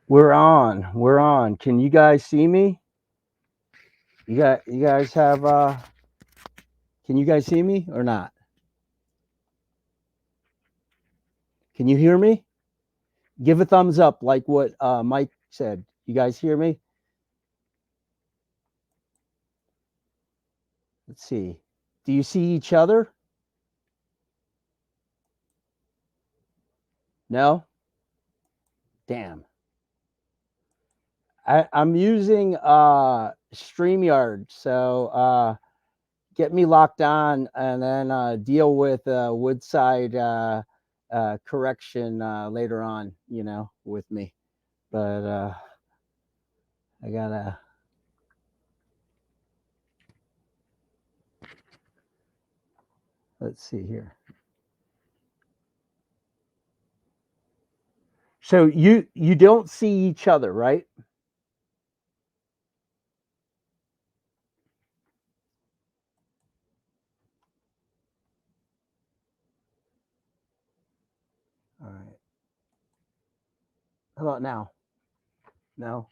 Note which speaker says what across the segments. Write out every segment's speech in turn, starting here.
Speaker 1: We're on. We're on. Can you guys see me? You guys have can you guys see me or not? Can you hear me? Give a thumbs up like what Mike said. You guys hear me? Let's see. Do you see each other? No? Damn. I'm using StreamYard, so get me locked on and then deal with Woodside correction later on, with me. But I gotta. Let's see here. So you don't see each other, right? All right. How about now? No.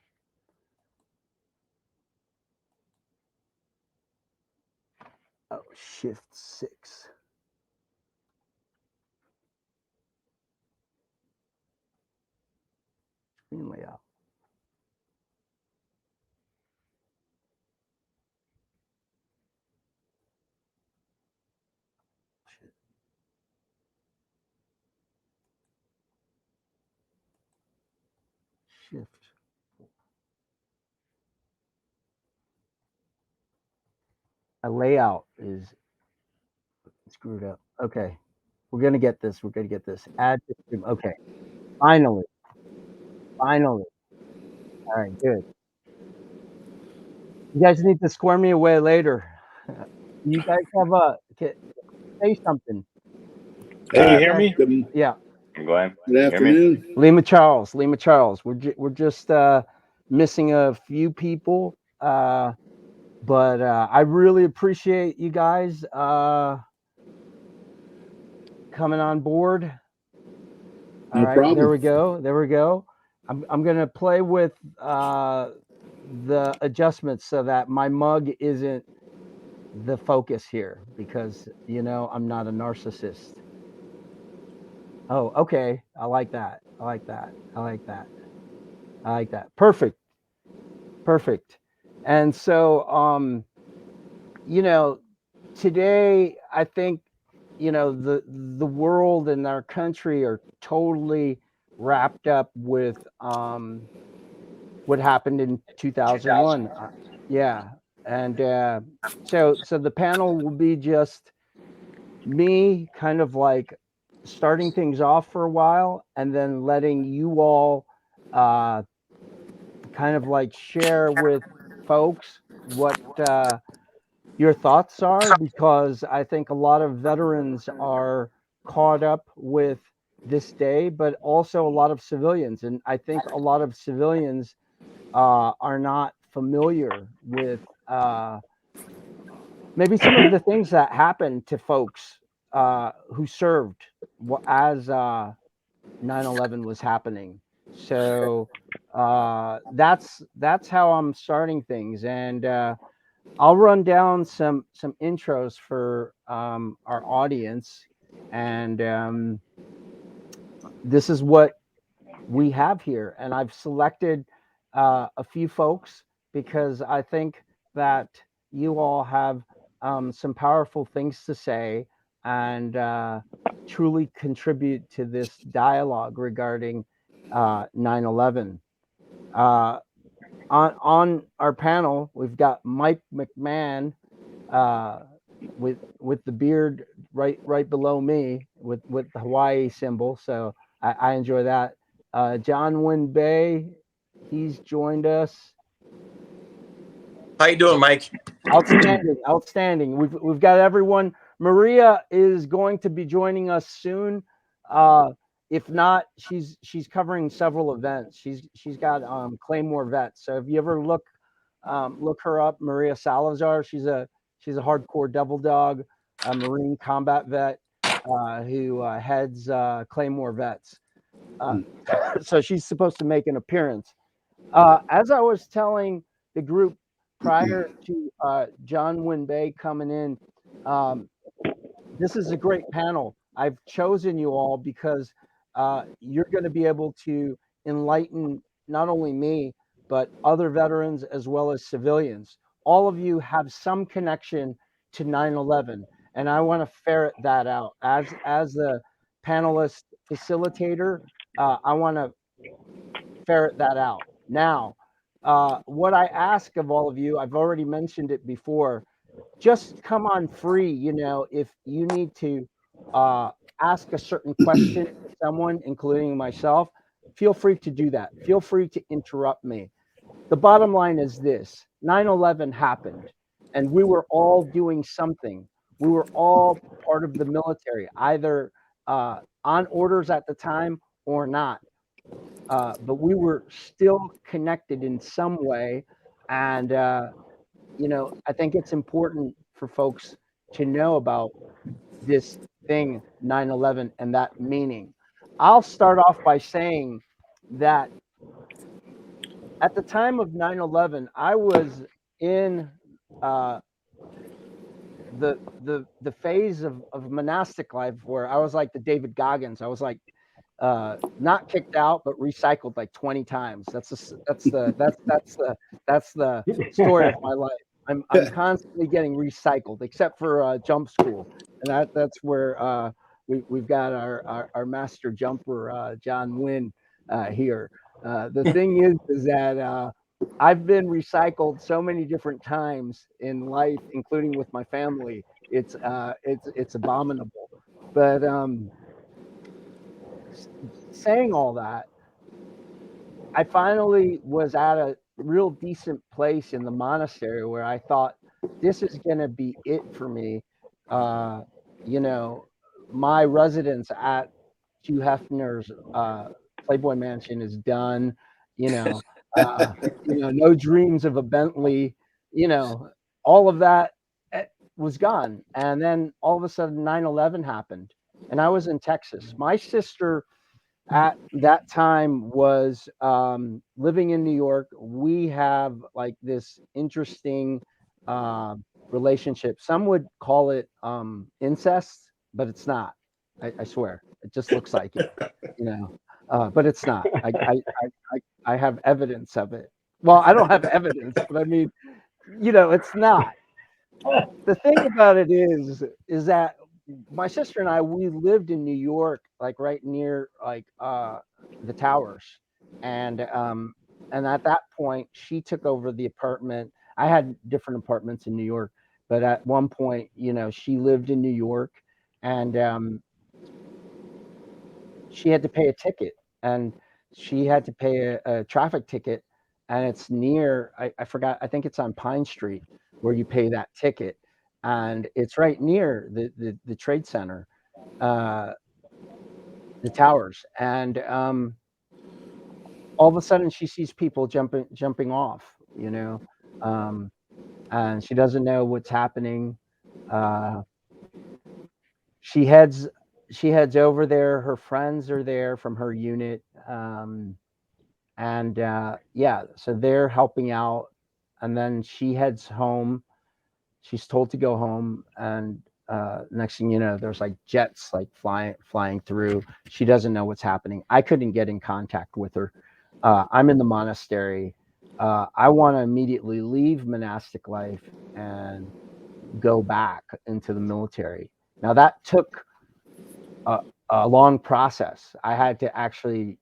Speaker 1: Oh, Shift 6. Screen layout. Shit. Shift. A layout is screwed up. Okay. We're gonna get this. We're gonna get this. Add to stream. Okay. Finally. Finally. All right. Good. You guys need to square me away later. You guys have say something.
Speaker 2: Can you hear me?
Speaker 1: Yeah.
Speaker 2: Go ahead.
Speaker 3: Good afternoon.
Speaker 1: Lima Charles. We're just missing a few people, but I really appreciate you guys coming on board. All
Speaker 3: No
Speaker 1: right,
Speaker 3: problem.
Speaker 1: there we go. There we go. I'm gonna play with the adjustments so that my mug isn't the focus here because I'm not a narcissist. Oh, okay. I like that. I like that. I like that. I like that. Perfect. Perfect. And so today I think the world and our country are totally wrapped up with what happened in 2001. Yeah. And so the panel will be just me kind of like starting things off for a while and then letting you all kind of like share with folks what your thoughts are, because I think a lot of veterans are caught up with this day, but also a lot of civilians. And I think a lot of civilians are not familiar with maybe some of the things that happened to folks who served as 9/11 was happening. So that's how I'm starting things, and I'll run down some intros for our audience, and this is what we have here. And I've selected a few folks because I think that you all have some powerful things to say and truly contribute to this dialogue regarding 9/11. Uh, on our panel, we've got Mike Mcmahon with the beard right below me with the Hawaii symbol. So I enjoy that. John Winn Bey, he's joined us.
Speaker 4: How you doing, Mike?
Speaker 1: Outstanding, outstanding. We've got everyone. Maria is going to be joining us soon. If not, she's covering several events. She's got Claymore vets. So if you ever look her up, Maria Salazar. She's a hardcore devil dog, a Marine combat vet who heads Claymore vets. So she's supposed to make an appearance. As I was telling the group prior to John Winn Bey coming in, this is a great panel. I've chosen you all because you're going to be able to enlighten not only me, but other veterans as well as civilians. All of you have some connection to 9/11, and I want to ferret that out. As the panelist facilitator, I want to ferret that out. Now, what I ask of all of you, I've already mentioned it before, just come on free. If you need to ask a certain question to someone, including myself, feel free to do that. Feel free to interrupt me. The bottom line is this: 9/11 happened, and we were all doing something. We were all part of the military, either on orders at the time or not. But we were still connected in some way. And, I think it's important for folks to know about this thing, 9/11, and that meaning. I'll start off by saying that at the time of 9/11, I was in the phase of monastic life where I was like the David Goggins. I was like not kicked out, but recycled like 20 times. That's the story of my life. I'm constantly getting recycled, except for jump school, and that's where we've got our master jumper John Winn here. The thing is that I've been recycled so many different times in life, including with my family. It's abominable, but saying all that, I finally was at a real decent place in the monastery where I thought this is going to be it for me. Uh, you know, my residence at Hugh Hefner's Playboy Mansion is done. You know, no dreams of a Bentley. You know, all of that was gone, and then all of a sudden 9/11 happened, and I was in Texas. My sister at that time was living in New York. We have like this interesting uh, relationship. Some would call it incest, but it's not. I swear, it just looks like it, but it's not. I have evidence of it. Well, I don't have evidence, but I mean, it's not. The thing about it is that my sister and I, we lived in New York, like right near like the towers, and at that point she took over the apartment. I had different apartments in New York, but at one point, she lived in New York, and she had to pay a ticket, and she had to pay a traffic ticket, and it's near, I forgot, I think it's on Pine Street where you pay that ticket, and it's right near the trade center, uh, the towers, and all of a sudden she sees people jumping off, um, and she doesn't know what's happening. Uh, she heads she heads over there. Her friends are there from her unit, and yeah, so they're helping out, and then she heads home. She's told to go home, and next thing you know, there's like jets like flying through. She doesn't know what's happening. I couldn't get in contact with her. I'm in the monastery. I want to immediately leave monastic life and go back into the military. Now that took a long process. I had to actually,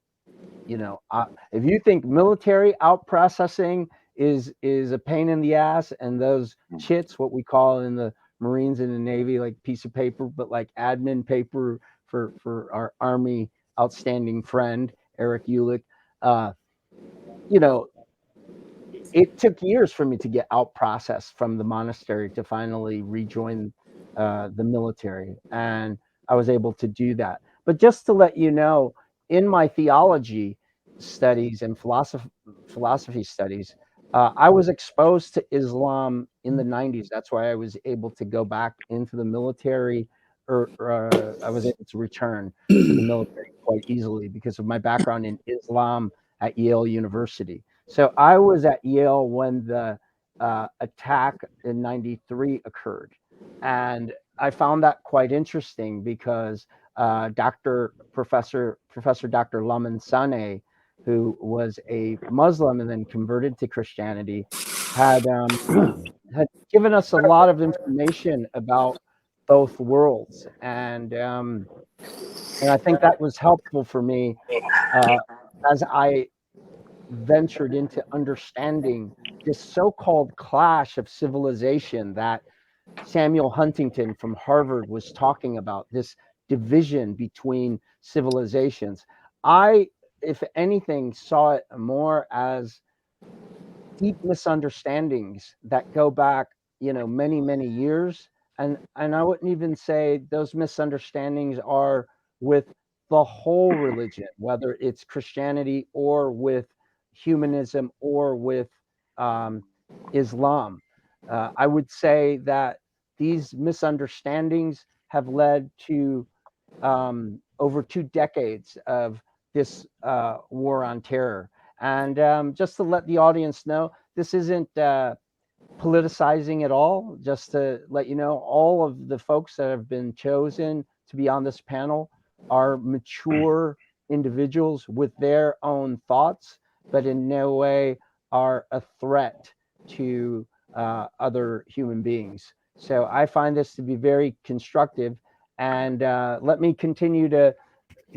Speaker 1: if you think military out processing is a pain in the ass, and those chits, what we call in the Marines and the Navy, like piece of paper, but like admin paper for our Army outstanding friend Erik Uhlik, uh, you know, it took years for me to get out processed from the monastery to finally rejoin the military, and I was able to do that. But just to let you know, in my theology studies and philosophy studies, I was exposed to Islam in the 90s. That's why I was able to go back into the military, or I was able to return to the military quite easily because of my background in Islam at Yale University. So I was at Yale when the attack in '93 occurred, and I found that quite interesting because Professor Dr. Lamin Saneh, who was a Muslim and then converted to Christianity, had had given us a lot of information about both worlds, and I think that was helpful for me as I ventured into understanding this so-called clash of civilization that Samuel Huntington from Harvard was talking about, this division between civilizations. I, if anything, saw it more as deep misunderstandings that go back, many, many years. And I wouldn't even say those misunderstandings are with the whole religion, whether it's Christianity or with humanism or with Islam. I would say that these misunderstandings have led to over 2 decades of this war on terror. And just to let the audience know, this isn't politicizing at all. Just to let you know, all of the folks that have been chosen to be on this panel are mature individuals with their own thoughts, but in no way are a threat to other human beings. So I find this to be very constructive. And let me continue to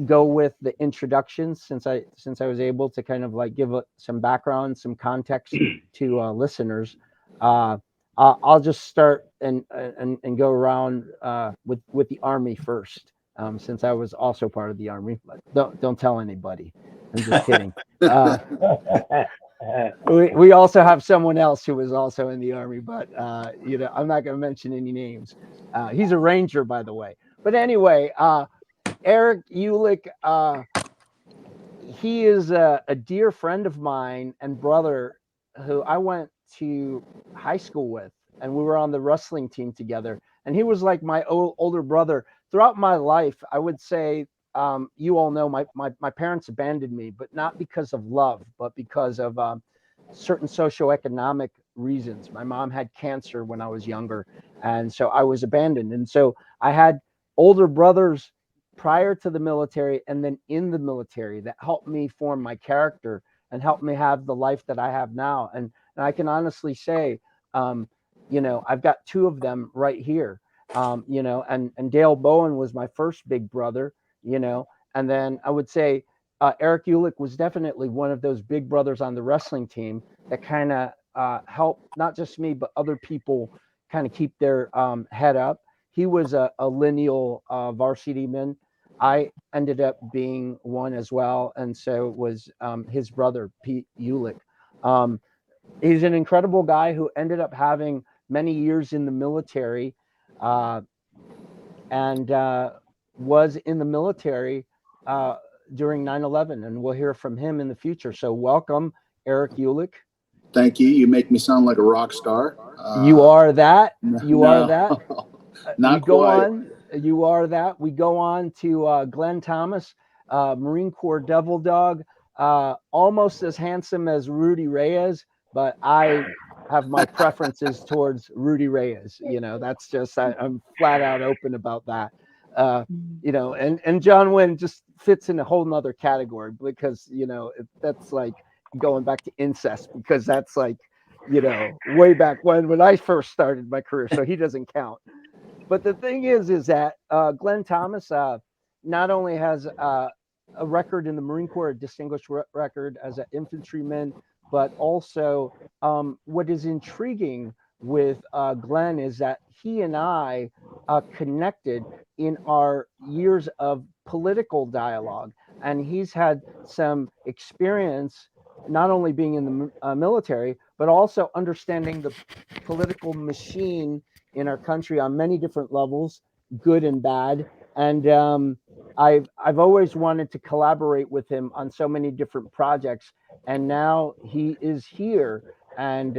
Speaker 1: go with the introductions since I was able to kind of like give some background, some context to listeners. I'll just start and go around with the Army first, since I was also part of the Army. But don't tell anybody. I'm just kidding. We also have someone else who was also in the Army, but I'm not going to mention any names. He's a Ranger, by the way. But anyway, Erik Uhlik, he is a dear friend of mine and brother who I went to high school with, and we were on the wrestling team together. And he was like my older brother throughout my life. I would say, you all know my parents abandoned me, but not because of love, but because of certain socioeconomic reasons. My mom had cancer when I was younger, and so I was abandoned. And so I had older brothers prior to the military and then in the military that helped me form my character and helped me have the life that I have now. And I can honestly say, I've got two of them right here. And Dale Bowen was my first big brother, and then I would say Erik Uhlik was definitely one of those big brothers on the wrestling team that kind of helped not just me, but other people kind of keep their head up. He was a lineal varsity man. I ended up being one as well, and so was his brother, Pete Uhlik. He's an incredible guy who ended up having many years in the military, and was in the military during 9/11, and we'll hear from him in the future. So welcome, Erik Uhlik.
Speaker 3: Thank you. You make me sound like a rock star.
Speaker 1: You are that. You are
Speaker 3: no,
Speaker 1: that.
Speaker 3: Not
Speaker 1: we go
Speaker 3: quite.
Speaker 1: on. You are that. We go on to Glenn Thomas, Marine Corps Devil Dog, almost as handsome as Rudy Reyes, but I have my preferences towards Rudy Reyes. That's just I'm flat out open about that. And John Wynn just fits in a whole nother category because that's like going back to incest, because that's like way back when I first started my career, so he doesn't count. But the thing is that Glenn Thomas not only has a record in the Marine Corps, a distinguished record as an infantryman, but also what is intriguing with Glenn is that he and I connected in our years of political dialogue. And he's had some experience not only being in the military, but also understanding the political machine in our country on many different levels, good and bad. And I've always wanted to collaborate with him on so many different projects, and now he is here, and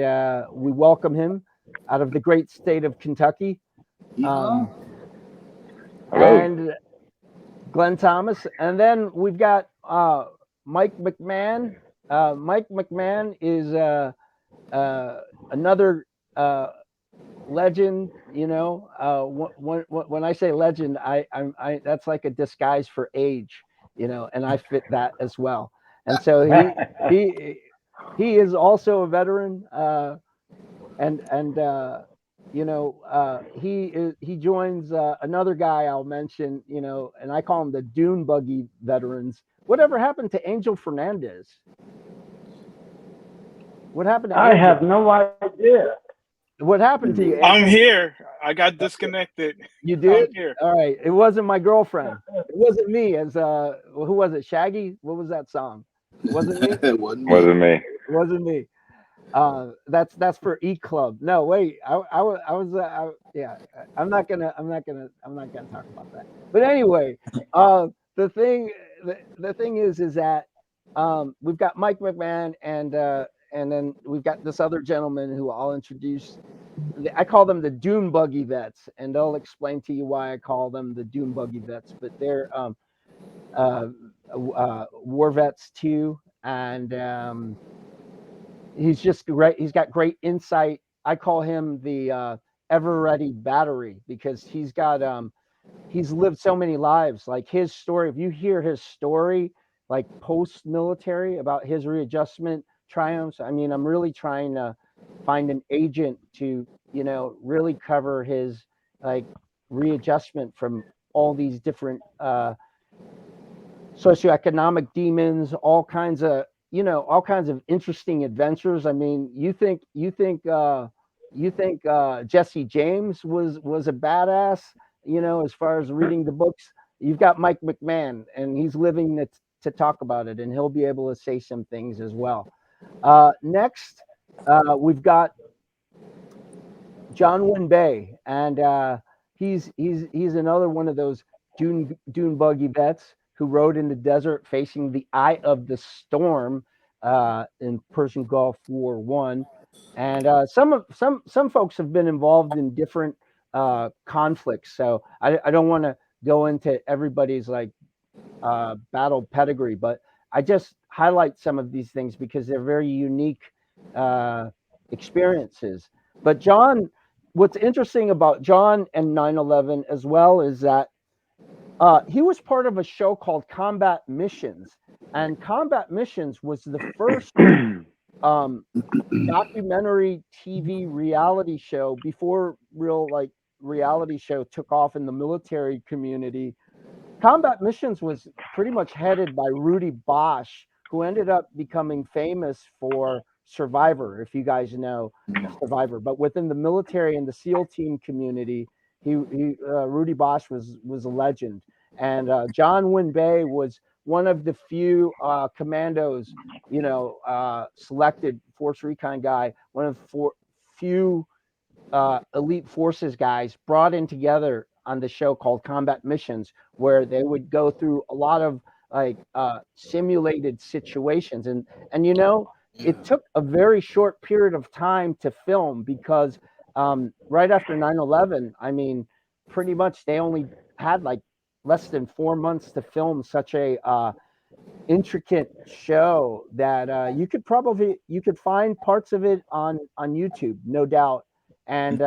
Speaker 1: we welcome him out of the great state of Kentucky. And Glenn Thomas, and then we've got Mike Mcmahon. Mike Mcmahon is another legend. You know, when I say legend, I that's like a disguise for age. You know, and I fit that as well. And so he is also a veteran. And you know, he joins another guy I'll mention, you know, and I call him the Dune Buggy veterans. Whatever happened to Angel Fernandez? What happened to
Speaker 5: I
Speaker 1: Angel?
Speaker 5: have no idea.
Speaker 1: What happened to you, Angel?
Speaker 2: I'm here. I got disconnected.
Speaker 1: You did?
Speaker 2: I'm here.
Speaker 1: All right. It wasn't my girlfriend. It wasn't me. As who was it? Shaggy? What was that song? Wasn't me.
Speaker 3: It wasn't
Speaker 2: me.
Speaker 1: It wasn't me. That's for E Club. No, wait. Yeah. I'm not gonna talk about that. But anyway, the thing is that we've got Mike McMahon and then we've got this other gentleman who I'll introduce. I call them the Dune Buggy Vets, and they'll explain to you why I call them the Dune Buggy Vets. But they're war vets too, and he's just great. He's got great insight. I call him the ever ready battery because he's lived so many lives. Like his story, if you hear his story, like post military about his readjustment triumphs, I mean, I'm really trying to find an agent to, you know, really cover his like readjustment from all these different socioeconomic demons, all kinds of interesting adventures. I mean, you think Jesse James was a badass, you know, as far as reading the books. You've got Mike McMahon, and he's living to talk about it, and he'll be able to say some things as well. Next, we've got John Winn Bey, and he's another one of those dune buggy vets who rode in the desert facing the eye of the storm in Persian Gulf War One, and some folks have been involved in different conflicts. So I don't want to go into everybody's like battle pedigree, but I just highlight some of these things because they're very unique experiences. But John, what's interesting about John and 9/11 as well is that he was part of a show called Combat Missions, and Combat Missions was the first documentary TV reality show before real like reality show took off in the military community. Combat Missions was pretty much headed by Rudy Bosch, who ended up becoming famous for Survivor, if you guys know Survivor. But within the military and the SEAL team community, Rudy Bosch was a legend. And John Winn Bey was one of the few commandos, you know, selected Force Recon guy, one of the few elite forces guys brought in together on the show called Combat Missions, where they would go through a lot of like simulated situations, and you know, it took a very short period of time to film because right after 9/11, I mean, pretty much they only had like less than 4 months to film such a intricate show that you could find parts of it on YouTube, no doubt. And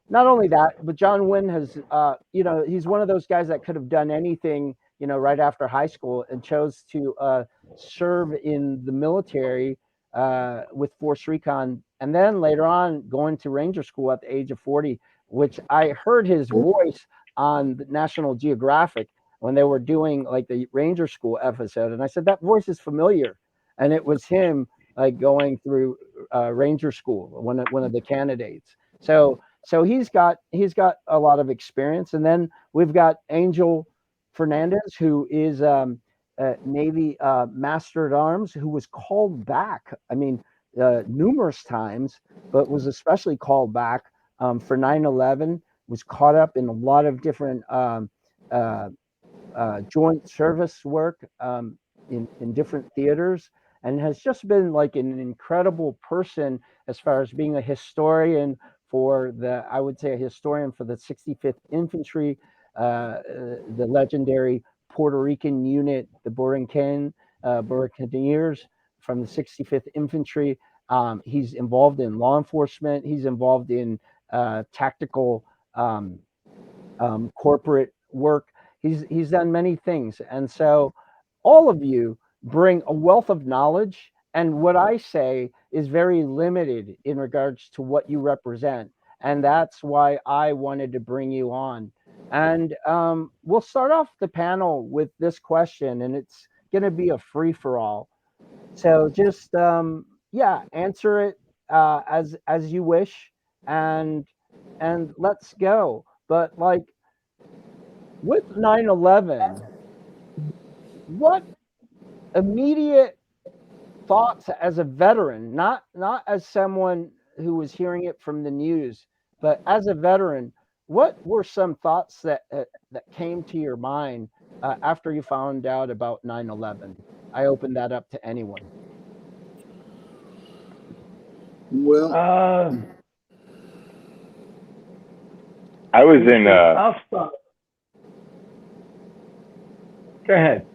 Speaker 1: not only that, but John Wynn has, you know, he's one of those guys that could have done anything, you know, right after high school and chose to serve in the military with Force Recon, and then later on going to Ranger School at the age of 40, which I heard his voice on the National Geographic when they were doing like the Ranger School episode, and I said that voice is familiar, and it was him like going through Ranger School, one of the candidates. So he's got a lot of experience, and then we've got Angel Fernandez, who is Navy Master at Arms, who was called back. I mean, numerous times, but was especially called back for 9/11. Was caught up in a lot of different joint service work in different theaters, and has just been like an incredible person as far as being a historian for I would say a historian for the 65th Infantry, the legendary Puerto Rican unit, the Buccaneers from the 65th Infantry. He's involved in law enforcement. He's involved in tactical corporate work. He's done many things. And so all of you bring a wealth of knowledge. And what I say is very limited in regards to what you represent. And that's why I wanted to bring you on. And we'll start off the panel with this question, and it's going to be a free-for-all. So just, answer it as you wish, and let's go. But like with 9/11, what immediate thoughts as a veteran, not as someone who was hearing it from the news, but as a veteran, what were some thoughts that came to your mind after you found out about 9/11? I open that up to anyone.
Speaker 3: Well,
Speaker 5: I was in.
Speaker 6: I'll start. Go ahead.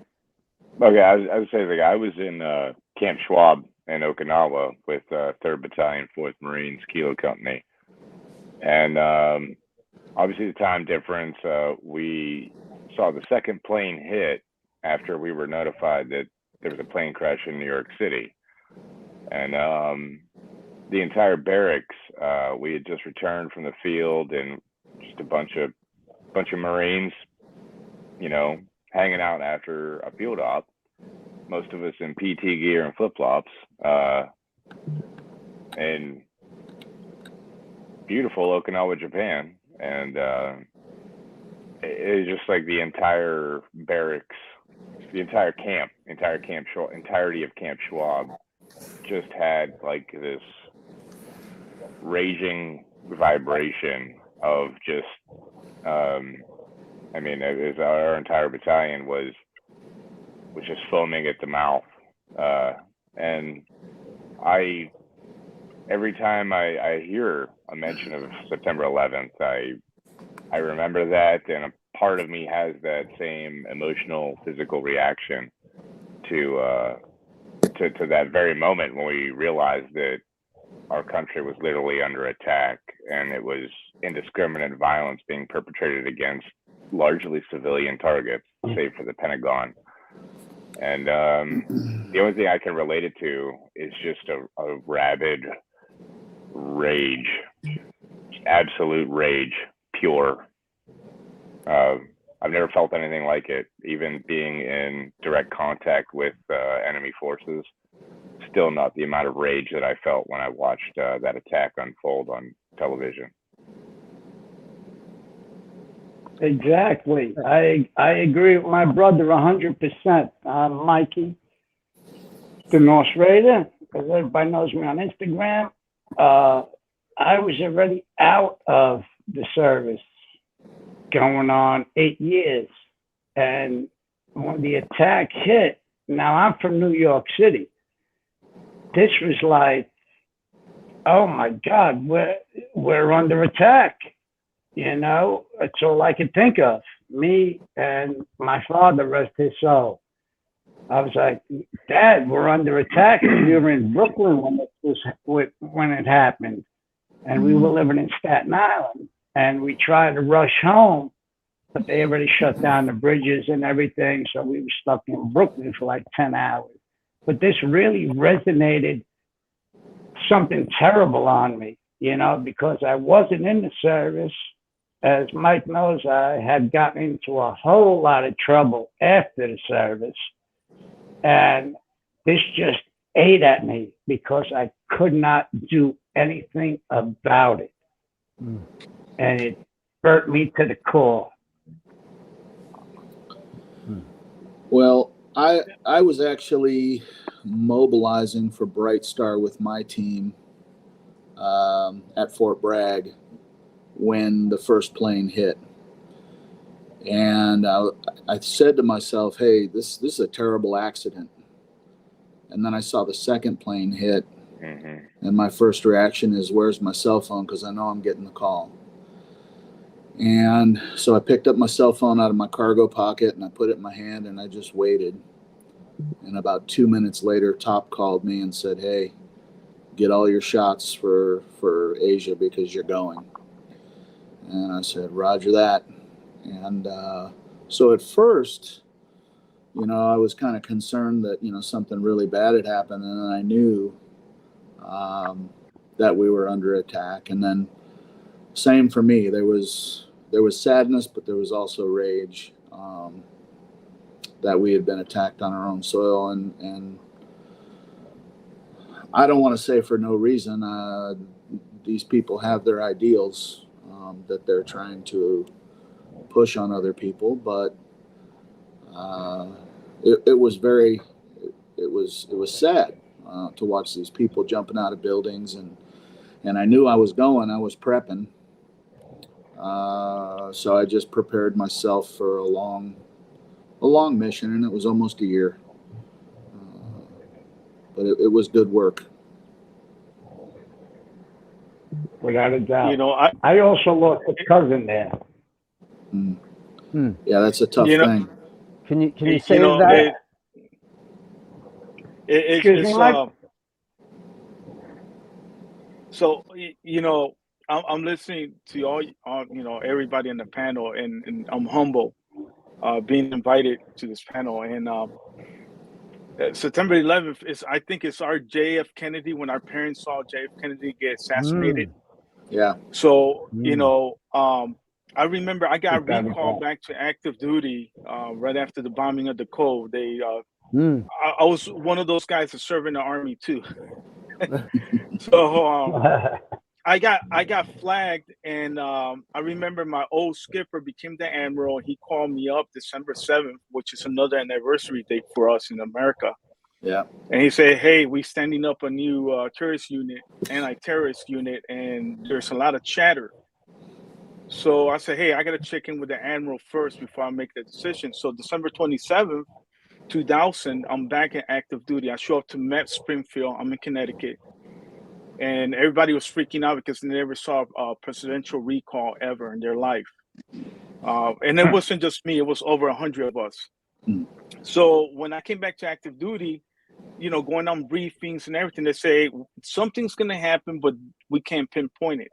Speaker 5: Okay, I was saying, like, I was in Camp Schwab in Okinawa with 3rd Battalion, 4th Marines, Kilo Company, and obviously the time difference. We saw the second plane hit after we were notified that there was a plane crash in New York City, and the entire barracks. We had just returned from the field, and just a bunch of Marines, hanging out after a field op. Most of us in PT gear and flip-flops, in beautiful Okinawa, Japan, and it was just like the entire barracks, the entirety of Camp Schwab just had like this raging vibration of just, it was our entire battalion was just foaming at the mouth, and every time I hear a mention of September 11th, I remember that, and a part of me has that same emotional, physical reaction to that very moment when we realized that our country was literally under attack, and it was indiscriminate violence being perpetrated against largely civilian targets, save for the Pentagon. And the only thing I can relate it to is just a rabid rage, absolute rage, pure. I've never felt anything like it, even being in direct contact with enemy forces. Still not the amount of rage that I felt when I watched that attack unfold on television.
Speaker 6: Exactly. I agree with my brother 100%. Mikey, the North Raider, because everybody knows me on Instagram. I was already out of the service, going on 8 years. And when the attack hit, now I'm from New York City. This was like, oh my God, we're under attack. It's all I could think of. Me and my father, rest his soul. I was like, Dad, we're under attack. We were in Brooklyn when it happened, and we were living in Staten Island. And we tried to rush home, but they already shut down the bridges and everything. So we were stuck in Brooklyn for like 10 hours. But this really resonated something terrible on me, because I wasn't in the service. As Mike knows, I had gotten into a whole lot of trouble after the service. And this just ate at me because I could not do anything about it. And it hurt me to the core.
Speaker 3: Well, I was actually mobilizing for Bright Star with my team at Fort Bragg when the first plane hit. And I said to myself, hey, this is a terrible accident. And then I saw the second plane hit. And my first reaction is, where's my cell phone? Because I know I'm getting the call. And so I picked up my cell phone out of my cargo pocket and I put it in my hand and I just waited. And about 2 minutes later, Top called me and said, "Hey, get all your shots for Asia because you're going." And I said, "Roger that." And so at first, I was kind of concerned that, something really bad had happened. And then I knew that we were under attack. And then same for me. There was sadness, but there was also rage that we had been attacked on our own soil. And I don't want to say for no reason. These people have their ideals that they're trying to push on other people, but it was sad to watch these people jumping out of buildings, and I knew I was going. I was prepping, so I just prepared myself for a long mission, and it was almost a year, but it was good work.
Speaker 6: Without a doubt.
Speaker 2: I
Speaker 6: I also lost a cousin there.
Speaker 3: Yeah, that's a tough thing.
Speaker 1: Can you say that?
Speaker 6: Excuse me, Mike?
Speaker 2: So I'm listening to all everybody in the panel, and I'm humble being invited to this panel. And September 11th I think it's our JF Kennedy, when our parents saw JF Kennedy get assassinated.
Speaker 3: Yeah.
Speaker 2: So I remember I got recalled back to active duty right after the bombing of the Cove. I was one of those guys that served in the Army too. So I got flagged, and I remember my old skipper became the admiral. He called me up December 7th, which is another anniversary date for us in America.
Speaker 3: Yeah.
Speaker 2: And he said, "Hey, we standing up a new terrorist unit, anti-terrorist unit, and there's a lot of chatter." So I said, "Hey, I got to check in with the admiral first before I make the decision." So December 27th, 2000, I'm back in active duty. I show up to Met Springfield. I'm in Connecticut. And everybody was freaking out because they never saw a presidential recall ever in their life. And it wasn't just me. It was over 100 of us. So when I came back to active duty, going on briefings and everything, they say something's going to happen, but we can't pinpoint it.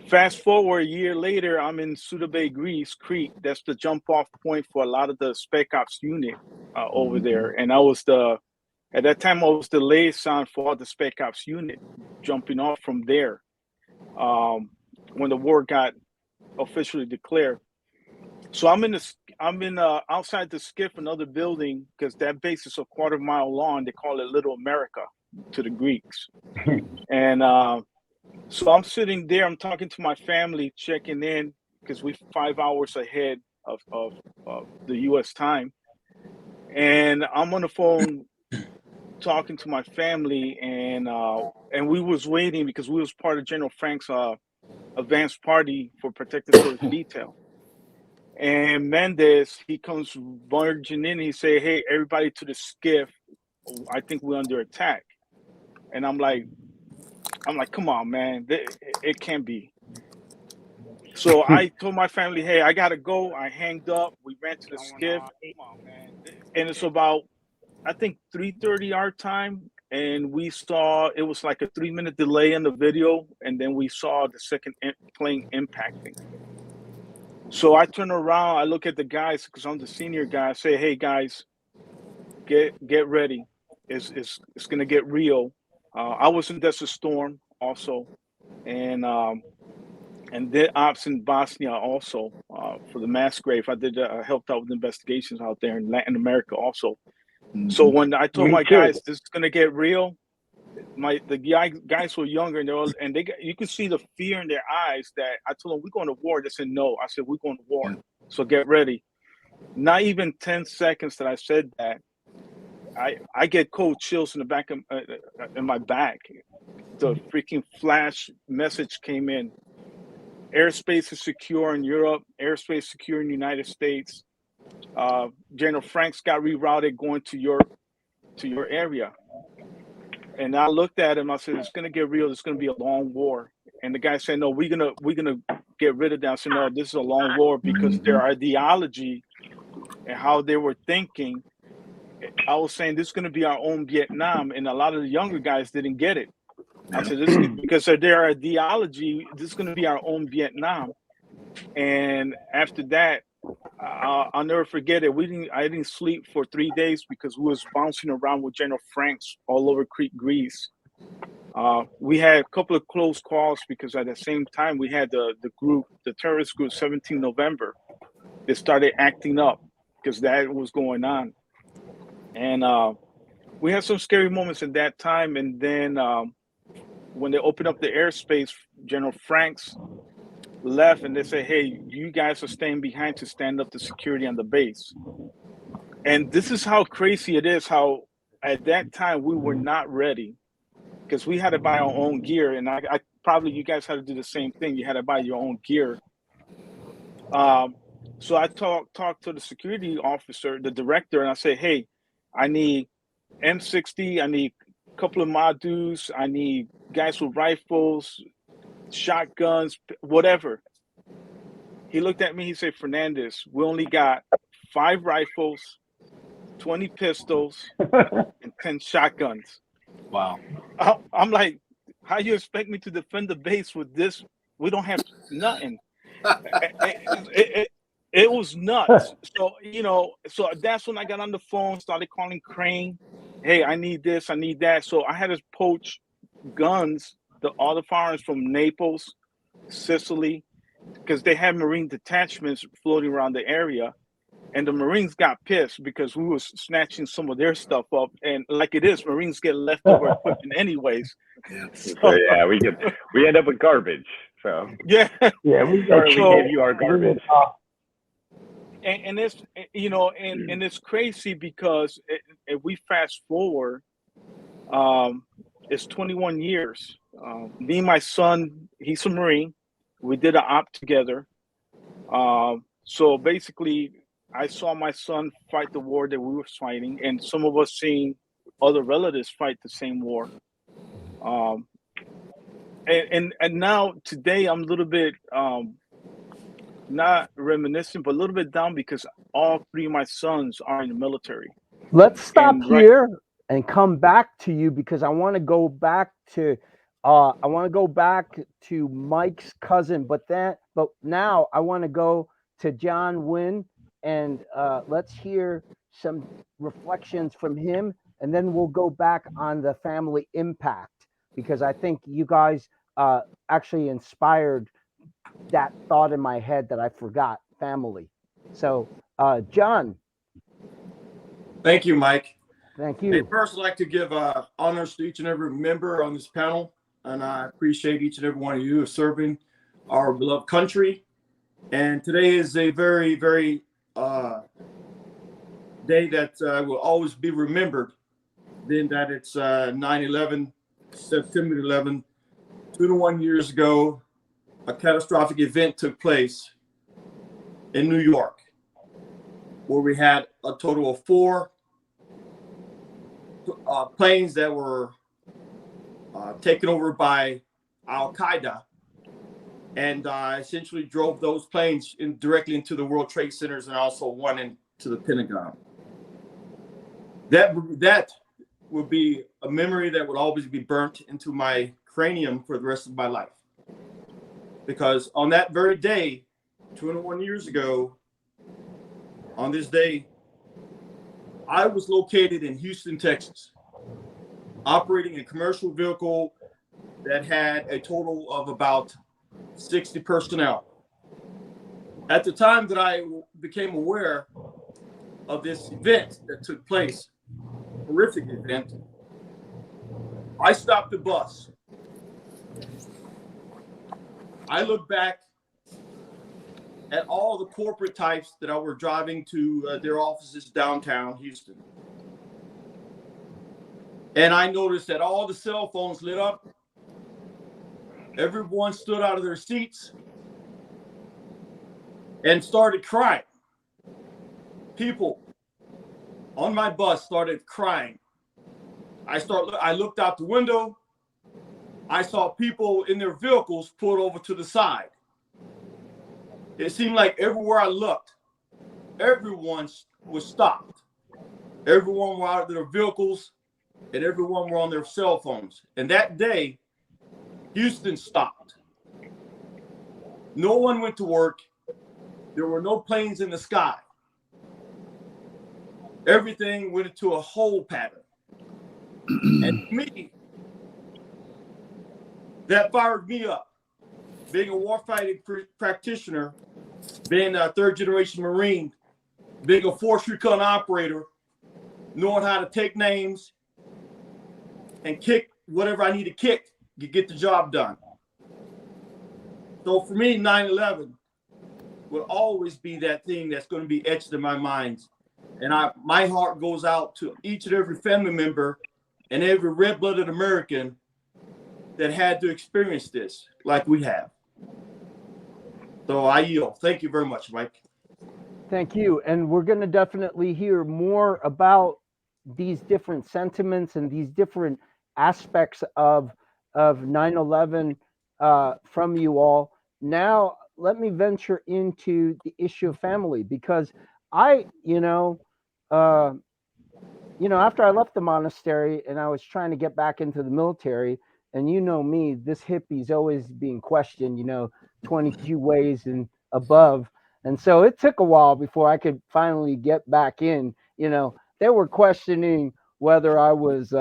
Speaker 2: Fast forward a year later, I'm in Suda Bay, Greece, Crete. That's the jump off point for a lot of the Spec Ops unit over there. And at that time, I was the liaison for all the Spec Ops unit jumping off from there when the war got officially declared. So I'm in outside the skiff, another building, because that base is a quarter-mile long. They call it Little America to the Greeks. And so I'm sitting there. I'm talking to my family, checking in, because we're 5 hours ahead of the U.S. time. And I'm on the phone talking to my family, and we was waiting because we was part of General Frank's advanced party for protective service detail. And Mendez, he comes barging in. He say, "Hey, everybody to the skiff. I think we're under attack." And I'm like, "Come on, man. It can't be." So I told my family, "Hey, I gotta go." I hanged up. We ran to the skiff, and it's about, I think, 3:30 our time, and we saw it was like a 3-minute delay in the video, and then we saw the second plane impacting. So I turn around, I look at the guys because I'm the senior guy. I say, "Hey guys, get ready. It's gonna get real." I was in Desert Storm also, and did ops in Bosnia also for the mass grave. I helped out with investigations out there in Latin America also. So when I told my guys this is gonna get real, the guys were younger, and you could see the fear in their eyes. That I told them, "We're going to war." They said, "No." I said, "We're going to war." Yeah. So get ready. Not even 10 seconds that I said that, I get cold chills in the back of in my back. The freaking flash message came in. Airspace is secure in Europe. Airspace secure in the United States. General Franks got rerouted going to your area. And I looked at him. I said, "It's going to get real. It's going to be a long war." And the guy said, no, we're gonna get rid of that. I said, no, this is a long war because their ideology and how they were thinking. I was saying this is gonna be our own Vietnam, and a lot of the younger guys didn't get it. I said this because of their ideology, this is gonna be our own Vietnam. And after that, I'll never forget it. I didn't sleep for 3 days because we was bouncing around with General Franks all over Creek, Greece. We had a couple of close calls because at the same time we had the terrorist group, 17 November. They started acting up because that was going on, and we had some scary moments at that time. And then when they opened up the airspace, General Franks left, and they said, "Hey, you guys are staying behind to stand up the security on the base." And this is how crazy it is. How at that time we were not ready because we had to buy our own gear, and I probably you guys had to do the same thing. You had to buy your own gear. So I talked to the security officer, the director, and I said, "Hey, I need M60. I need a couple of Madus. I need guys with rifles, shotguns, whatever." He looked at me. He said, "Fernandez, we only got 5 rifles, 20 pistols, and 10 shotguns."
Speaker 4: Wow.
Speaker 2: I'm like, "How you expect me to defend the base with this? We don't have nothing." It was nuts. So so that's when I got on the phone, started calling Crane. "Hey, I need this, I need that." So I had to poach guns, all the firearms from Naples, Sicily, because they had Marine detachments floating around the area. And the Marines got pissed because we was snatching some of their stuff up. And like it is, Marines get leftover equipment anyways.
Speaker 3: Yeah.
Speaker 5: So yeah, we end up with garbage. So
Speaker 2: Yeah.
Speaker 6: Yeah, we
Speaker 5: sorry,
Speaker 6: got
Speaker 5: we gave you our garbage.
Speaker 2: And it's and it's crazy because if we fast forward, it's 21 years. Me and my son, he's a Marine. We did an op together. So basically, I saw my son fight the war that we were fighting, and some of us seen other relatives fight the same war. And now today I'm a little bit not reminiscent, but a little bit down because all 3 of my sons are in the military.
Speaker 1: Let's stop
Speaker 2: And
Speaker 1: here and come back to you because I want to go back to Mike's cousin, but now I want to go to John Winn, and let's hear some reflections from him, and then we'll go back on the family impact because I think you guys actually inspired that thought in my head that I forgot, family. So, John.
Speaker 7: Thank you, Mike.
Speaker 1: Thank
Speaker 7: Hey,
Speaker 1: you.
Speaker 7: first, I'd like to give honors to each and every member on this panel, and I appreciate each and every one of you who serving our beloved country. And today is a very, very day that will always be remembered, being that it's 9/11, September 11, 21 years ago, a catastrophic event took place in New York, where we had a total of 4 planes that were taken over by Al-Qaeda, and essentially drove those planes directly into the World Trade Centers and also one into the Pentagon. That would be a memory that would always be burnt into my cranium for the rest of my life. Because on that very day, 21 years ago, on this day, I was located in Houston, Texas, operating a commercial vehicle that had a total of about 60 personnel. At the time that I became aware of this event that took place, horrific event, I stopped the bus. I looked back at all the corporate types that were driving to their offices downtown Houston. And I noticed that all the cell phones lit up. Everyone stood out of their seats and started crying. People on my bus started crying. I looked out the window, I saw people in their vehicles pulled over to the side. It seemed like everywhere I looked, everyone was stopped. Everyone were out of their vehicles and everyone were on their cell phones. And that day, Houston stopped. No one went to work. There were no planes in the sky. Everything went into a hold pattern. And to me, that fired me up. Being a warfighting practitioner, being a third-generation Marine, being a Force Recon operator, knowing how to take names and kick whatever I need to kick to get the job done. So for me, 9/11 will always be that thing that's going to be etched in my mind. And my heart goes out to each and every family member and every red-blooded American that had to experience this like we have. So I yield. Thank you very much, Mike.
Speaker 1: Thank you. And we're going to definitely hear more about these different sentiments and these different aspects of 9/11 from you all. Now, let me venture into the issue of family, because I, after I left the monastery and I was trying to get back into the military, and you know me, this hippie's always being questioned, 22 ways and above. And so it took a while before I could finally get back in. They were questioning whether I was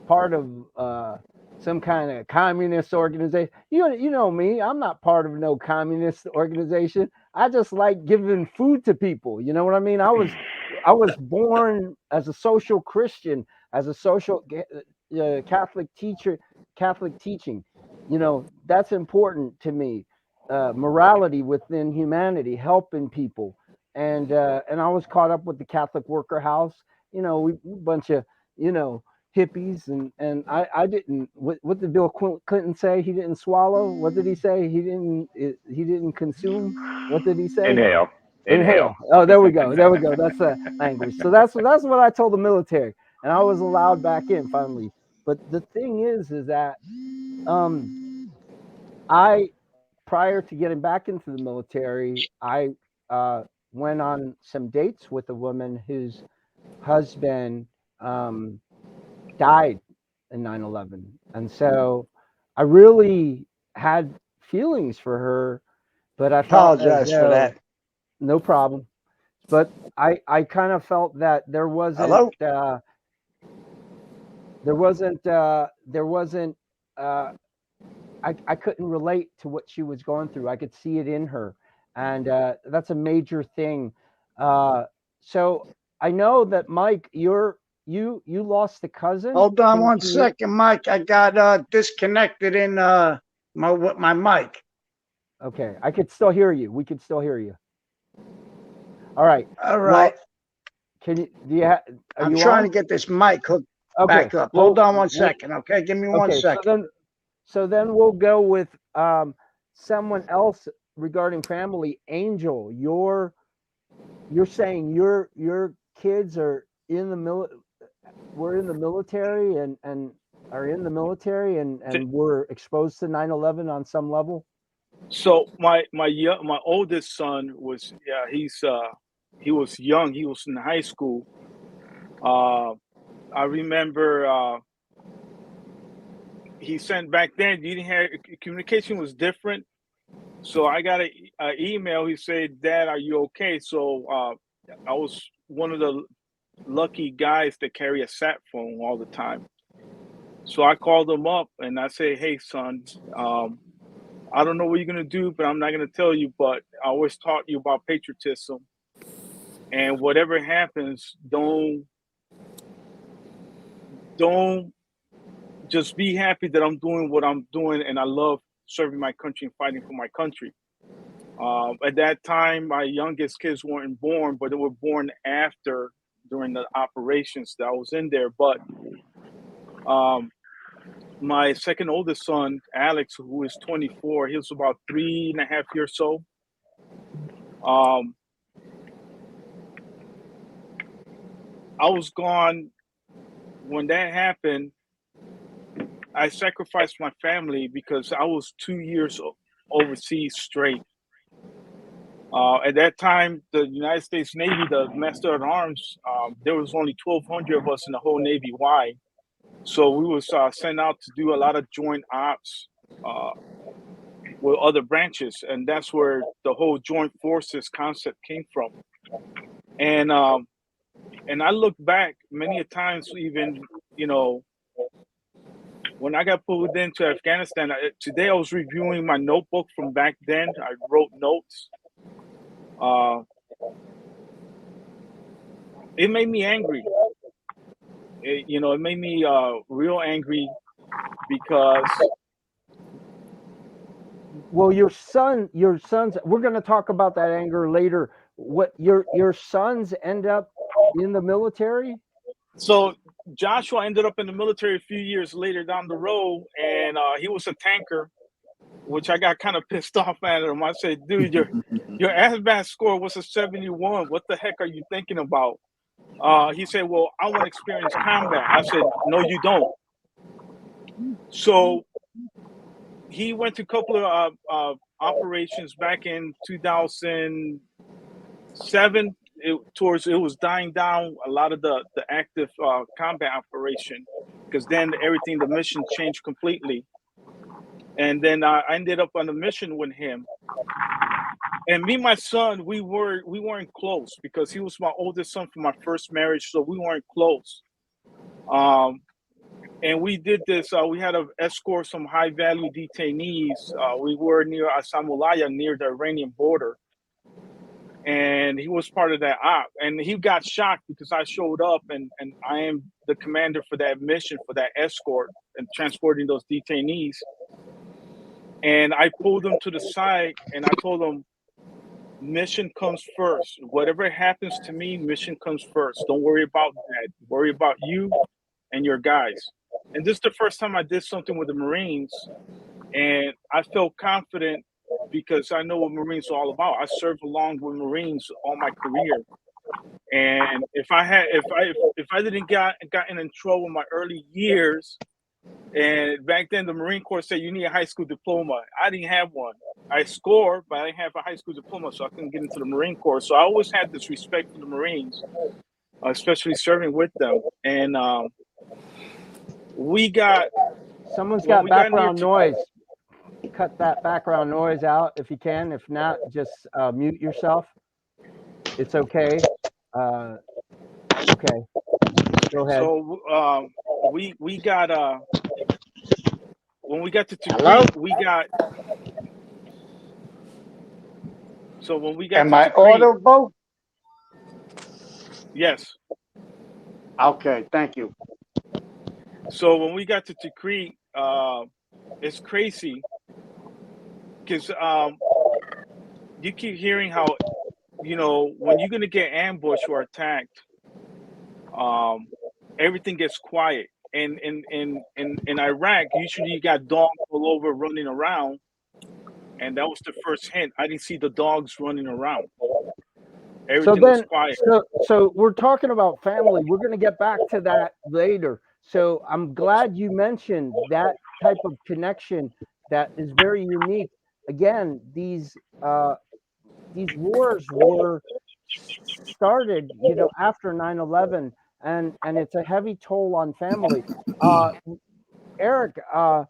Speaker 1: part of some kind of communist organization. You know me, I'm not part of no communist organization. I just like giving food to people. You know what I mean? I was born as a social Christian, as a social Catholic teacher, Catholic teaching. That's important to me. Morality within humanity, helping people, and I was caught up with the Catholic Worker House. We bunch of hippies, and I didn't. What did Bill Clinton say? He didn't swallow. What did he say? He didn't consume. What did he say?
Speaker 5: Inhale.
Speaker 1: Inhale. Oh, there we go. There we go. That's the language. So that's what I told the military, and I was allowed back in finally. But the thing is that I, prior to getting back into the military, I went on some dates with a woman whose husband died in 9/11, and so I really had feelings for her, but I felt as
Speaker 6: Apologize for
Speaker 1: though
Speaker 6: that.
Speaker 1: no problem. But I kind of felt that
Speaker 6: Hello?
Speaker 1: there wasn't I couldn't relate to what she was going through. I could see it in her, and that's a major thing. So I know that Mike, you lost a cousin.
Speaker 6: Hold on
Speaker 1: Can
Speaker 6: one
Speaker 1: you-
Speaker 6: second, Mike. I got disconnected in my mic.
Speaker 1: Okay, I could still hear you. We could still hear you. All right.
Speaker 6: All right.
Speaker 1: Well, can you? Do you? Are
Speaker 6: I'm
Speaker 1: you
Speaker 6: trying
Speaker 1: on?
Speaker 6: to get this mic hooked
Speaker 1: Okay.
Speaker 6: back up.
Speaker 1: Well,
Speaker 6: Hold on one second, okay? Give me one
Speaker 1: okay.
Speaker 6: second.
Speaker 1: So then we'll go with someone else regarding family. Angel, you're saying your kids are in the we're in the military and are in the military and were exposed to 9/11 on some level.
Speaker 2: So my oldest son was he was young. He was in high school. I remember he sent back then. You didn't have communication was different. So I got an email. He said, "Dad, are you okay?" So I was one of the lucky guys that carry a sat phone all the time. So I called him up and I say, "Hey, son, I don't know what you're gonna do, but I'm not gonna tell you. But I always taught you about patriotism, and whatever happens, don't just be happy that I'm doing what I'm doing, and I love serving my country and fighting for my country." At that time, my youngest kids weren't born, but they were born after during the operations that I was in there. But my second oldest son, Alex, who is 24, he was about 3.5 years old. I was gone when that happened. I sacrificed my family because I was 2 years overseas straight. At that time, the United States Navy, the Master at Arms, there was only 1,200 of us in the whole Navy wide. So we was sent out to do a lot of joint ops with other branches, and that's where the whole joint forces concept came from. And I look back many a times, even when I got pulled into Afghanistan. Today I was reviewing my notebook from back then. I wrote notes. It made me angry. It made me real angry because.
Speaker 1: Well, your sons, we're going to talk about that anger later. What your sons end up in the military?
Speaker 2: So Joshua ended up in the military a few years later down the road, and he was a tanker, which I got kind of pissed off at him. I said, dude, your ASVAB score was a 71. What the heck are you thinking about? He said, well, I want to experience combat. I said, no, you don't. So he went to a couple of operations back in 2007. It was dying down a lot of the active combat operation, because then the mission changed completely. And then I ended up on a mission with him. And me and my son, we weren't close because he was my oldest son from my first marriage, so we weren't close. And we did this. We had to escort some high-value detainees. We were near Asamulaya, near the Iranian border. And he was part of that op. And he got shocked because I showed up, and I am the commander for that mission, for that escort and transporting those detainees. And I pulled him to the side, and I told him, mission comes first. Whatever happens to me, mission comes first. Don't worry about that. Worry about you and your guys. And this is the first time I did something with the Marines, and I felt confident because I know what Marines are all about. I served along with Marines all my career, and if I didn't gotten in trouble in my early years, and back then the Marine Corps said you need a high school diploma. I didn't have one. I scored, but I didn't have a high school diploma, so I couldn't get into the Marine Corps. So I always had this respect for the Marines, especially serving with them. And
Speaker 1: Someone's got background noise. Cut that background noise out if you can. If not, just mute yourself. It's okay. Okay. Go ahead.
Speaker 2: So we got when we got to
Speaker 6: Hello?
Speaker 2: when we got
Speaker 6: Am
Speaker 2: to
Speaker 6: I
Speaker 2: Tikrit,
Speaker 6: audible?
Speaker 2: yes.
Speaker 6: Okay, thank you.
Speaker 2: So when we got to Tikrit, it's crazy because you keep hearing how, when you're gonna get ambushed or attacked, everything gets quiet. And in Iraq, usually you got dogs all over running around, and that was the first hint. I didn't see the dogs running around. Everything was quiet.
Speaker 1: So we're talking about family. We're going to get back to that later. So I'm glad you mentioned that type of connection that is very unique. Again, these wars were started, after 9/11, and it's a heavy toll on family. Erik, so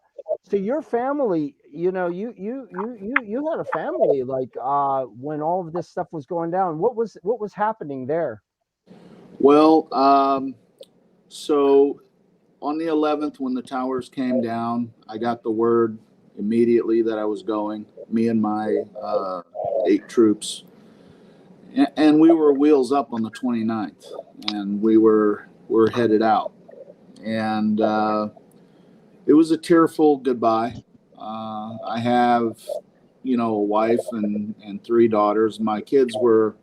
Speaker 1: your family, you had a family, like when all of this stuff was going down. What was happening there?
Speaker 3: Well, so on the 11th, when the towers came down, I got the word immediately that I was going, me and my 8 troops. And we were wheels up on the 29th, and we're headed out. And it was a tearful goodbye. I have, a wife and 3 daughters. My kids were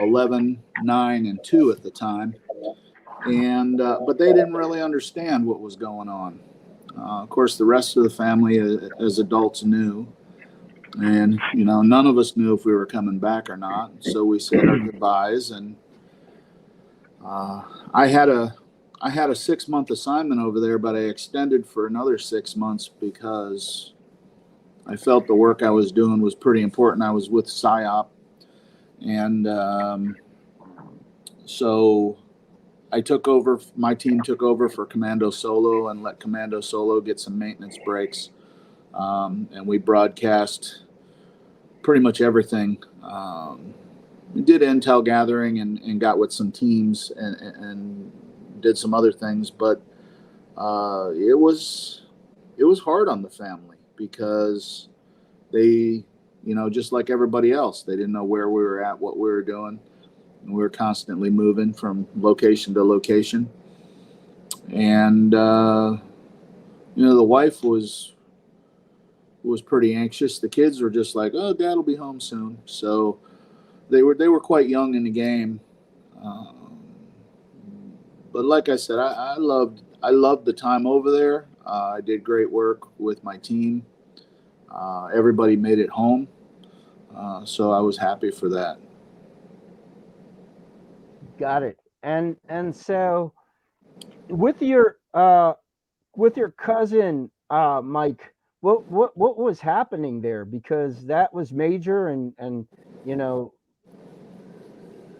Speaker 3: 11, 9, and 2 at the time. And but they didn't really understand what was going on. Of course, the rest of the family as adults knew. And, none of us knew if we were coming back or not. So we said our goodbyes. And I had a I had a 6-month assignment over there, but I extended for another 6 months because I felt the work I was doing was pretty important. I was with PSYOP, and so I took over. My team took over for Commando Solo and let Commando Solo get some maintenance breaks, and we broadcast pretty much everything. We did intel gathering and got with some teams and did some other things, but it was hard on the family because they, just like everybody else, they didn't know where we were at, what we were doing. And we were constantly moving from location to location. And, the wife was pretty anxious. The kids were just like, "Oh, Dad will be home soon." So they were quite young in the game. But like I said, I loved the time over there. I did great work with my team. Everybody made it home, so I was happy for that.
Speaker 1: Got it. And so with your cousin, Mike, what was happening there? Because that was major, and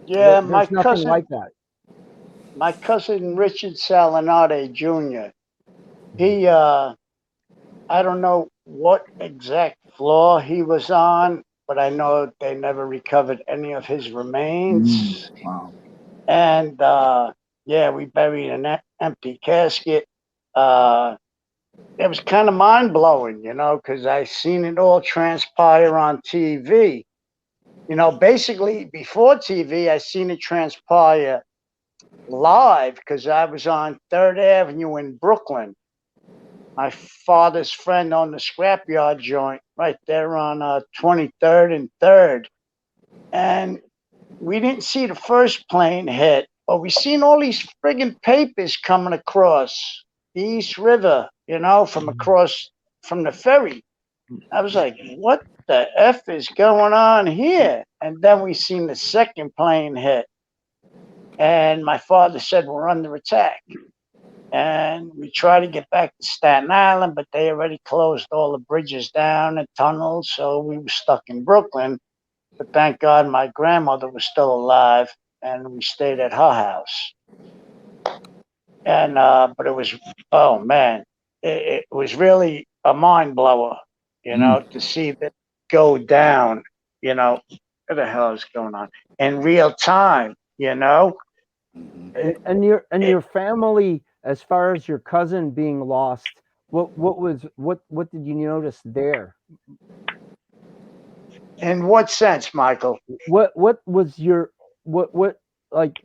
Speaker 6: Yeah,
Speaker 1: there's nothing like that.
Speaker 6: my cousin Richard Salinate Jr. He, I don't know what exact floor he was on, but I know they never recovered any of his remains.
Speaker 3: Wow.
Speaker 6: And yeah, we buried an empty casket. It was kind of mind blowing, because I seen it all transpire on TV. Basically before TV, I seen it transpire live because I was on 3rd Avenue in Brooklyn. My father's friend owned the scrapyard joint right there on 23rd and 3rd. And we didn't see the first plane hit, but we seen all these friggin' papers coming across the East River, from across from the ferry. I was like, what the F is going on here? And then we seen the second plane hit. And my father said, we're under attack. And we tried to get back to Staten Island, but they already closed all the bridges down and tunnels. So we were stuck in Brooklyn. But thank God my grandmother was still alive and we stayed at her house. And, but it was, oh man, it was really a mind blower, to see that go down, what the hell is going on in real time,
Speaker 1: And your family, as far as your cousin being lost, what did you notice there?
Speaker 6: In what sense, Michael?
Speaker 1: What was your what like,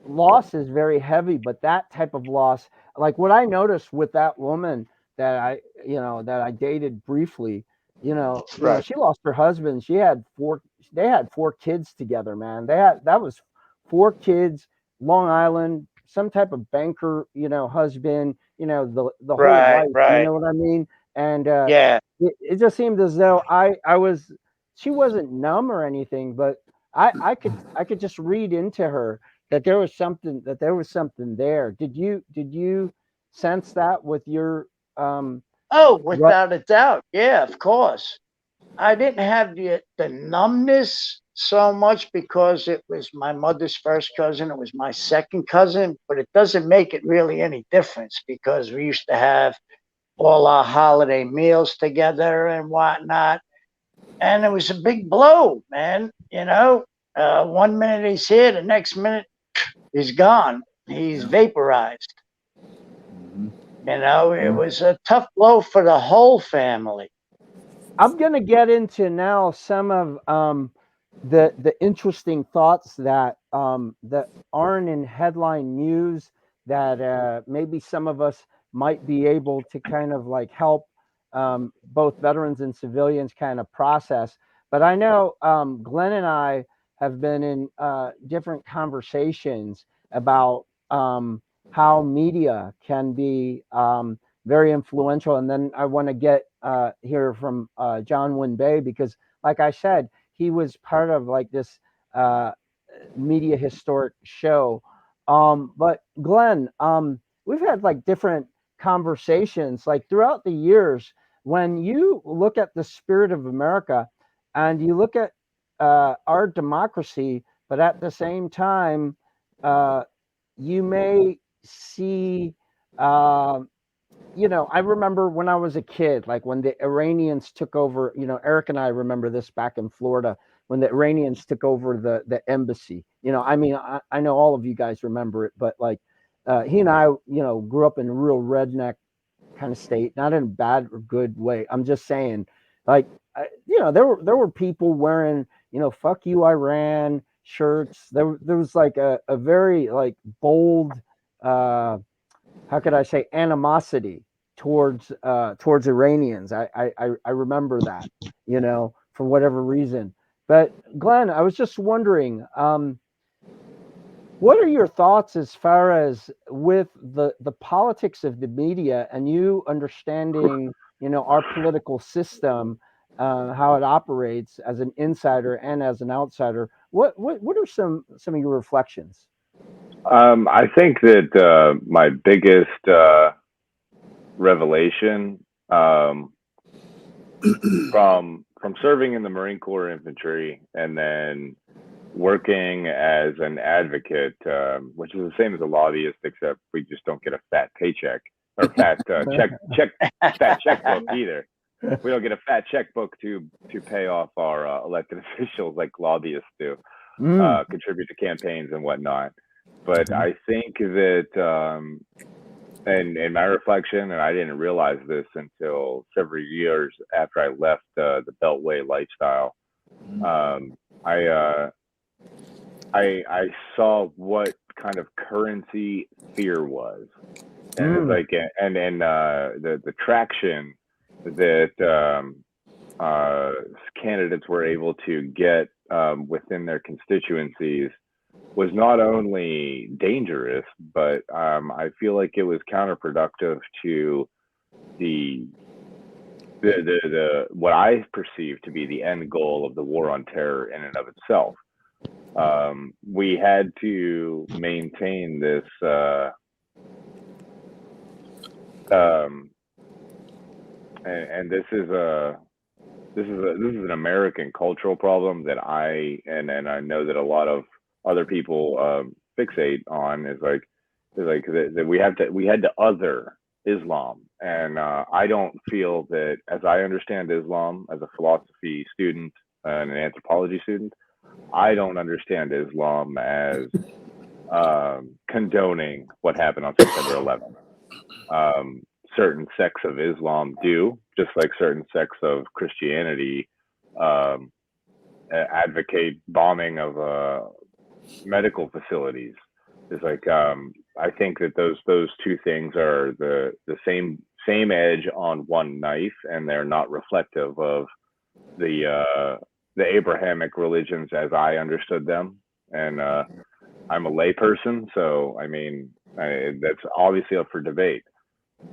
Speaker 1: loss is very heavy, but that type of loss, like what I noticed with that woman that I dated briefly,
Speaker 6: Right.
Speaker 1: she lost her husband. They had 4 kids together, man. That was 4 kids, Long Island, some type of banker, husband, the whole life, you
Speaker 6: Right.
Speaker 1: know what I mean? And
Speaker 6: Yeah.
Speaker 1: it just seemed as though she wasn't numb or anything, but I could just read into her that there was something there. Did you sense that with your
Speaker 6: Oh, without a doubt. Yeah, of course. I didn't have the numbness so much because it was my mother's first cousin. It was my second cousin, but it doesn't make it really any difference because we used to have all our holiday meals together and whatnot. And it was a big blow, man. 1 minute he's here, the next minute he's gone. He's vaporized. It was a tough blow for the whole family.
Speaker 1: I'm going to get into now some of the interesting thoughts that aren't in headline news that maybe some of us might be able to kind of like help both veterans and civilians kind of process. But I know Glenn and I have been in different conversations about how media can be very influential. And then I want to get hear from John Winn Bey, because like I said, he was part of like this media historic show But Glenn, we've had like different conversations like throughout the years. When you look at the spirit of America and you look at our democracy, but at the same time, uh, you may see, uh, I remember when I was a kid, like when the Iranians took over, Eric and I remember this back in Florida when the Iranians took over the embassy. I mean, I know all of you guys remember it, but like he and I, grew up in a real redneck kind of state, not in a bad or good way. I'm just saying, like, there were people wearing, "fuck you, Iran" shirts. There was like a very like bold, how could I say, animosity towards Iranians. I remember that, for whatever reason. But Glenn, I was just wondering, what are your thoughts as far as with the politics of the media and you understanding, our political system, how it operates as an insider and as an outsider? What are some of your reflections?
Speaker 5: I think that my biggest revelation from serving in the Marine Corps Infantry and then working as an advocate, which is the same as a lobbyist, except we just don't get a fat paycheck or fat fat checkbook either. We don't get a fat checkbook to pay off our elected officials like lobbyists do, contribute to campaigns and whatnot. But I think that, in my reflection, and I didn't realize this until several years after I left the Belt-Way lifestyle, I saw what kind of currency fear was, and it's like, and the traction that candidates were able to get within their constituencies was not only dangerous, but I feel like it was counterproductive to the what I perceive to be the end goal of the war on terror in and of itself. We had to maintain this and this is an American cultural problem that I know that a lot of other people fixate on, is like that we had to other Islam, and I don't feel that, as I understand Islam as a philosophy student and an anthropology student, I don't understand Islam as condoning what happened on September 11th. Certain sects of Islam do, just like certain sects of Christianity advocate bombing of medical facilities. It's like, I think that those two things are the same edge on one knife, and they're not reflective of the Abrahamic religions as I understood them. And I'm a layperson, so I mean, that's obviously up for debate.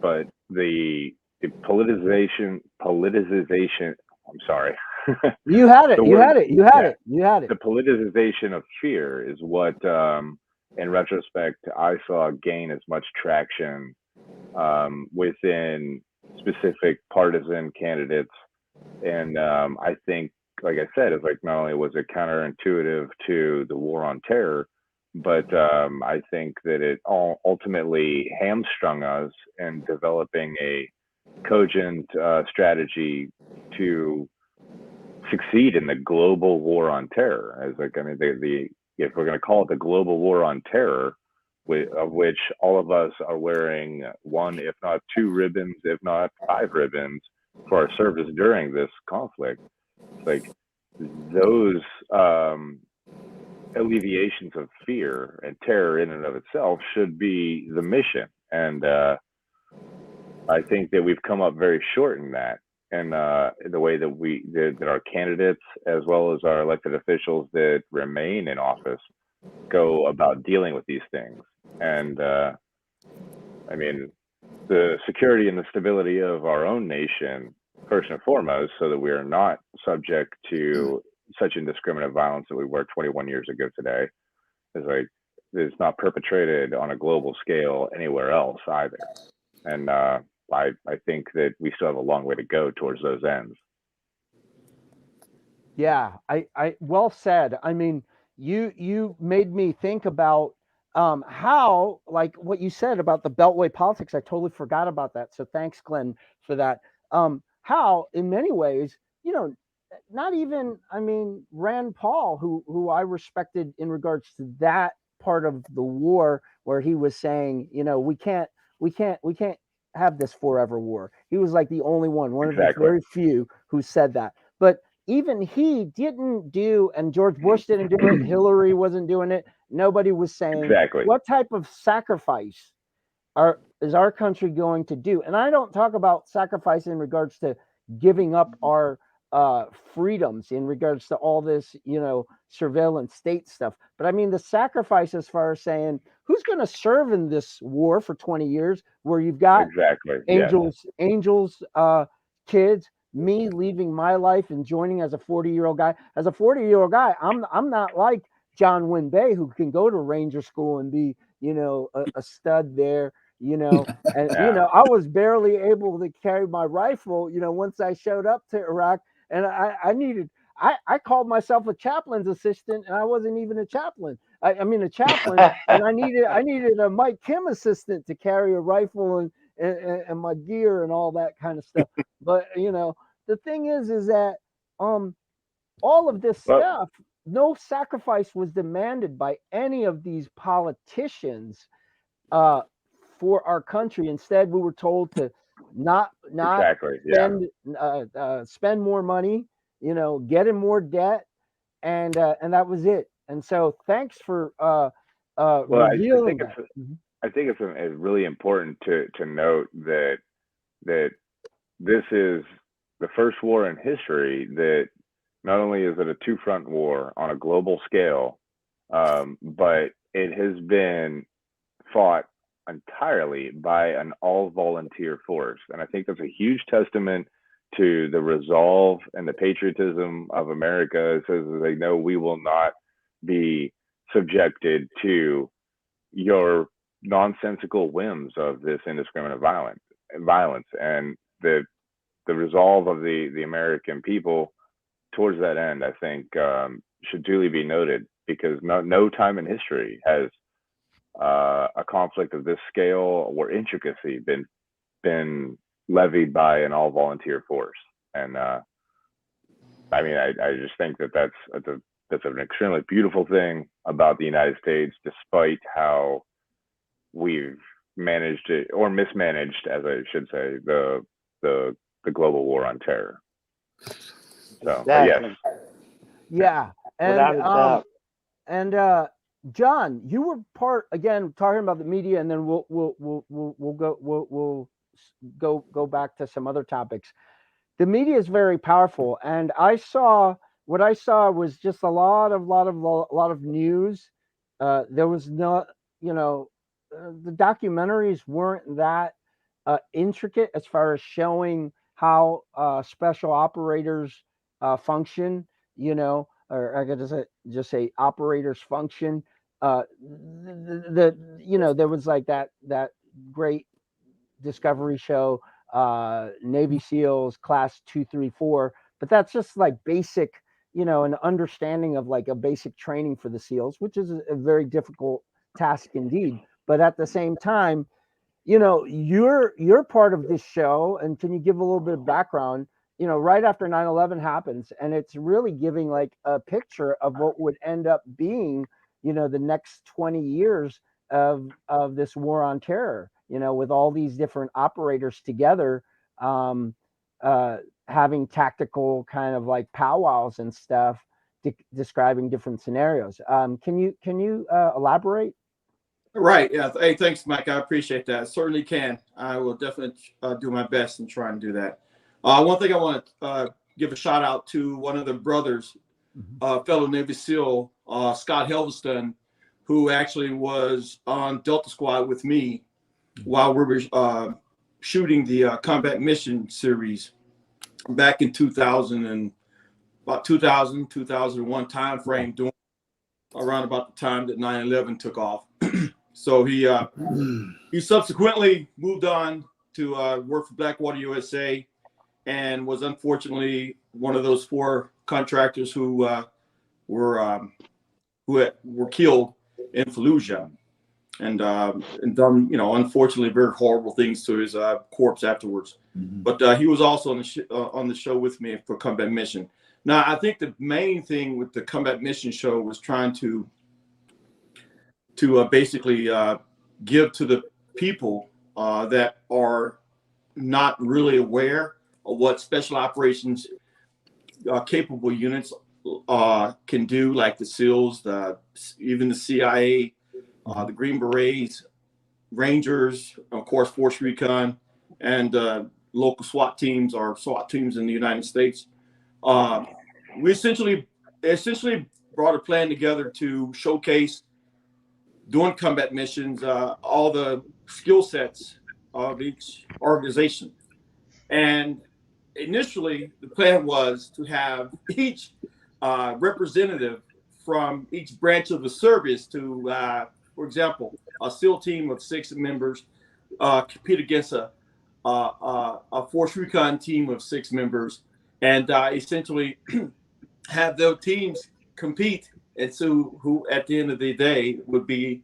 Speaker 5: But the politicization. I'm sorry.
Speaker 1: You had it. You
Speaker 5: word,
Speaker 1: had it. You had it. You had it.
Speaker 5: The politicization of fear is what, in retrospect, I saw gain as much traction within specific partisan candidates. And I think, like I said, it's like not only was it counterintuitive to the war on terror, but I think that it ultimately hamstrung us in developing a cogent strategy to succeed in the global war on terror. As like, I mean, if we're going to call it the global war on terror, of which all of us are wearing one, if not two ribbons, if not five ribbons for our service during this conflict, like those alleviations of fear and terror in and of itself should be the mission. And I think that we've come up very short in that. And the way that that our candidates, as well as our elected officials that remain in office, go about dealing with these things. And I mean, the security and the stability of our own nation, first and foremost, so that we are not subject to such indiscriminate violence that we were 21 years ago today, is like, is not perpetrated on a global scale anywhere else either. And I think that we still have a long way to go towards those ends.
Speaker 1: Yeah, I well said. I mean, you made me think about how, like what you said about the Beltway politics. I totally forgot about that. So thanks, Glenn, for that. How, in many ways, not even, I mean, Rand Paul, who I respected in regards to that part of the war, where he was saying, we can't have this forever war. He was like the only one of the
Speaker 5: Exactly.
Speaker 1: very few who said that. But even he didn't do, and George Bush didn't do it, Hillary wasn't doing it. Nobody was saying,
Speaker 5: Exactly.
Speaker 1: what type of sacrifice is our country going to do? And I don't talk about sacrifice in regards to giving up our freedoms, in regards to all this, surveillance state stuff. But I mean the sacrifice as far as saying, who's going to serve in this war for 20 years, where you've got
Speaker 5: Exactly. Yes.
Speaker 1: angels, kids, me leaving my life and joining as a 40-year-old guy. As a 40-year-old guy, I'm not like John Winn Bey, who can go to Ranger School and be, a stud there, and
Speaker 5: Yeah.
Speaker 1: I was barely able to carry my rifle, once I showed up to Iraq, and I called myself a chaplain's assistant, and I wasn't even a chaplain. I mean a chaplain, and I needed a Mike Kim assistant to carry a rifle and my gear and all that kind of stuff. But the thing is that all of this stuff, no sacrifice was demanded by any of these politicians for our country. Instead, we were told to not
Speaker 5: Exactly. Yeah.
Speaker 1: spend more money, get in more debt, and that was it. And so, thanks for revealing that.
Speaker 5: I think it's really important to note that this is the first war in history that not only is it a two-front war on a global scale, but it has been fought entirely by an all-volunteer force. And I think that's a huge testament to the resolve and the patriotism of America. It says that they know we will not be subjected to your nonsensical whims of this indiscriminate violence. And the resolve of the American people towards that end, I think, should duly be noted, because no time in history has a conflict of this scale or intricacy been levied by an all volunteer force. And I mean, I just think that's an extremely beautiful thing about the United States, despite how we've managed it, or mismanaged, as I should say, the global war on terror. So
Speaker 6: Exactly.
Speaker 5: yes.
Speaker 1: Yeah,
Speaker 6: Without a doubt.
Speaker 1: and John, you were part, again, talking about the media, and then we'll go back to some other topics. The media is very powerful, and what I saw was just a lot of news. There was no, the documentaries weren't that intricate as far as showing how special operators function, or I could just say operators function. There was like that great Discovery show, Navy SEALs Class 234, but that's just like basic, an understanding of like a basic training for the SEALs, which is a very difficult task indeed. But at the same time, you're part of this show, and can you give a little bit of background? Right after 9/11 happens, and it's really giving like a picture of what would end up being, the next 20 years of this war on terror, with all these different operators together, having tactical kind of like powwows and stuff, describing different scenarios. Can you elaborate?
Speaker 7: Right. Yeah. Hey, thanks, Mike. I appreciate that. I certainly can. I will definitely do my best and try and do that. One thing I want to give a shout out to one of the brothers, fellow Navy SEAL, Scott Helveston, who actually was on Delta Squad with me while we were shooting the combat mission series back in 2001 time frame, around about the time that 9/11 took off. So he subsequently moved on to work for Blackwater USA, and was unfortunately one of those 4 contractors who were killed in Fallujah, and done, unfortunately very horrible things to his corpse afterwards. But he was also on the show with me for Combat Mission. Now, I think the main thing with the Combat Mission show was trying to basically give to the people that are not really aware of what special operations capable units can do, like the SEALs, even the CIA, the Green Berets, Rangers, of course, Force Recon, and local SWAT teams or SWAT teams in the United States. We essentially brought a plan together to showcase, doing combat missions, all the skill sets of each organization. And initially, the plan was to have each representative from each branch of the service to, for example, a SEAL team of 6 members compete against a Force Recon team of 6 members, and essentially have those teams compete. And so, who at the end of the day would be,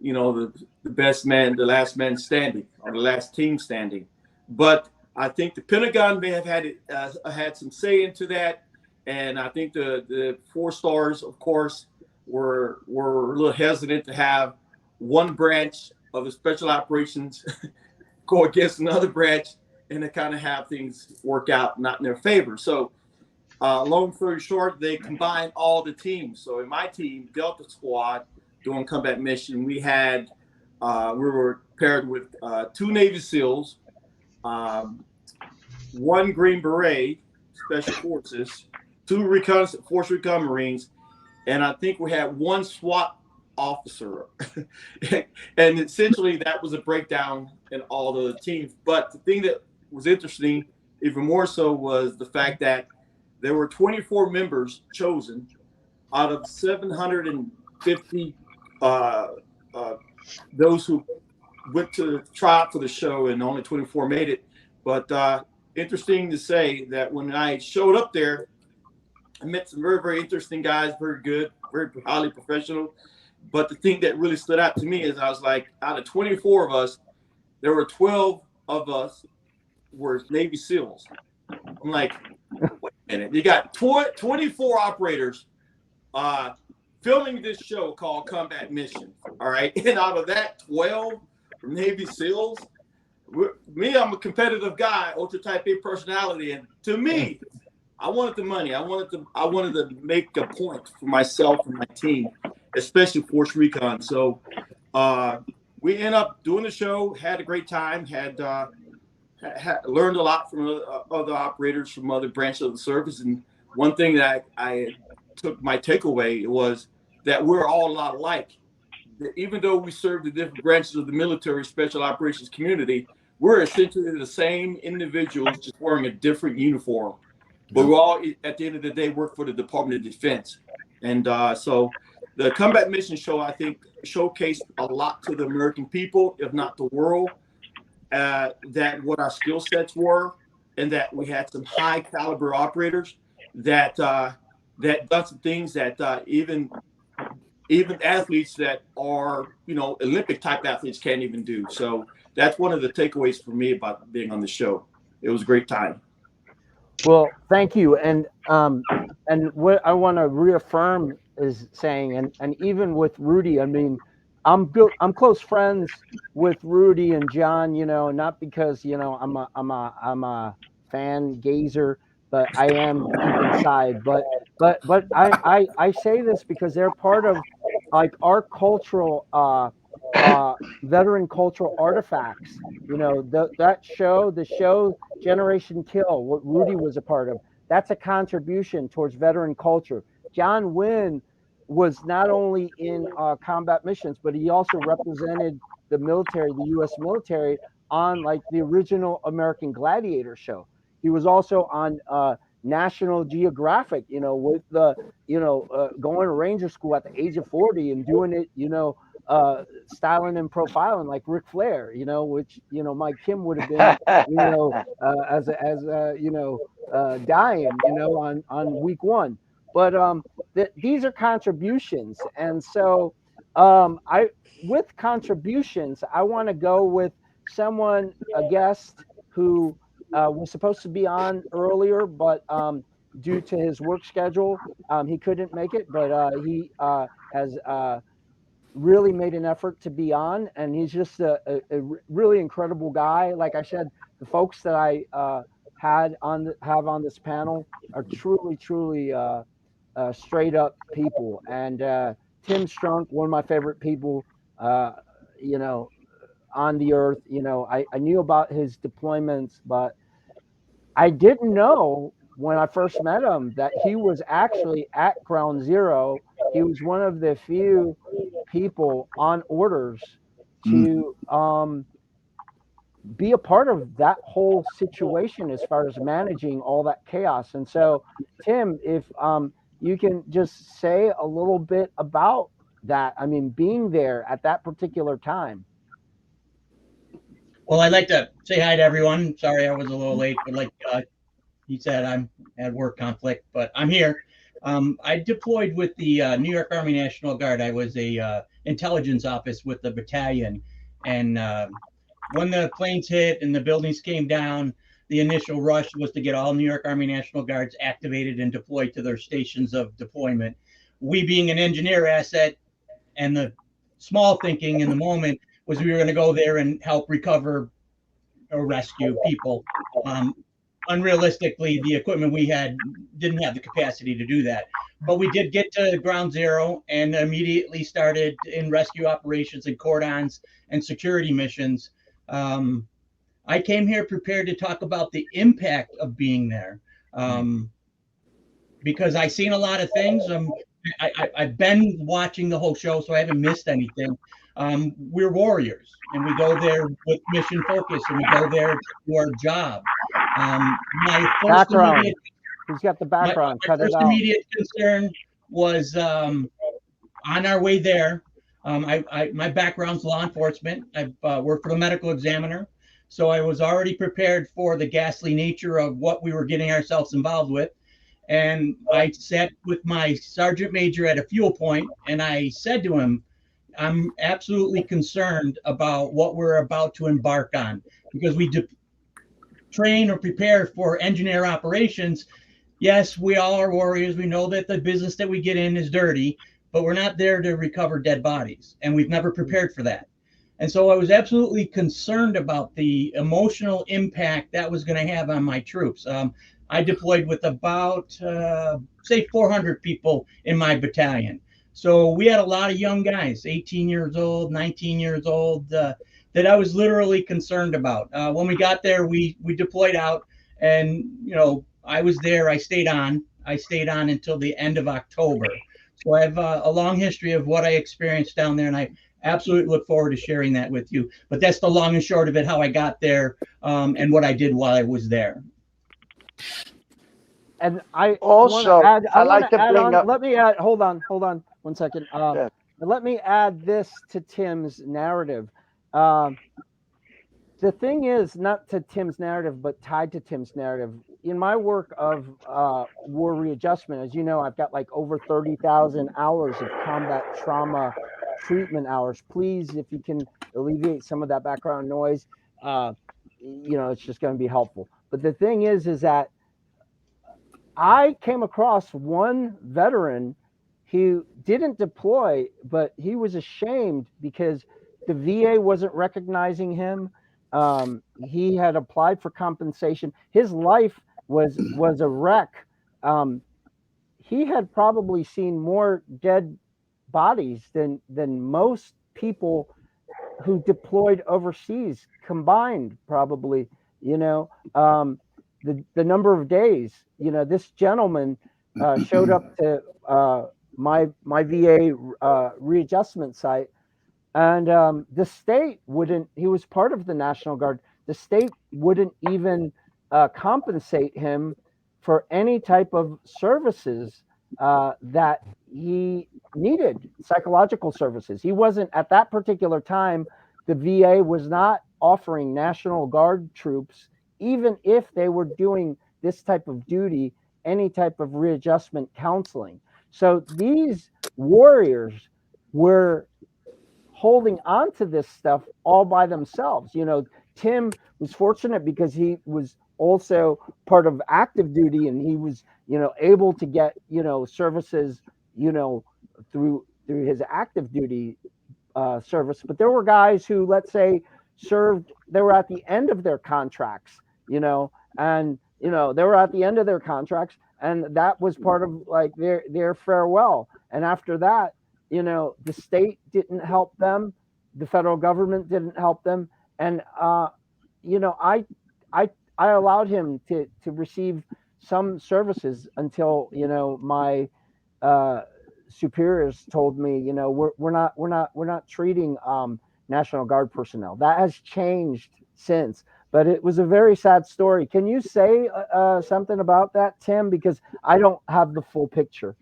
Speaker 7: the best man, the last man standing, or the last team standing. But I think the Pentagon may have had some say into that, and I think the 4 stars, of course, were a little hesitant to have one branch of the special operations go against another branch, and to kind of have things work out not in their favor. So, long story short, they combined all the teams. So in my team, Delta Squad, doing combat mission, we were paired with 2 Navy SEALs, 1 Green Beret, Special Forces, 2 Force Recon Marines, and I think we had 1 SWAT officer. And essentially that was a breakdown in all the teams. But the thing that was interesting, even more so, was the fact that there were 24 members chosen out of 750 those who went to try out for the show, and only 24 made it. But interesting to say that when I showed up there, I met some very, very interesting guys, very good, very highly professional. But the thing that really stood out to me is I was like, out of 24 of us, there were 12 of us were Navy SEALs. I'm like, wait a minute, you got 24 operators filming this show called Combat Mission, all right? And out of that, 12 Navy SEALs. I'm a competitive guy, ultra type A personality, and to me, I wanted the money. I wanted to make a point for myself and my team, especially Force Recon. So we ended up doing the show, had a great time, had learned a lot from other operators from other branches of the service. And one thing that I took my takeaway was that we're all a lot alike. Even though we serve the different branches of the military special operations community, we're essentially the same individuals, just wearing a different uniform. But we all, at the end of the day, work for the Department of Defense. And so the Combat Mission show, I think, showcased a lot to the American people, if not the world, that what our skill sets were, and that we had some high caliber operators that done some things that even athletes that are, Olympic type athletes can't even do. So that's one of the takeaways for me about being on the show. It was a great time.
Speaker 1: Well, thank you. And what I want to reaffirm is saying, and even with Rudy, I mean, I'm close friends with Rudy and John, not because, I'm a fan gazer, but I am deep inside. But I say this because they're part of like our cultural veteran cultural artifacts. That show, the show Generation Kill, what Rudy was a part of, that's a contribution towards veteran culture. John Winn was not only in combat missions, but he also represented the military, the U.S. military, on like the original American Gladiator show. He was also on National Geographic, with the, going to Ranger School at the age of 40 and doing it, styling and profiling like Ric Flair, which, Mike Kim would have been, dying, on week one. But these are contributions. And so with contributions, I want to go with a guest who was supposed to be on earlier, but due to his work schedule, he couldn't make it. But he has really made an effort to be on, and he's just a really incredible guy. Like I said, the folks that I have on this panel are truly straight up people. And Tim Strunk, one of my favorite people, on the earth. I knew about his deployments, but I didn't know when I first met him that he was actually at Ground Zero. He was one of the few people on orders to be a part of that whole situation as far as managing all that chaos. And so, Tim, if you can just say a little bit about that, I mean, being there at that particular time.
Speaker 8: Well, I'd like to say hi to everyone. Sorry I was a little late, but like he said, I'm at work conflict, but I'm here. I deployed with the New York Army National Guard. I was a intelligence office with the battalion, and when the planes hit and the buildings came down, the initial rush was to get all New York Army National Guards activated and deployed to their stations of deployment. We, being an engineer asset, and the small thinking in the moment was we were going to go there and help recover or rescue people. Unrealistically, the equipment we had didn't have the capacity to do that. But we did get to Ground Zero and immediately started in rescue operations and cordons and security missions. I came here prepared to talk about the impact of being there, because I've seen a lot of things. I've been watching the whole show, so I haven't missed anything. We're warriors, and we go there with mission focus, and we go there to do our job. My first immediate,
Speaker 1: he's got the background.
Speaker 8: My first immediate concern was on our way there. My background's law enforcement. I've worked for the medical examiner, so I was already prepared for the ghastly nature of what we were getting ourselves involved with. And I sat with my sergeant major at a fuel point, and I said to him, I'm absolutely concerned about what we're about to embark on, because we train or prepare for engineer operations. Yes, we all are warriors. We know that the business that we get in is dirty, but we're not there to recover dead bodies, and we've never prepared for that. And so I was absolutely concerned about the emotional impact that was going to have on my troops. I deployed with about, say, 400 people in my battalion. So we had a lot of young guys, 18 years old, 19 years old, that I was literally concerned about. When we got there, we deployed out, and, I was there. I stayed on until the end of October. So I have a long history of what I experienced down there, and I absolutely look forward to sharing that with you. But that's the long and short of it, how I got there, and what I did while I was there.
Speaker 1: And I
Speaker 9: also
Speaker 1: add,
Speaker 9: I like to bring up.
Speaker 1: Let me add. Hold on 1 second. Let me add this to Tim's narrative. The thing is, not to Tim's narrative, but tied to Tim's narrative. In my work of war readjustment, as you know, I've got like over 30,000 hours of combat trauma treatment hours. Please, if you can alleviate some of that background noise, it's just going to be helpful. But the thing is that I came across one veteran who didn't deploy, but he was ashamed because the VA wasn't recognizing him. He had applied for compensation. His life was a wreck. He had probably seen more dead bodies than most people who deployed overseas combined, probably. The number of days. This gentleman showed up to my VA readjustment site, and the state wouldn't. He was part of the National Guard. The state wouldn't even compensate him for any type of services that he needed, psychological services. He wasn't, at that particular time, the VA was not offering National Guard troops, even if they were doing this type of duty, any type of readjustment counseling. So these warriors were holding on to this stuff all by themselves. Tim was fortunate because he was also part of active duty, and he was, able to get, services, through his active duty service. But there were guys who, let's say, they were at the end of their contracts, and they were at the end of their contracts, and that was part of like their farewell. And after that, the state didn't help them, the federal government didn't help them, and I allowed him to receive some services until my superiors told me, we're not treating National Guard personnel. That has changed since, but it was a very sad story. Can you say something about that, Tim? Because I don't have the full picture.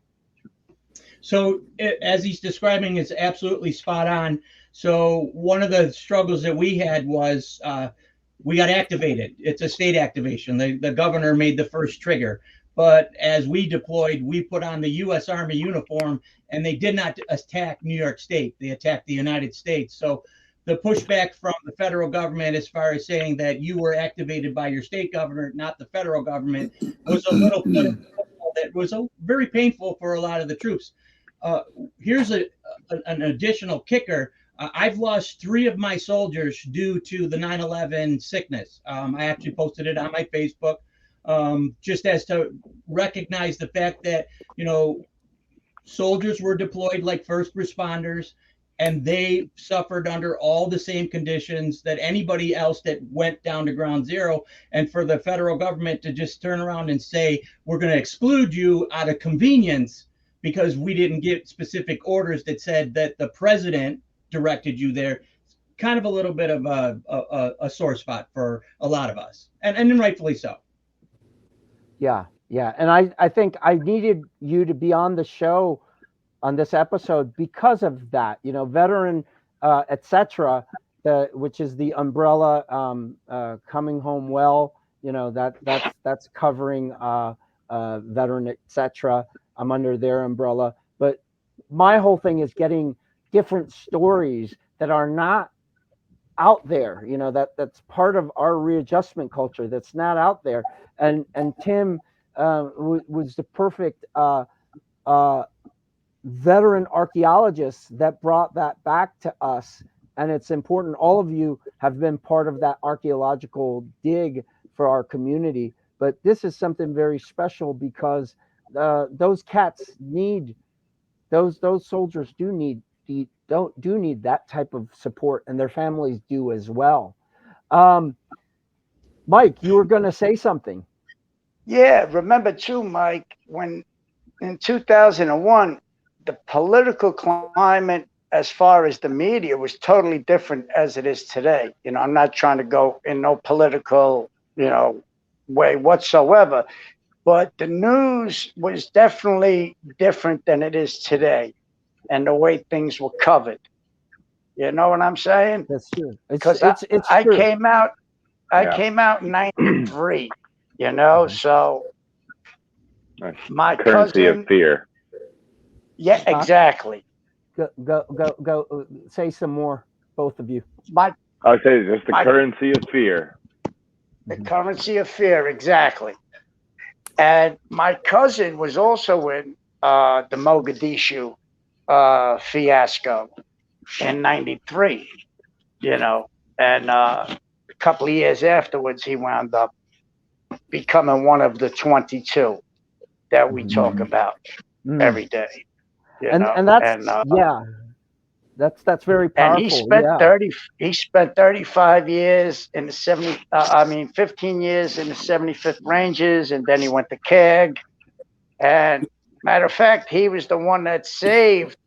Speaker 8: So as he's describing, it's absolutely spot on. So one of the struggles that we had was we got activated. It's a state activation. The governor made the first trigger. But as we deployed, we put on the U.S. Army uniform, and they did not attack New York State. They attacked the United States. So the pushback from the federal government, as far as saying that you were activated by your state governor, not the federal government, was a little that was very painful for a lot of the troops. Here's an additional kicker. I've lost 3 of my soldiers due to the 9/11 sickness. I actually posted it on my Facebook. Just as to recognize the fact that, soldiers were deployed like first responders, and they suffered under all the same conditions that anybody else that went down to ground zero. And for the federal government to just turn around and say, we're going to exclude you out of convenience because we didn't get specific orders that said that the president directed you there, kind of a little bit of a sore spot for a lot of us, and rightfully so.
Speaker 1: Yeah. And I think I needed you to be on the show on this episode because of that, veteran, etc., which is the umbrella, coming home well, that's covering veteran, etc. I'm under their umbrella. But my whole thing is getting different stories that are not out there, that's part of our readjustment culture that's not out there. And Tim was the perfect veteran archaeologist that brought that back to us. And it's important. All of you have been part of that archaeological dig for our community. But this is something very special because those cats need, those soldiers do need that type of support, and their families do as well. Mike, you were going to say something.
Speaker 6: Yeah, remember too, Mike, when in 2001, the political climate as far as the media was totally different as it is today. I'm not trying to go in no political, way whatsoever, but the news was definitely different than it is today, and the way things were covered. You know what I'm saying?
Speaker 1: That's true.
Speaker 6: Because
Speaker 1: it's
Speaker 6: I
Speaker 1: true.
Speaker 6: came out in 93, so my
Speaker 5: Currency
Speaker 6: cousin,
Speaker 5: of fear.
Speaker 6: yeah, exactly.
Speaker 1: Go. Say some more, both of you.
Speaker 5: I would say just the currency of fear.
Speaker 6: The currency of fear, exactly. And my cousin was also in the Mogadishu fiasco in 93, and a couple of years afterwards, he wound up becoming one of the 22 that we talk about every day.
Speaker 1: And that's very powerful.
Speaker 6: And he spent 35 years in the 15 years in the 75th Rangers, and then he went to CAG. And matter of fact, he was the one that saved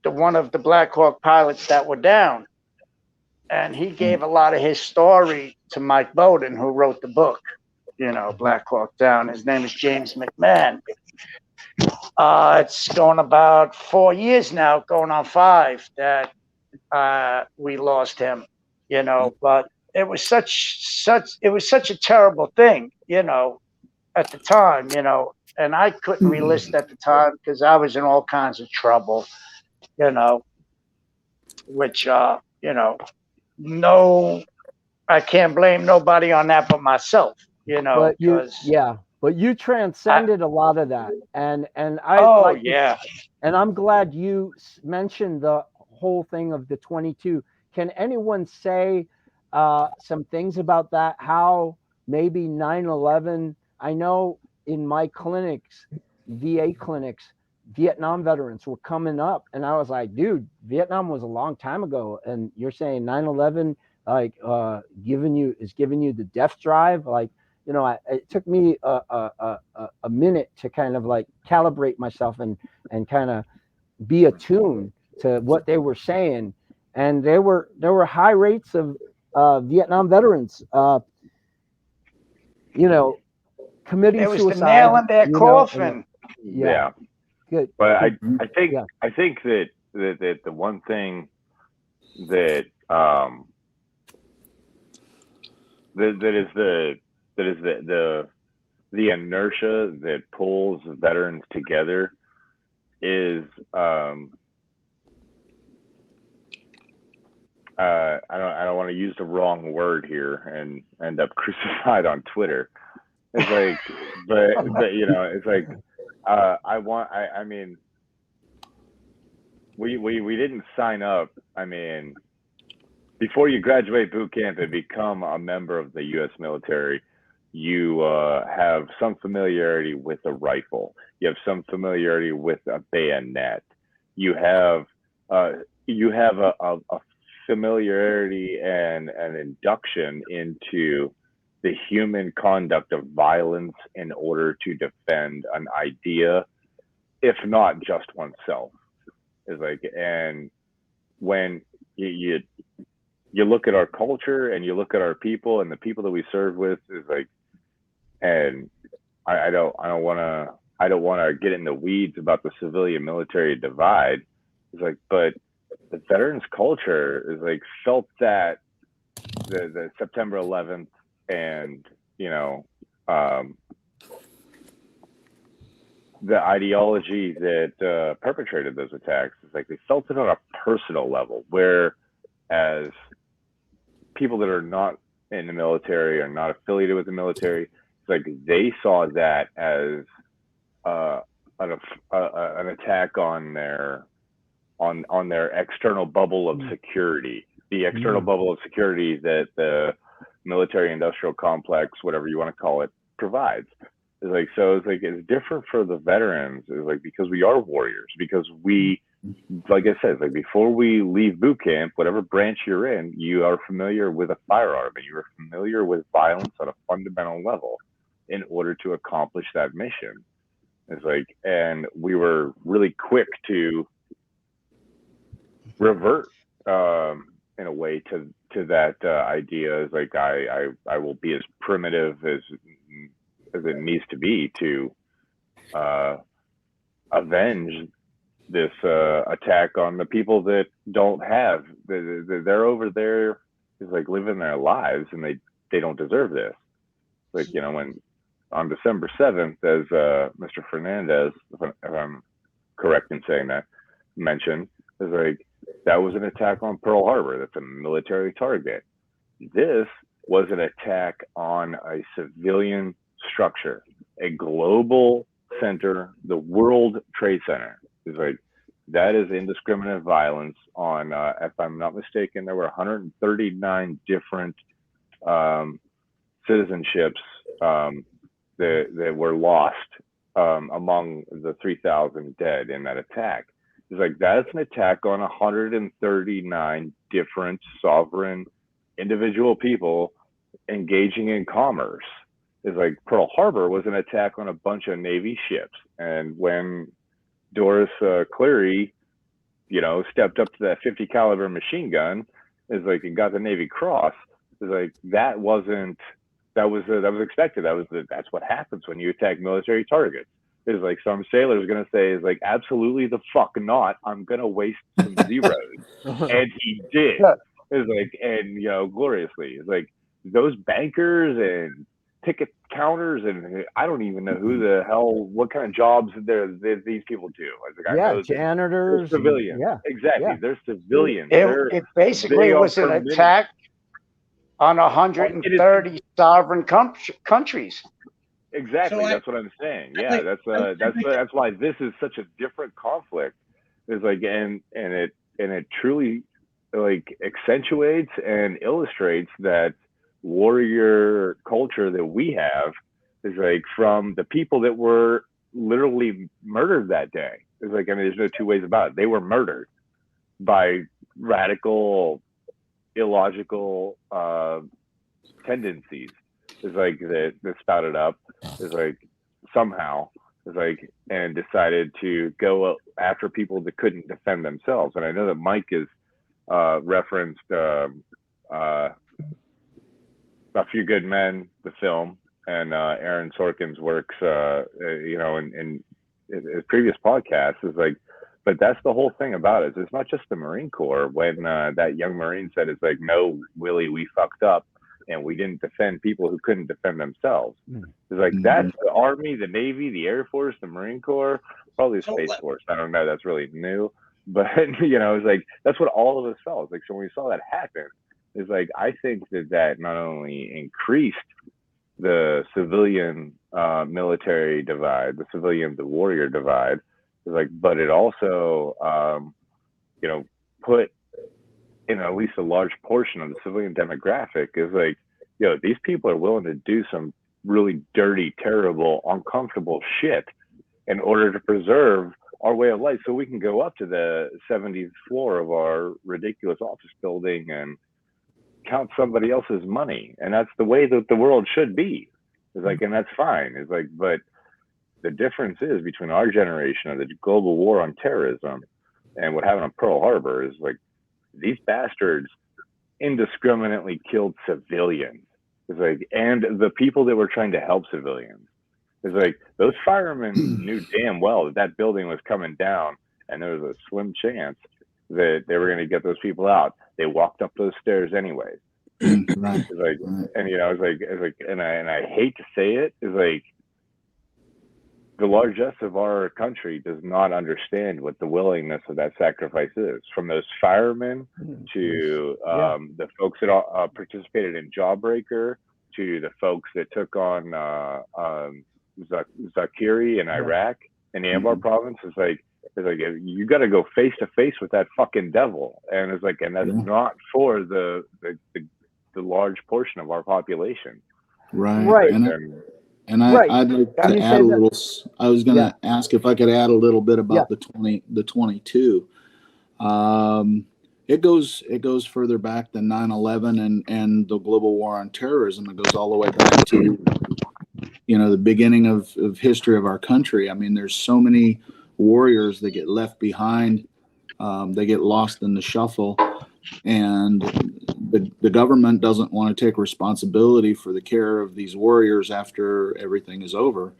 Speaker 6: one of the Black Hawk pilots that were down. And he gave a lot of his story to Mike Bowden, who wrote the book, Black Hawk Down. His name is James McMahon. It's going about 4 years now, going on 5, that we lost him. But it was such a terrible thing, at the time, and I couldn't relist at the time because I was in all kinds of trouble, which no, I can't blame nobody on that but myself,
Speaker 1: But
Speaker 6: because
Speaker 1: but you transcended a lot of that, and and I'm glad you mentioned the whole thing of the 22. Can anyone say some things about that? How maybe 9/11? I know in my clinics, VA clinics, Vietnam veterans were coming up, and I was like, dude, Vietnam was a long time ago, and you're saying 9/11 like giving you the death drive, like. It took me a minute to kind of like calibrate myself and kind of be attuned to what they were saying. And there were high rates of Vietnam veterans, committing
Speaker 6: it was
Speaker 1: suicide.
Speaker 6: the nail in their coffin.
Speaker 1: Yeah, good.
Speaker 5: But I think that the one thing that that is the inertia that pulls veterans together is I don't want to use the wrong word here and end up crucified on Twitter. It's like, but it's like I mean, we didn't sign up. I mean, before you graduate boot camp and become a member of the U.S. military, you have some familiarity with a rifle. You have some familiarity with a bayonet. You have a familiarity and an induction into the human conduct of violence in order to defend an idea, if not just oneself. It's like, and when you look at our culture and you look at our people and the people that we serve with, is like, and I don't want to get in the weeds about the civilian military divide. It's like, but the veterans culture is like felt that the September 11th and the ideology that perpetrated those attacks is like they felt it on a personal level, whereas people that are not in the military or not affiliated with the military, it's like they saw that as an attack on their external bubble of security, the external bubble of security that the military industrial complex, whatever you want to call it, provides. It's like, so it's like, it's different for the veterans. It's like, because we are warriors, because we, like I said, like before we leave boot camp, whatever branch you're in, you are familiar with a firearm and you are familiar with violence on a fundamental level in order to accomplish that mission. It's like, and we were really quick to revert in a way to that idea. Is like, I will be as primitive as it needs to be to avenge this attack on the people that don't have. They're over there, is like living their lives, and they don't deserve this. Like, when on December 7th, as Mr. Fernandez, if I'm correct in saying that, mentioned, is like, that was an attack on Pearl Harbor. That's a military target. This was an attack on a civilian structure, a global center, the World Trade Center. Is like, that is indiscriminate violence on, if I'm not mistaken, there were 139 different citizenships that were lost among the 3,000 dead in that attack. It's like, that's an attack on 139 different sovereign individual people engaging in commerce. It's like, Pearl Harbor was an attack on a bunch of Navy ships. And when Doris Cleary, stepped up to that 50 caliber machine gun, is like, and got the Navy Cross, is like, that wasn't that was expected. That's what happens when you attack military targets. Is like some sailor's gonna say is like, absolutely the fuck not. I'm gonna waste some zeros, and he did. It's like, and gloriously. It's like those bankers and ticket counters, and I don't even know who the hell, what kind of jobs these people do. I know
Speaker 1: janitors,
Speaker 5: they're civilians. Exactly, they're civilians.
Speaker 6: It basically was an attack on 130 sovereign countries.
Speaker 5: Exactly, that's what I'm saying. Yeah, that's why this is such a different conflict. It's like, and it truly like accentuates and illustrates that warrior culture that we have is like from the people that were literally murdered that day. It's like, I mean, there's no two ways about it. They were murdered by radical, illogical tendencies. Is like that spouted up. Is like somehow is like and decided to go after people that couldn't defend themselves. And I know that Mike has referenced A Few Good Men, the film, and Aaron Sorkin's works, in his previous podcasts. Is like, but that's the whole thing about it. It's not just the Marine Corps. When that young Marine said, "It's like, no, Willie, we fucked up, and we didn't defend people who couldn't defend themselves." It's like that's the Army, the Navy, the Air Force, the Marine Corps, probably the Space Force. I don't know. That's really new, but it's like that's what all of us felt. It's like, so when we saw that happen, it's like, I think that not only increased the civilian military divide, the warrior divide, is like, but it also put in at least a large portion of the civilian demographic is like, these people are willing to do some really dirty, terrible, uncomfortable shit in order to preserve our way of life, so we can go up to the 70th floor of our ridiculous office building and count somebody else's money. And that's the way that the world should be. It's like, and that's fine. It's like, but the difference is between our generation of the global war on terrorism and what happened on Pearl Harbor is like, these bastards indiscriminately killed civilians. It's like, and the people that were trying to help civilians. It's like, those firemen knew damn well that building was coming down, and there was a slim chance that they were going to get those people out. They walked up those stairs anyway.
Speaker 3: Right.
Speaker 5: It's like, and it's like, and I hate to say it, is like, the largesse of our country does not understand what the willingness of that sacrifice is. From those firemen to the folks that participated in Jawbreaker, to the folks that took on Zakiri in Iraq and the Anbar province. It's like you got to go face to face with that fucking devil, and it's like, and that's not for the large portion of our population.
Speaker 3: Right. And I'd like to add a little. I was going to ask if I could add a little bit about the 22. It goes further back than 9/11 and the global war on terrorism. It goes all the way back to the beginning of history of our country. I mean, there's so many warriors that get left behind. They get lost in the shuffle, and the government doesn't want to take responsibility for the care of these warriors after everything is over.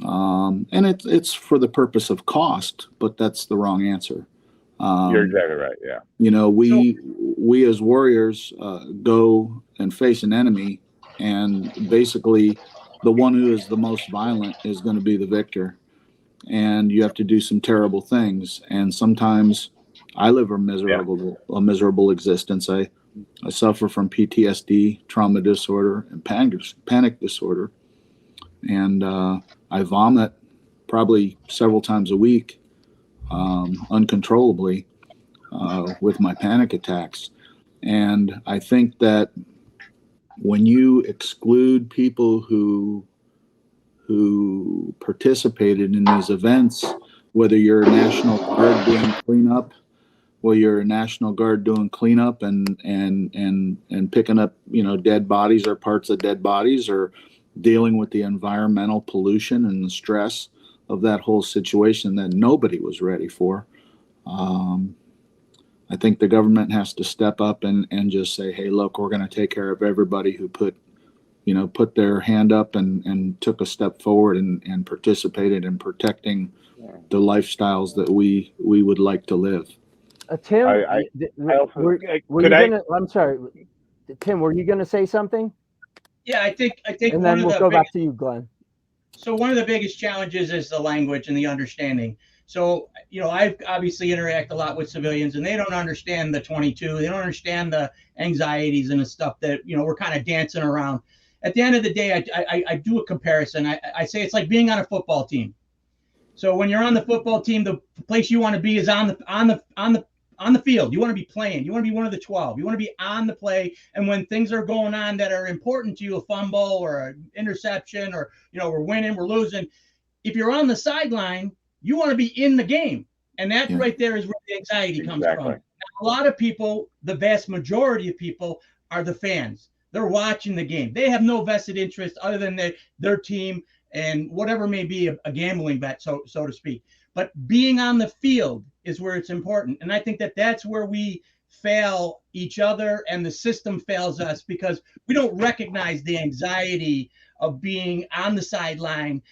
Speaker 3: And it's for the purpose of cost, but that's the wrong answer.
Speaker 5: You're exactly right. Yeah.
Speaker 3: We as warriors go and face an enemy, and basically the one who is the most violent is going to be the victor. And you have to do some terrible things. And sometimes I live a miserable existence. I suffer from PTSD, trauma disorder, and panic disorder. And I vomit probably several times a week, uncontrollably, with my panic attacks. And I think that when you exclude people who participated in these events, whether you're a National Guard doing cleanup, and picking up dead bodies or parts of dead bodies, or dealing with the environmental pollution and the stress of that whole situation that nobody was ready for. I think the government has to step up and just say, hey, look, we're going to take care of everybody who put put their hand up and took a step forward and participated in protecting the lifestyles that we would like to live.
Speaker 1: Tim,
Speaker 5: I also
Speaker 1: were
Speaker 2: Could
Speaker 1: you
Speaker 2: I?
Speaker 1: gonna? I'm sorry, Tim. Were you gonna say something?
Speaker 8: Yeah, I think
Speaker 1: And
Speaker 8: one
Speaker 1: then
Speaker 8: of
Speaker 1: we'll
Speaker 8: the
Speaker 1: go
Speaker 8: big,
Speaker 1: back to you, Glenn.
Speaker 8: so one of the biggest challenges is the language and the understanding. So, I obviously interact a lot with civilians, and they don't understand the 22. They don't understand the anxieties and the stuff that, we're kind of dancing around. At the end of the day, I do a comparison. I say it's like being on a football team. So when you're on the football team, the place you want to be is on the field. You want to be playing. You want to be one of the 12. You want to be on the play. And when things are going on that are important to you, a fumble or an interception, or we're winning, we're losing. If you're on the sideline, you want to be in the game. And that right there is where the anxiety comes from. Now, a lot of people, the vast majority of people, are the fans. They're watching the game. They have no vested interest other than their team and whatever may be a gambling bet, so to speak. But being on the field is where it's important. And I think that's where we fail each other, and the system fails us, because we don't recognize the anxiety of being on the sideline,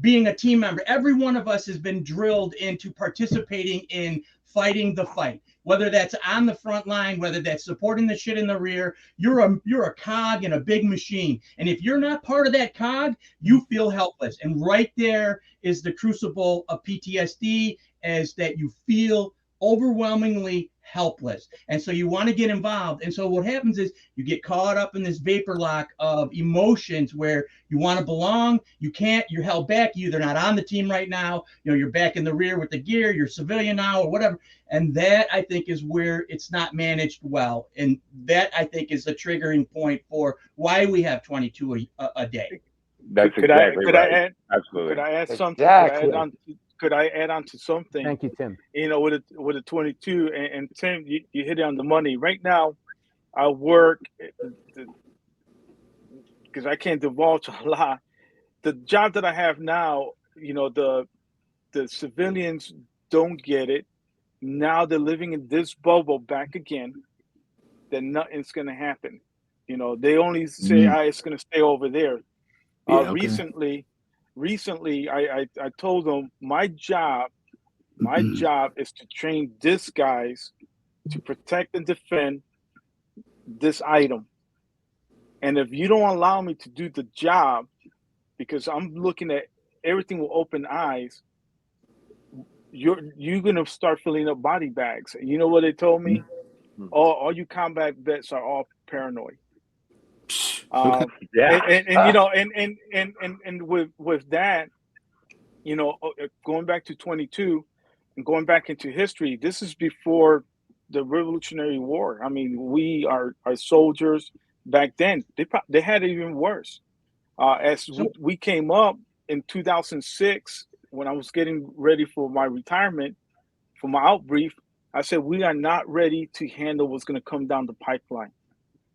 Speaker 8: being a team member. Every one of us has been drilled into participating in fighting the fight, whether that's on the front line, whether that's supporting the shit in the rear. You're a cog in a big machine. And if you're not part of that cog, you feel helpless. And right there is the crucible of PTSD, is that you feel overwhelmingly helpless. And so you want to get involved. And so what happens is you get caught up in this vapor lock of emotions where you want to belong. You can't, you're held back. You're either not on the team right now, you're back in the rear with the gear, you're civilian now or whatever. And that, I think, is where it's not managed well. And that, I think, is the triggering point for why we have 22 a day.
Speaker 5: That's exactly right. Absolutely.
Speaker 2: Could I add something?
Speaker 4: Exactly.
Speaker 2: Could I add on to something?
Speaker 1: Thank you, Tim.
Speaker 2: With a 22, and Tim, you hit it on the money. Right now, I work because I can't divulge a lot. The job that I have now, the civilians don't get it. Now they're living in this bubble back again. That nothing's going to happen. They only say, it's going to stay over there. Recently, I told them my job is to train these guys to protect and defend this item. And if you don't allow me to do the job, because I'm looking at everything with open eyes, you're gonna start filling up body bags. And you know what they told me? All you combat vets are all paranoid. And with that, going back to 22 and going back into history, this is before the Revolutionary War. I mean, our soldiers back then, they had it even worse. We came up in 2006, when I was getting ready for my retirement, for my outbrief, I said, we are not ready to handle what's going to come down the pipeline.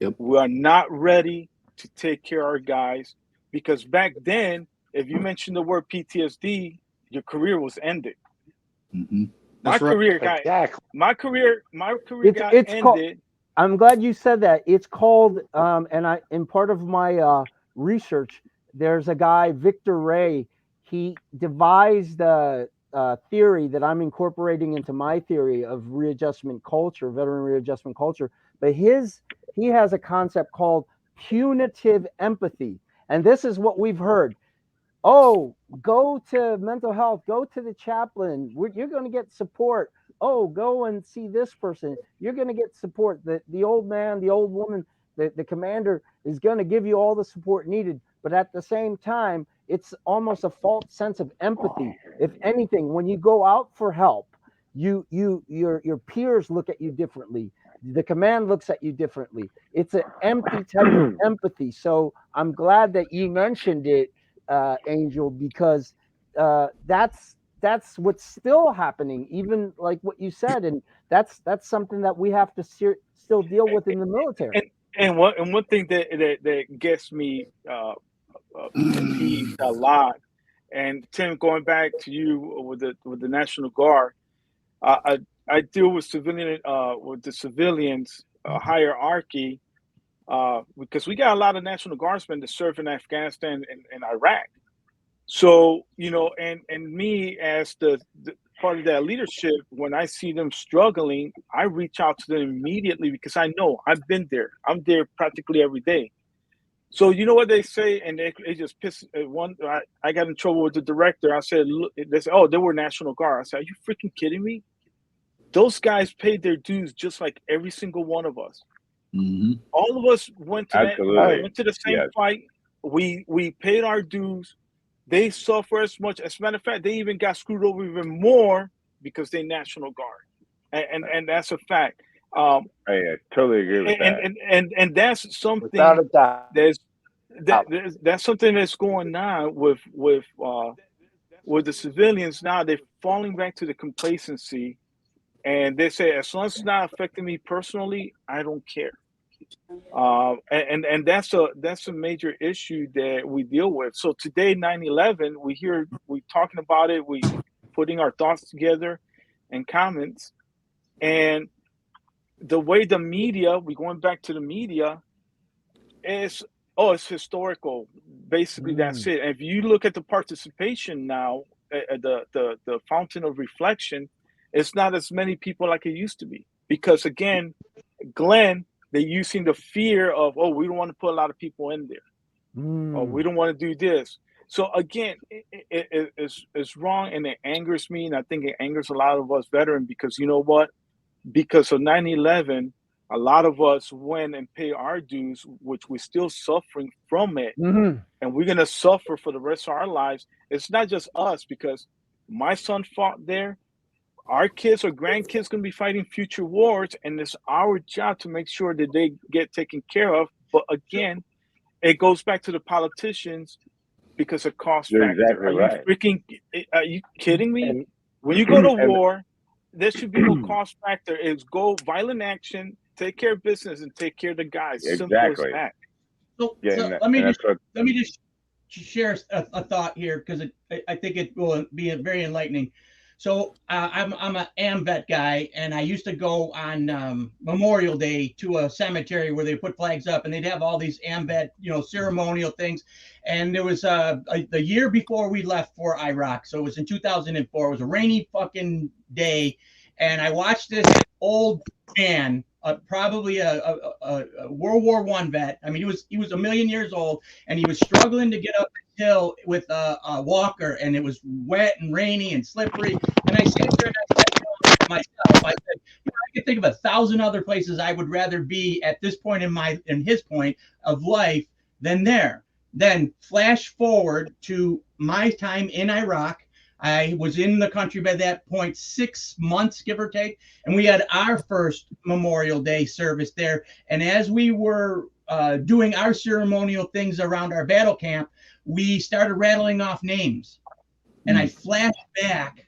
Speaker 3: Yep.
Speaker 2: We are not ready to take care of our guys, because back then, if you mentioned the word PTSD, your career was ended.
Speaker 3: Mm-hmm.
Speaker 2: My career got ended.
Speaker 1: I'm glad you said that. It's called, and in part of my research, there's a guy, Victor Ray. He devised a theory that I'm incorporating into my theory of readjustment culture, veteran readjustment culture. But he has a concept called punitive empathy. And this is what we've heard. Oh, go to mental health, go to the chaplain. You're going to get support. Oh, go and see this person. You're going to get support. The old man, the old woman, the commander is going to give you all the support needed. But at the same time, it's almost a false sense of empathy. If anything, when you go out for help, your peers look at you differently. The command looks at you differently. It's an empty type of empathy. So I'm glad that you mentioned it, Angel, because that's what's still happening, even like what you said, and that's something that we have to still deal with in the military.
Speaker 2: And one thing that gets me peeved a lot, and Tim, going back to you with the National Guard, I deal with the civilians hierarchy, because we got a lot of National Guardsmen that serve in Afghanistan and Iraq. So, you know, and me as the part of that leadership, when I see them struggling, I reach out to them immediately because I know I've been there. I'm there practically every day. So you know what they say, and it just pisses one. I got in trouble with the director. I said, look, they said, oh, they were National Guard. I said, are you freaking kidding me? Those guys paid their dues just like every single one of us.
Speaker 3: Mm-hmm.
Speaker 2: All of us went to the same fight. We paid our dues. They suffer as much. As a matter of fact, they even got screwed over even more because they National Guard, and that's a fact.
Speaker 5: I totally agree with that.
Speaker 2: And that's something
Speaker 9: Without a doubt.
Speaker 2: That's something that's going on with the civilians now. They're falling back to the complacency, and they say, as long as it's not affecting me personally, I don't care. And that's a major issue that we deal with. So today, 9/11, we talking about it, we putting our thoughts together and comments, and the way the media, we going back to the media, is it's historical. Basically, that's it. If you look at the participation now, the fountain of reflection, it's not as many people like it used to be. Because again, Glenn, they're using the fear of, we don't want to put a lot of people in there. Or we don't want to do this. So again, it's wrong, and it angers me, and I think it angers a lot of us veterans, because you know what? Because of 9/11, a lot of us went and paid our dues, which we're still suffering from it.
Speaker 1: Mm-hmm.
Speaker 2: And we're going to suffer for the rest of our lives. It's not just us, because my son fought there. Our kids or grandkids going to be fighting future wars, and it's our job to make sure that they get taken care of. But again, it goes back to the politicians, because of cost
Speaker 5: You're
Speaker 2: factor.
Speaker 5: exactly right.
Speaker 2: Are you kidding me? When you go to war, there should be no cost factor. It's go violent action, take care of business, and take care of the guys. Simple as that.
Speaker 8: So let me just share a thought here, because I think it will be very enlightening. So I'm an AMVET guy, and I used to go on Memorial Day to a cemetery where they put flags up, and they'd have all these AMVET, ceremonial things. And there was the year before we left for Iraq, so it was in 2004. It was a rainy fucking day, and I watched this old man, probably a World War I vet. I mean, he was a million years old, and he was struggling to get up the hill with a walker, and it was wet and rainy and slippery. And I sat there and I said to myself, I said, I could think of 1,000 other places I would rather be at this point in his point of life than there. Then flash forward to my time in Iraq. I was in the country by that point 6 months, give or take, and we had our first Memorial Day service there. And as we were doing our ceremonial things around our battle camp, we started rattling off names. And I flashed back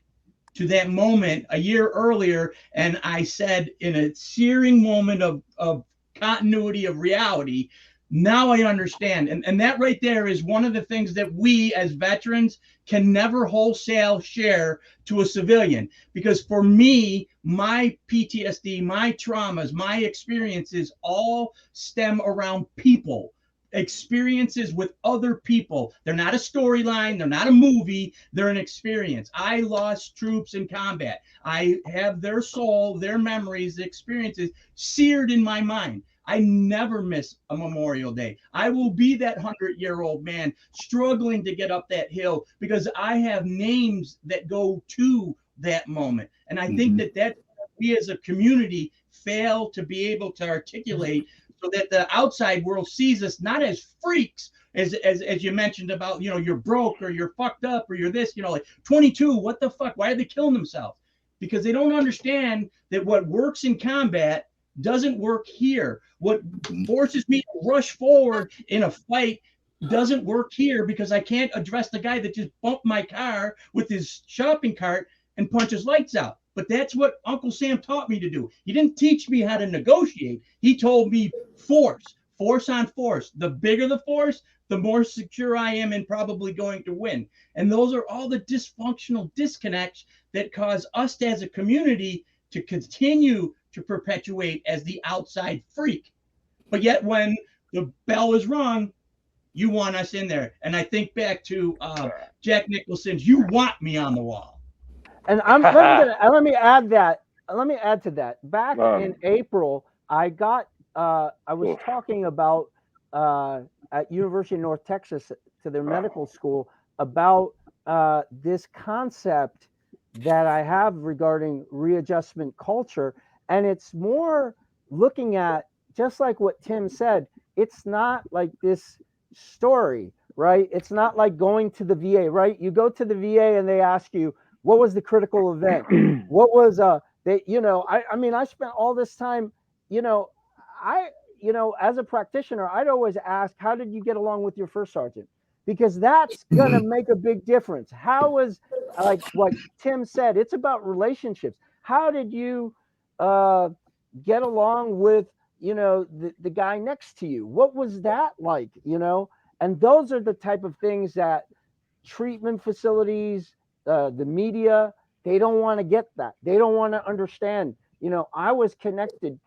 Speaker 8: to that moment a year earlier, and I said, in a searing moment of continuity of reality, now I understand. And that right there is one of the things that we as veterans can never wholesale share to a civilian. Because for me, my PTSD, my traumas, my experiences all stem around people, experiences with other people. They're not a storyline. They're not a movie. They're an experience. I lost troops in combat. I have their soul, their memories, experiences seared in my mind. I never miss a Memorial Day. I will be that 100-year-old man struggling to get up that hill because I have names that go to that moment. And I think that we as a community fail to be able to articulate so that the outside world sees us not as freaks, as you mentioned about, you're broke or you're fucked up or you're this, like 22, what the fuck? Why are they killing themselves? Because they don't understand that what works in combat doesn't work here. What forces me to rush forward in a fight doesn't work here, because I can't address the guy that just bumped my car with his shopping cart and punch his lights out. But that's what Uncle Sam taught me to do. He didn't teach me how to negotiate. He told me force on force. The bigger the force, the more secure I am and probably going to win. And those are all the dysfunctional disconnects that cause us as a community to continue to perpetuate as the outside freak. But yet when the bell is rung, you want us in there. And I think back to Jack Nicholson's "You Want Me on the Wall."
Speaker 1: And let me add that. Let me add to that. Back in April, I was talking about at University of North Texas to their medical school about this concept that I have regarding readjustment culture, and it's more looking at, just like what Tim said. It's not like this story, right? It's not like going to the VA, right? You go to the VA and they ask you, what was the critical event? What was they, I mean, I spent all this time, as a practitioner, I'd always ask, how did you get along with your first sergeant? Because that's gonna make a big difference. How was, like what Tim said, it's about relationships. How did you get along with the guy next to you? What was that like? And those are the type of things that treatment facilities, the media, they don't want to get that. They don't want to understand. I was connected,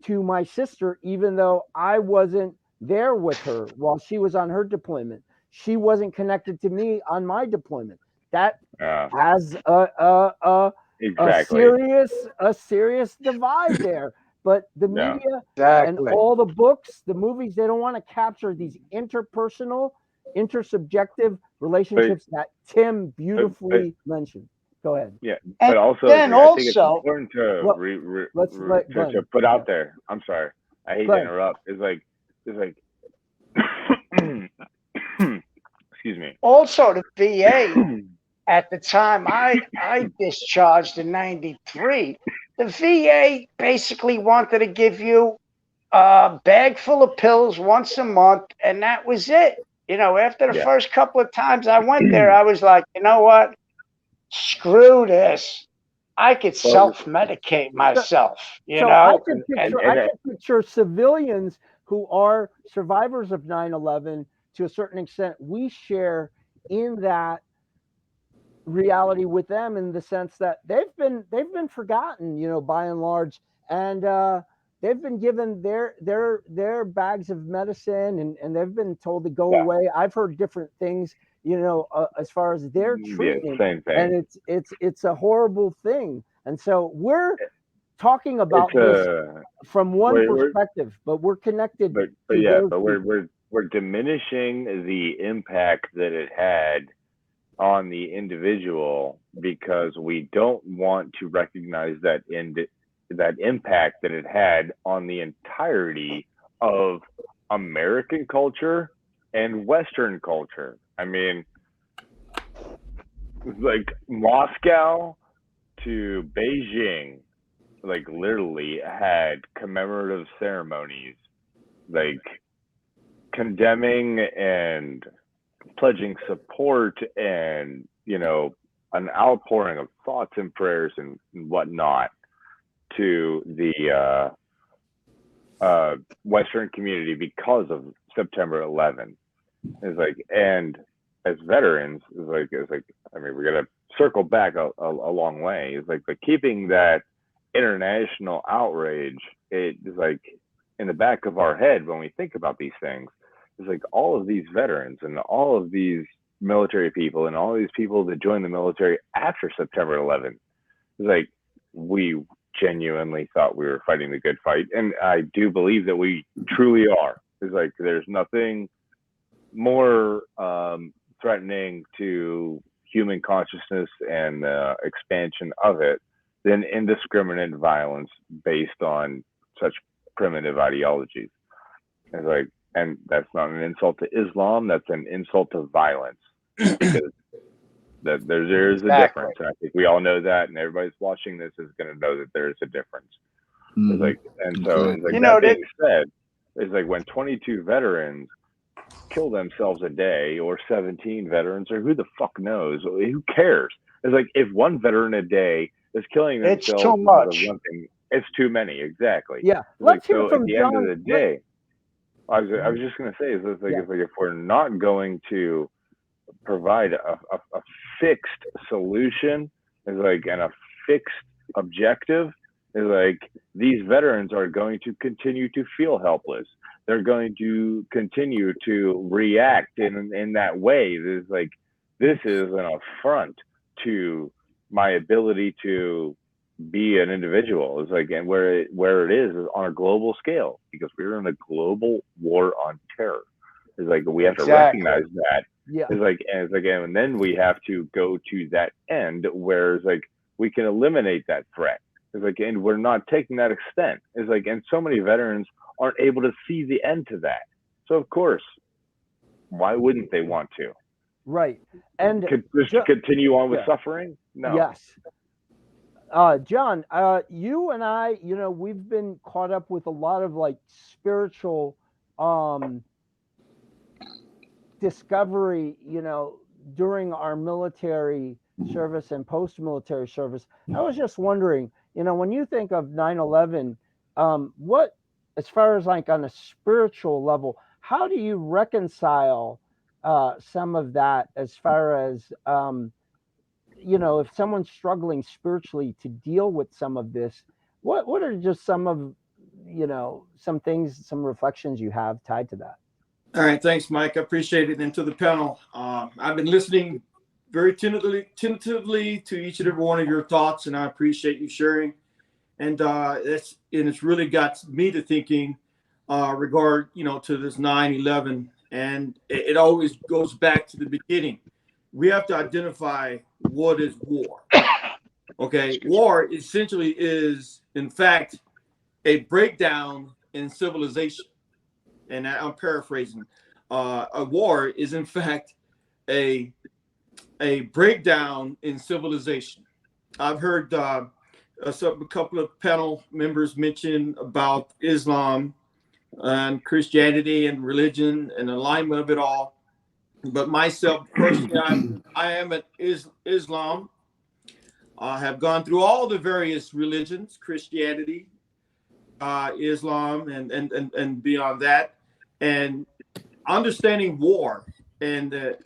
Speaker 1: to my sister, even though I wasn't there with her while she was on her deployment. She wasn't connected to me on my deployment. That has a serious divide there. But the media and all the books, the movies, they don't want to capture these interpersonal, intersubjective relationships that Tim beautifully mentioned. Go ahead.
Speaker 5: Yeah, but also I think it's important to put out there. I'm sorry, I hate to interrupt. It's like excuse me.
Speaker 6: Also, the VA at the time I discharged in '93, the VA basically wanted to give you a bag full of pills once a month, and that was it. After the first couple of times I went there, I was like, you know what? Screw this. I could self-medicate myself,
Speaker 1: I could picture civilians who are survivors of 9/11 to a certain extent. We share in that reality with them, in the sense that they've been forgotten, by and large, and they've been given their bags of medicine, and they've been told to go away. I've heard different things, as far as their treatment,
Speaker 5: same thing.
Speaker 1: and it's a horrible thing. And so we're talking about this from one perspective, but we're connected.
Speaker 5: But we're diminishing the impact that it had on the individual, because we don't want to recognize that impact that it had on the entirety of American culture and Western culture. I mean, like Moscow to Beijing, like literally had commemorative ceremonies, like condemning and pledging support, and an outpouring of thoughts and prayers and whatnot to the Western community because of September 11th. It's like, and as veterans, it's like I mean, we're gonna circle back a long way. It's like, but keeping that international outrage, it is like in the back of our head when we think about these things. It's like all of these veterans and all of these military people and all these people that joined the military after September 11th, it's like we genuinely thought we were fighting the good fight. And I do believe that we truly are. It's like there's nothing more threatening to human consciousness and expansion of it than indiscriminate violence based on such primitive ideologies. It's like, and that's not an insult to Islam, that's an insult to violence, because there's a difference. And I think we all know that, and everybody's watching this is going to know that there's a difference. It's like, and so it's like, that being said, it's like when 22 veterans kill themselves a day, or 17 veterans, or who the fuck knows, who cares? It's like, if one veteran a day is killing themselves,
Speaker 6: it's too much.
Speaker 5: It's too many, exactly.
Speaker 1: Yeah.
Speaker 5: Let's hear from John. At the end of the day, I was just going to say, it's like if we're not going to provide a fixed solution, it's like, and a fixed objective, Is like these veterans are going to continue to feel helpless. They're going to continue to react in that way. There's like, this is an affront to my ability to be an individual. It's like, and where it is on a global scale, because we're in a global war on terror. It's like, we have to recognize that.
Speaker 1: Yeah.
Speaker 5: It's like, and then we have to go to that end where it's like, we can eliminate that threat. It's like, and we're not taking that extent. It's like, and so many veterans aren't able to see the end to that. So of course, why wouldn't they want to?
Speaker 1: Right. And
Speaker 5: continue on with suffering? No.
Speaker 1: Yes. John, you and I, we've been caught up with a lot of like spiritual discovery, during our military service and post-military service. I was just wondering, when you think of 9/11, what, as far as like on a spiritual level, how do you reconcile some of that, as far as if someone's struggling spiritually to deal with some of this, what are just some of some things, some reflections you have tied to that?
Speaker 7: All right, thanks, Mike. I appreciate it. And to the panel, I've been listening very tentatively to each and every one of your thoughts, and I appreciate you sharing. And it's really got me to thinking regard to this 9/11, and it always goes back to the beginning. We have to identify what is war. Okay, war essentially is, in fact, a breakdown in civilization. And I'm paraphrasing. A war is, in fact, a breakdown in civilization. I've heard a couple of panel members mention about Islam and Christianity and religion and alignment of it all. But myself, personally, I am an Islam. I have gone through all the various religions, Christianity, Islam, and beyond that. And understanding war and the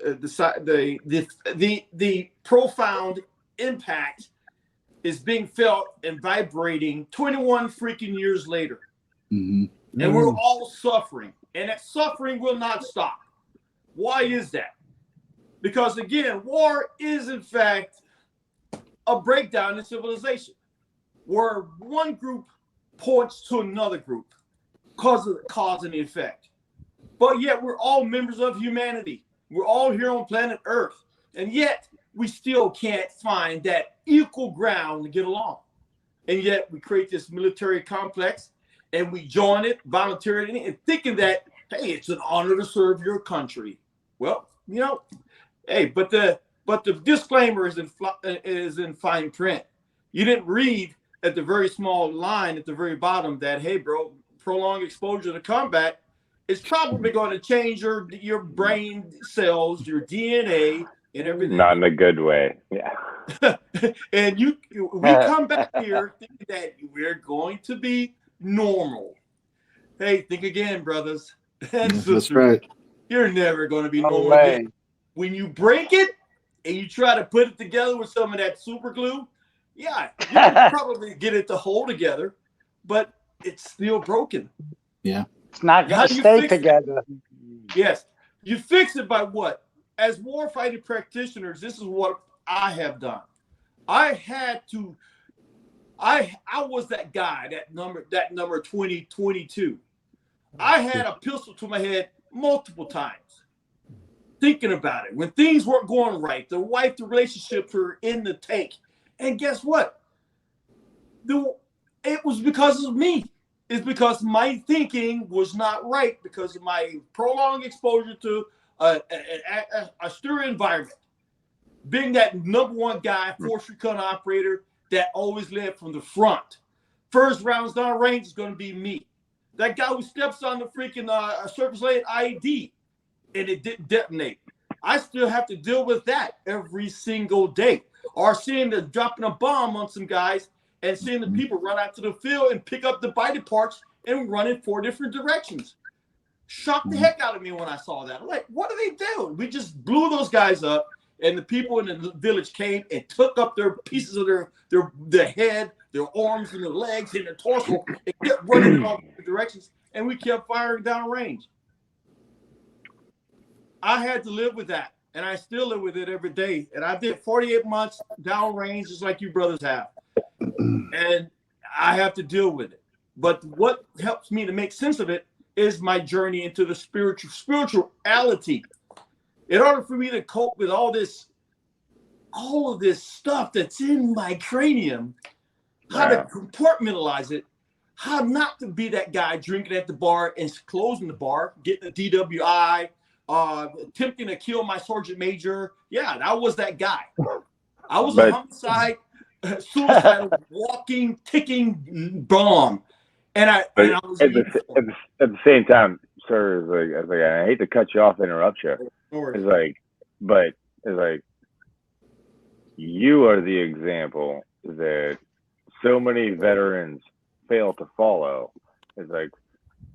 Speaker 7: profound impact is being felt and vibrating 21 freaking years later. Mm-hmm. And we're all suffering, and that suffering will not stop. Why is that? Because again, war is in fact a breakdown in civilization, where one group points to another group because of the cause and the effect. But yet we're all members of humanity. We're all here on planet Earth. And yet we still can't find that equal ground to get along. And yet we create this military complex and we join it voluntarily and thinking that, hey, it's an honor to serve your country. Well, hey, but the disclaimer is in fine print. You didn't read at the very small line at the very bottom that, hey, bro, prolonged exposure to combat is probably going to change your brain cells, your DNA, and everything.
Speaker 5: Not in a good way. Yeah.
Speaker 7: And we come back here thinking that we're going to be normal. Hey, think again, brothers and sisters.
Speaker 3: That's right.
Speaker 7: You're never going to be normal again. When you break it and you try to put it together with some of that super glue, yeah, you can probably get it to hold together, but it's still broken.
Speaker 3: Yeah.
Speaker 6: It's not going to stay together.
Speaker 7: Yes. You fix it by what? As warfighting practitioners, this is what I have done. I was that guy, that number 2022. I had a pistol to my head multiple times, thinking about it. When things weren't going right, the relationships were in the tank. And guess what? It was because of me. It's because my thinking was not right because of my prolonged exposure to a austere environment. Being that number one guy, Force Recon operator that always led from the front. First rounds down range is going to be me. That guy who steps on the freaking surface lane IED and it didn't detonate. I still have to deal with that every single day. Or seeing the dropping a bomb on some guys and seeing the people run out to the field and pick up the body parts and run in 4 different directions. Shocked the heck out of me when I saw that. I'm like, what are they doing? We just blew those guys up, and the people in the village came and took up their pieces of their head, their arms and their legs and their torso. It kept running in all different directions, and we kept firing down range. I had to live with that, and I still live with it every day. And I did 48 months down range, just like you brothers have, and I have to deal with it. But what helps me to make sense of it is my journey into the spirituality. In order for me to cope with all of this stuff that's in my cranium, how to compartmentalize it, how not to be that guy drinking at the bar and closing the bar, getting a DWI, attempting to kill my sergeant major. Yeah, I was that guy. I was a homicide, suicidal, walking, ticking bomb. And I was
Speaker 5: at the same time, sir, it's like I hate to cut you off, interrupt you. It's like you are the example that so many veterans fail to follow. It's like,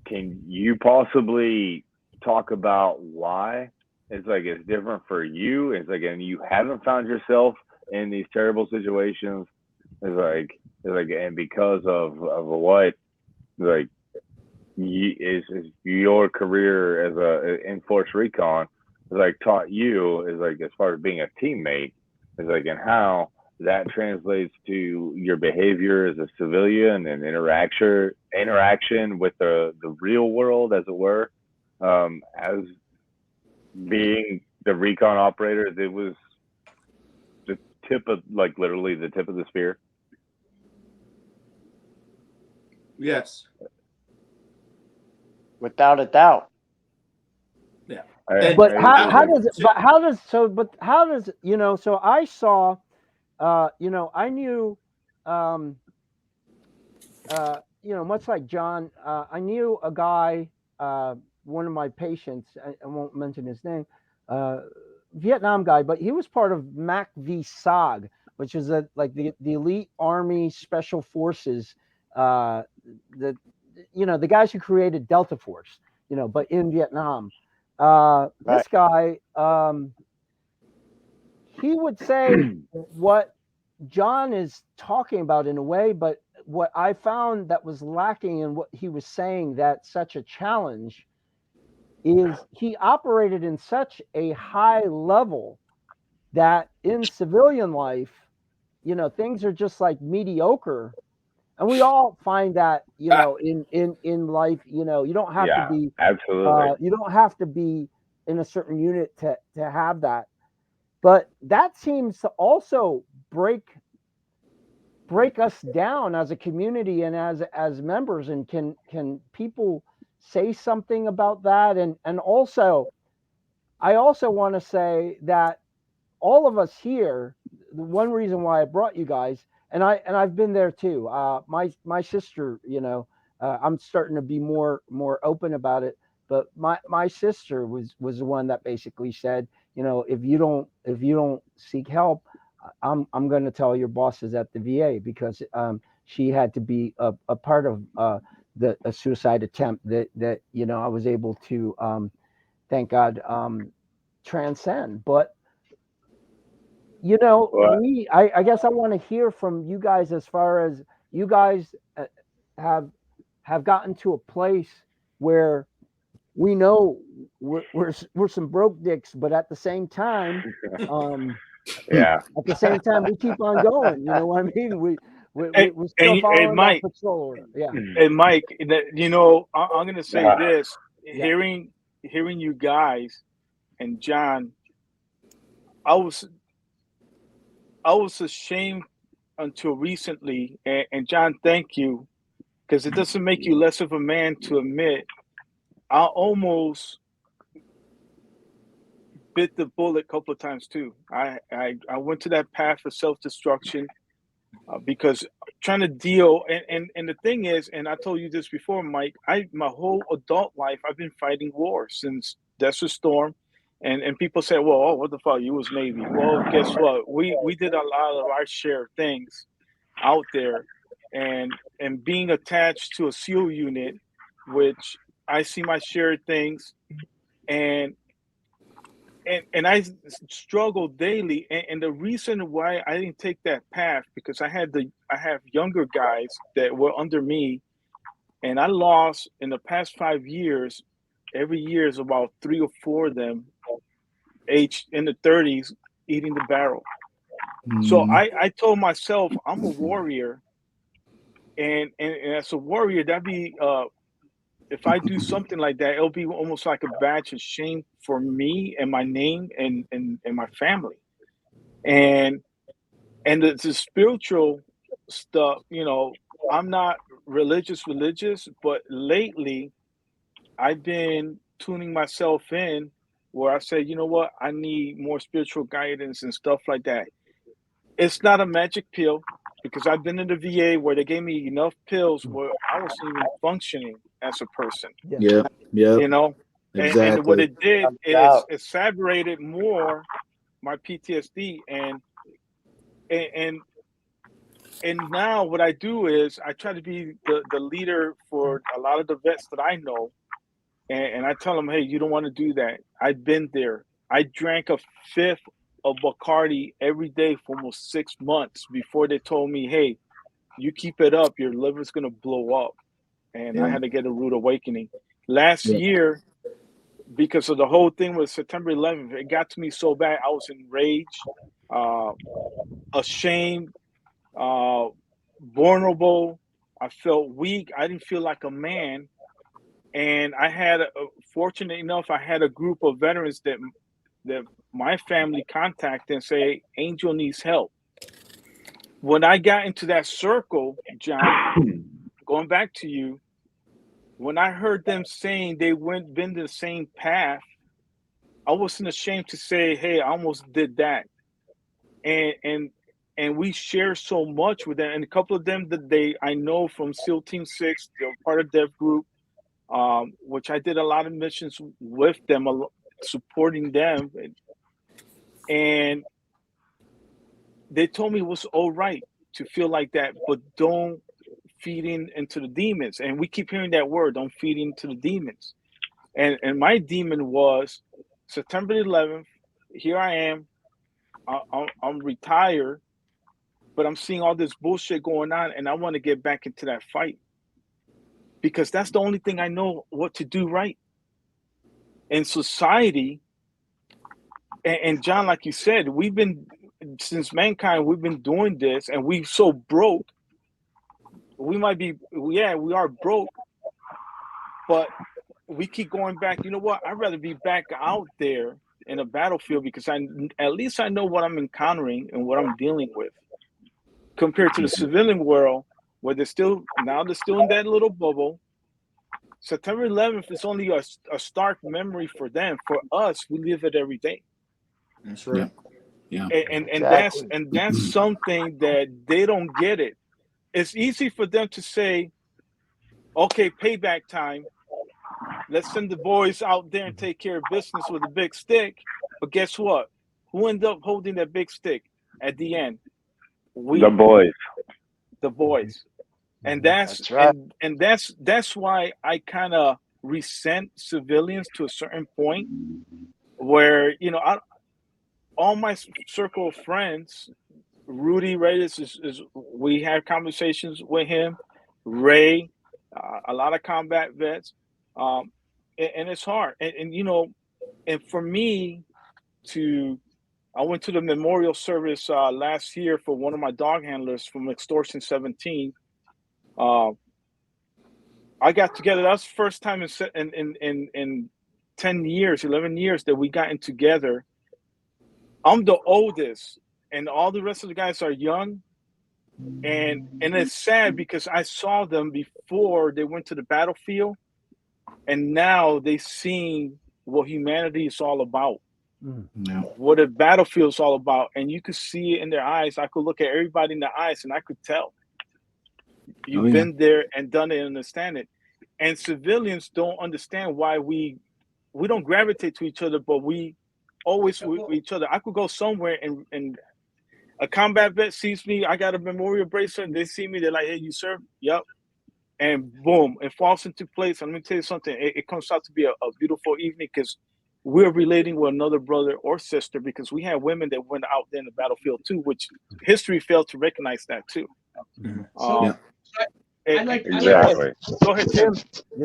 Speaker 5: can you possibly talk about why? It's like it's different for you. It's like, and you haven't found yourself in these terrible situations. It's like, and because of what, like, is your career as in Force Recon is like taught you is like as far as being a teammate is like, and how that translates to your behavior as a civilian and interaction with the real world, as it were, as being the recon operator. It was the tip of, like, literally the tip of the spear.
Speaker 7: Yes.
Speaker 6: Without a doubt.
Speaker 7: Yeah.
Speaker 1: But how does so I saw, I knew, much like John, I knew a guy, one of my patients, I won't mention his name, Vietnam guy, but he was part of MACV-SOG, which is the elite Army Special Forces, the guys who created Delta Force, but in Vietnam. This guy, he would say what John is talking about in a way, but what I found that was lacking in what he was saying, that's such a challenge, is he operated in such a high level that in civilian life, things are just like mediocre. And we all find that, in life, you don't have to be,
Speaker 5: absolutely.
Speaker 1: You don't have to be in a certain unit to have that. But that seems to also break us down as a community and as members. And can people say something about that? And also, I also want to say that all of us here, the one reason why I brought you guys, and I've been there too. My sister, I'm starting to be more open about it. But my sister was the one that basically said, if you don't seek help, I'm going to tell your bosses at the VA, because she had to be a part of a suicide attempt that I was able to, thank God, transcend. But I guess I want to hear from you guys, as far as you guys have gotten to a place where we know we're some broke dicks, but at the same time, at the same time, we keep on going. You know what I mean? We're still following that patrol order. Yeah.
Speaker 2: And Mike, I'm gonna say this: hearing you guys and John, I was ashamed until recently, and John, thank you, because it doesn't make you less of a man to admit I almost bit the bullet a couple of times too. I went to that path of self-destruction because trying to deal, and the thing is, and I told you this before, Mike, my whole adult life I've been fighting war since Desert Storm. And people say, well, what the fuck, you was Navy. Well, guess what? We did a lot of our share of things out there, and being attached to a SEAL unit, which I see my share of things, and and I struggle daily. And the reason why I didn't take that path, because I have younger guys that were under me, and I lost in the past 5 years. Every year is about 3 or 4 of them, aged in the 30s, eating the barrel. So I told myself I'm a warrior, and as a warrior, that'd be if I do something like that, it'll be almost like a badge of shame for me and my name and my family. And the spiritual stuff, I'm not religious, but lately I've been tuning myself in where I say, you know what, I need more spiritual guidance and stuff like that. It's not a magic pill, because I've been in the VA where they gave me enough pills where I wasn't even functioning as a person,
Speaker 3: Yep.
Speaker 2: you know? And what
Speaker 3: Exactly.
Speaker 2: it did is it exacerbated more my PTSD. And now what I do is I try to be the leader for a lot of the vets that I know. And I tell them, hey, you don't want to do that. I've been there. I drank a fifth of Bacardi every day for almost 6 months before they told me, hey, you keep it up, your liver's going to blow up. And I had to get a rude awakening. Last year, because of the whole thing with September 11th, it got to me so bad. I was enraged, ashamed, vulnerable. I felt weak. I didn't feel like a man. And I had, fortunate enough, I had a group of veterans that my family contacted and say, Angel needs help. When I got into that circle, John, going back to you, when I heard them saying they been the same path, I wasn't ashamed to say, hey, I almost did that. And we share so much with them. And a couple of them that I know from SEAL Team 6, they're part of Dev Group, which I did a lot of missions with them, supporting them. And they told me it was all right to feel like that, but don't feed into the demons. And we keep hearing that word, don't feed into the demons. And my demon was September 11th. Here I am. I'm retired, but I'm seeing all this bullshit going on, and I want to get back into that fight, because that's the only thing I know what to do right in society. And John, like you said, since mankind, we've been doing this, and we're so broke. We are broke, but we keep going back. You know what? I'd rather be back out there in a battlefield, because at least I know what I'm encountering and what I'm dealing with, compared to the civilian world, where they're still in that little bubble. September 11th is only a stark memory for them. For us, we live it every day.
Speaker 7: That's right.
Speaker 3: Yeah.
Speaker 2: And that's something that they don't get it. It's easy for them to say, okay, payback time. Let's send the boys out there and take care of business with a big stick. But guess what? Who ended up holding that big stick at the end?
Speaker 5: The boys.
Speaker 2: The boys. And that's right. And that's why I kind of resent civilians to a certain point, where all my circle of friends, Rudy Reyes is we have conversations with him, Ray, a lot of combat vets, and it's hard. And for me I went to the memorial service last year for one of my dog handlers from Extortion 17. I got together. That was the first time in 10 years, 11 years that we gotten together. I'm the oldest, and all the rest of the guys are young. And it's sad, because I saw them before they went to the battlefield, and now they seen what humanity is all about, what a battlefield is all about. And you could see it in their eyes. I could look at everybody in the eyes, and I could tell you've been there and done it and understand it. And civilians don't understand why we don't gravitate to each other, but we always with each other. I could go somewhere and a combat vet sees me, I got a memorial bracelet, and they see me, they're like, hey, you serve? Yep. And boom, it falls into place. And let me tell you something, it comes out to be a beautiful evening, because we're relating with another brother or sister, because we have women that went out there in the battlefield too, which history failed to recognize that too.
Speaker 5: Exactly.
Speaker 2: Go ahead, Tim.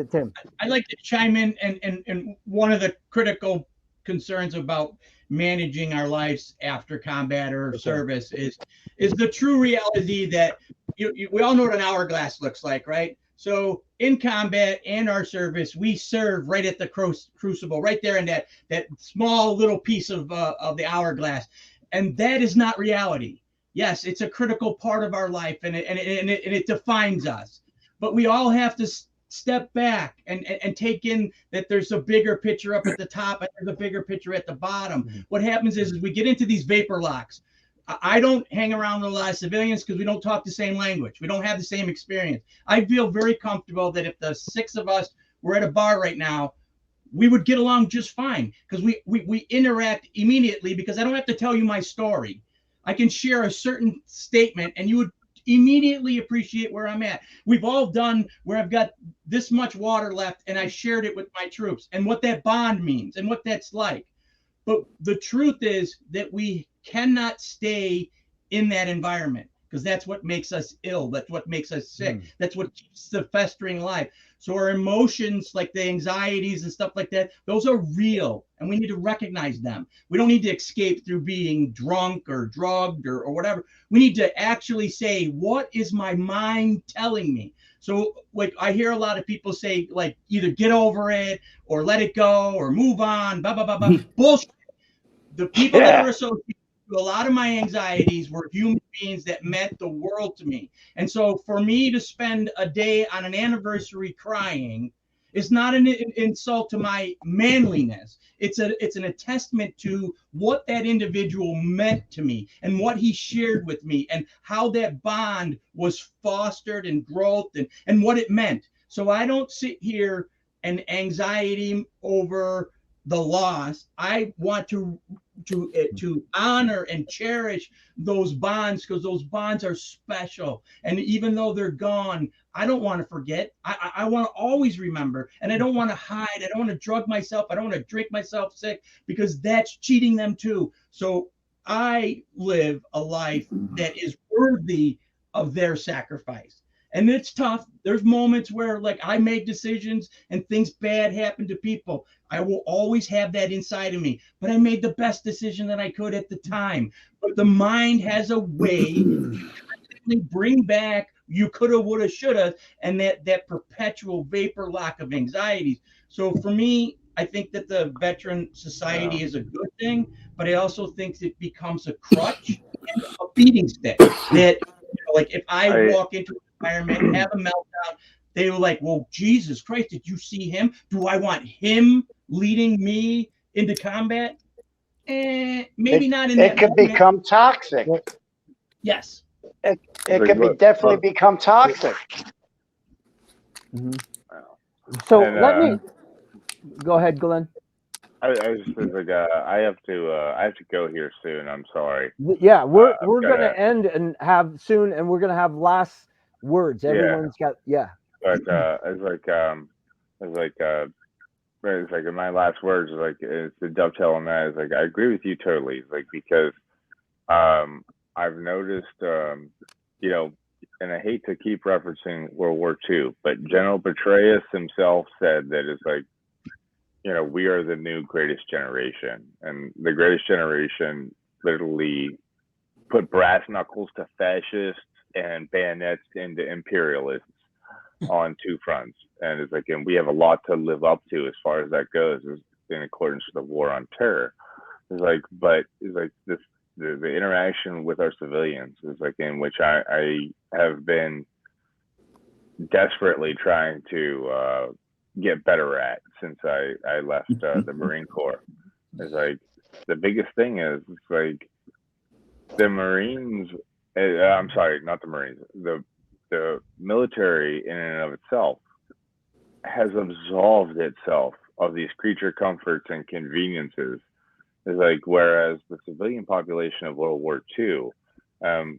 Speaker 1: Tim.
Speaker 8: I'd like to chime in, and one of the critical concerns about managing our lives after combat or service is the true reality that we all know what an hourglass looks like, right? So in combat and our service, we serve right at the crucible, right there in that small little piece of the hourglass, and that is not reality. Yes, it's a critical part of our life, and it defines us. But we all have to step back and take in that there's a bigger picture up at the top and there's a bigger picture at the bottom. What happens is we get into these vapor locks. I don't hang around with a lot of civilians because we don't talk the same language. We don't have the same experience. I feel very comfortable that if the 6 of us were at a bar right now, we would get along just fine because we interact immediately, because I don't have to tell you my story. I can share a certain statement and you would immediately appreciate where I'm at. We've all done where I've got this much water left and I shared it with my troops and what that bond means and what that's like. But the truth is that we cannot stay in that environment, because that's what makes us ill. That's what makes us sick. That's what keeps the festering life. So our emotions, like the anxieties and stuff like that, those are real, and we need to recognize them. We don't need to escape through being drunk or drugged or whatever. We need to actually say, what is my mind telling me? So like I hear a lot of people say, like, either get over it or let it go or move on, blah, blah, blah, blah. Bullshit. The people that are associated with a lot of my anxieties were human beings that meant the world to me. And so for me to spend a day on an anniversary crying is not an insult to my manliness. It's an attestament to what that individual meant to me and what he shared with me and how that bond was fostered and growth and what it meant. So I don't sit here and anxiety over the loss. I want to honor and cherish those bonds, because those bonds are special. And even though they're gone, I don't want to forget. I want to always remember, and I don't want to hide. I don't want to drug myself. I don't want to drink myself sick, because that's cheating them too. So I live a life that is worthy of their sacrifice. And it's tough. There's moments where, like, I made decisions and things bad happen to people. I will always have that inside of me. But I made the best decision that I could at the time. But the mind has a way to bring back you coulda, woulda, shoulda, and that perpetual vapor lock of anxieties. So for me, I think that the veteran society is a good thing, but I also think it becomes a crutch and a beating stick. That, like, if I walk into an environment, have a meltdown, they were like, well, Jesus Christ, did you see him? Do I want him leading me into combat? Maybe not in that
Speaker 6: It could
Speaker 8: moment.
Speaker 6: become toxic.
Speaker 8: Yes.
Speaker 6: It could be definitely become toxic.
Speaker 1: So let me go ahead, Glenn.
Speaker 5: I was just like, I have to go here soon. I'm sorry.
Speaker 1: Yeah, we're gonna end and have soon, and we're gonna have last words. Everyone's got
Speaker 5: But it's like my last words is like, it's the dovetail on that. Is like, I agree with you totally. It's like, because I've noticed, and I hate to keep referencing World War II, but General Petraeus himself said that it's like, we are the new greatest generation, and the greatest generation literally put brass knuckles to fascists and bayonets into imperialists on two fronts. And it's like, and we have a lot to live up to as far as that goes, in accordance with the war on terror. It's like, but it's like this, the interaction with our civilians is like, in which I have been desperately trying to get better at since I left the Marine Corps. It's like, the biggest thing is, it's like, the Marines, I'm sorry, not the Marines, the military in and of itself has absolved itself of these creature comforts and conveniences. It's like, whereas the civilian population of World War II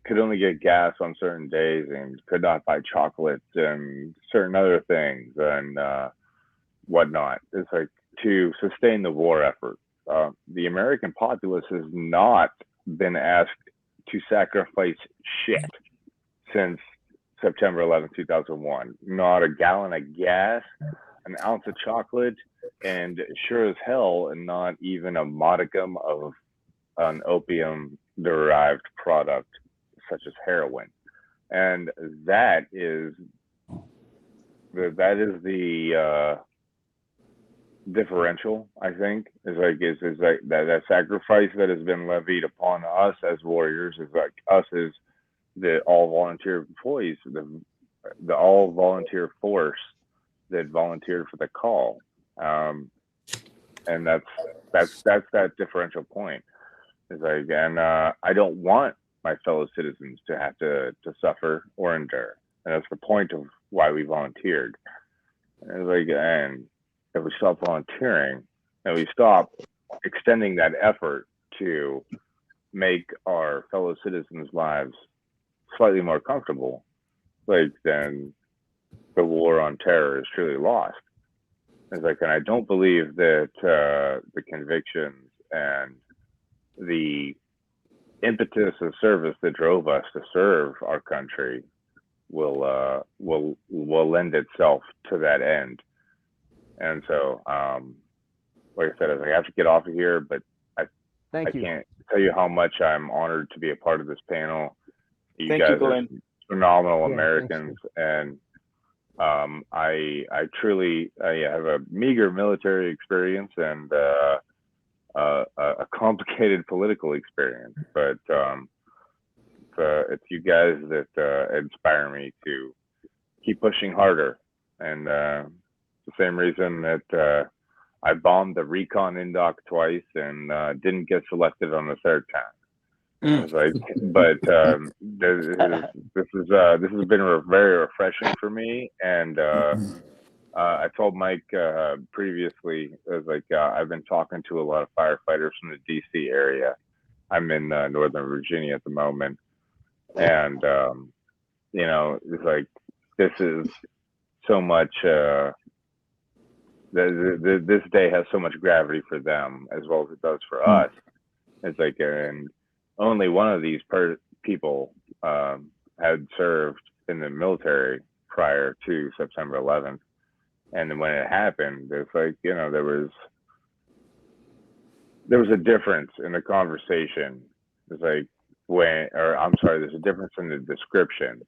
Speaker 5: could only get gas on certain days and could not buy chocolates and certain other things, and whatnot. It's like to sustain the war effort. The American populace has not been asked to sacrifice shit since September 11th, 2001. Not a gallon of gas, an ounce of chocolate, and sure as hell, and not even a modicum of an opium-derived product such as heroin. And that is the differential, I think, is like that sacrifice that has been levied upon us as warriors, is like us as the all volunteer employees, the all volunteer force that volunteered for the call, and that's that differential point. It's like, and I don't want my fellow citizens to have to suffer or endure, and that's the point of why we volunteered. And it's like, and if we stop volunteering and we stop extending that effort to make our fellow citizens' lives slightly more comfortable, like, then the war on terror is truly lost. It's like, and I don't believe that the convictions and the impetus of service that drove us to serve our country will lend itself to that end. And so, like I said, I have to get off of here, but I can't tell you how much I'm honored to be a part of this panel. You guys are phenomenal Americans, and I truly have a meager military experience and a complicated political experience, but it's you guys that inspire me to keep pushing harder, and the same reason that I bombed the Recon Indoc twice and didn't get selected on the third time. It's like, but this has been very refreshing for me, and I told Mike previously, I was like, I've been talking to a lot of firefighters from the DC area. I'm in Northern Virginia at the moment, and you know, it's like, this is so much. This day has so much gravity for them as well as it does for us. It's like, and only one of these people had served in the military prior to September 11th. And then when it happened, it's like, you know, there was a difference in the conversation. It's like there's a difference in the description.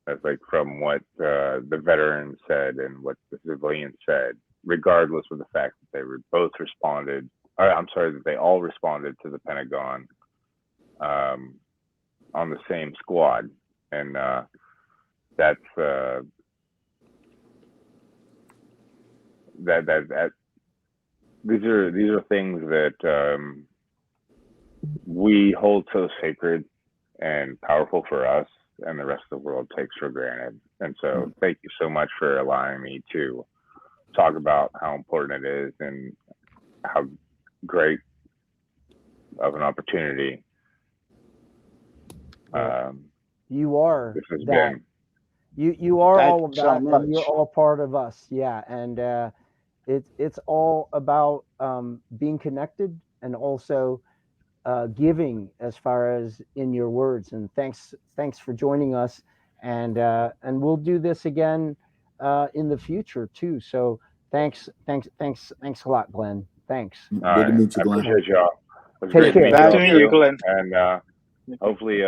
Speaker 5: That's like from what the veterans said and what the civilians said, regardless of the fact that they were both responded, or that they all responded to the Pentagon on the same squad. And that's these are things that we hold so sacred and powerful for us, and the rest of the world takes for granted. And so thank you so much for allowing me to talk about how important it is and how great of an opportunity
Speaker 1: you are
Speaker 5: this has
Speaker 1: that.
Speaker 5: been.
Speaker 1: You are
Speaker 6: Thank
Speaker 1: all
Speaker 6: you
Speaker 1: of
Speaker 6: so
Speaker 1: that, and
Speaker 6: much.
Speaker 1: you're all part of us. Yeah, and it's all about being connected and also giving, as far as in your words. And thanks for joining us, and we'll do this again in the future too. So thanks a lot, Glenn. Thanks.
Speaker 3: Good to meet you, Glenn.
Speaker 5: I appreciate y'all. It was
Speaker 1: Take
Speaker 5: great to meet
Speaker 1: care.
Speaker 5: y'all
Speaker 2: Thank you,
Speaker 5: too.
Speaker 2: Glenn.
Speaker 5: And hopefully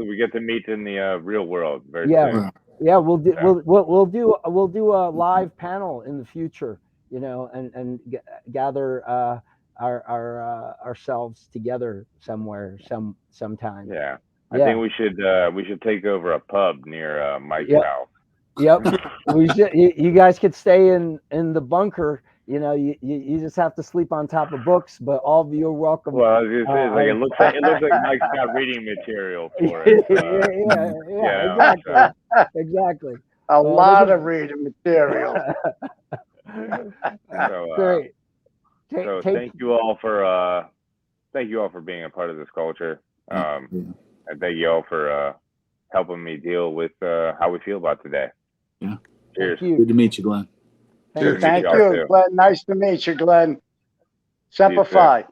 Speaker 5: we get to meet in the real world very soon.
Speaker 1: Yeah, we'll do a live panel in the future, you know, and gather ourselves together somewhere sometime.
Speaker 5: Yeah. I think we should take over a pub near Mike's house.
Speaker 1: Yep. We should. You guys could stay in the bunker. You know, you just have to sleep on top of books, but all of you are welcome.
Speaker 5: Well, I was gonna say, like, it looks like Mike's got reading material for us.
Speaker 1: Exactly.
Speaker 6: A lot of reading material.
Speaker 1: Great.
Speaker 5: Thank you all for being a part of this culture. And thank you all for helping me deal with how we feel about today.
Speaker 3: Yeah.
Speaker 5: Cheers.
Speaker 3: Good to meet you, Glenn.
Speaker 4: Cheers.
Speaker 5: Meet
Speaker 6: Thank
Speaker 5: y'all
Speaker 6: you,
Speaker 5: too.
Speaker 6: Glenn. Nice to meet you, Glenn. Semper
Speaker 5: soon.
Speaker 6: Fi.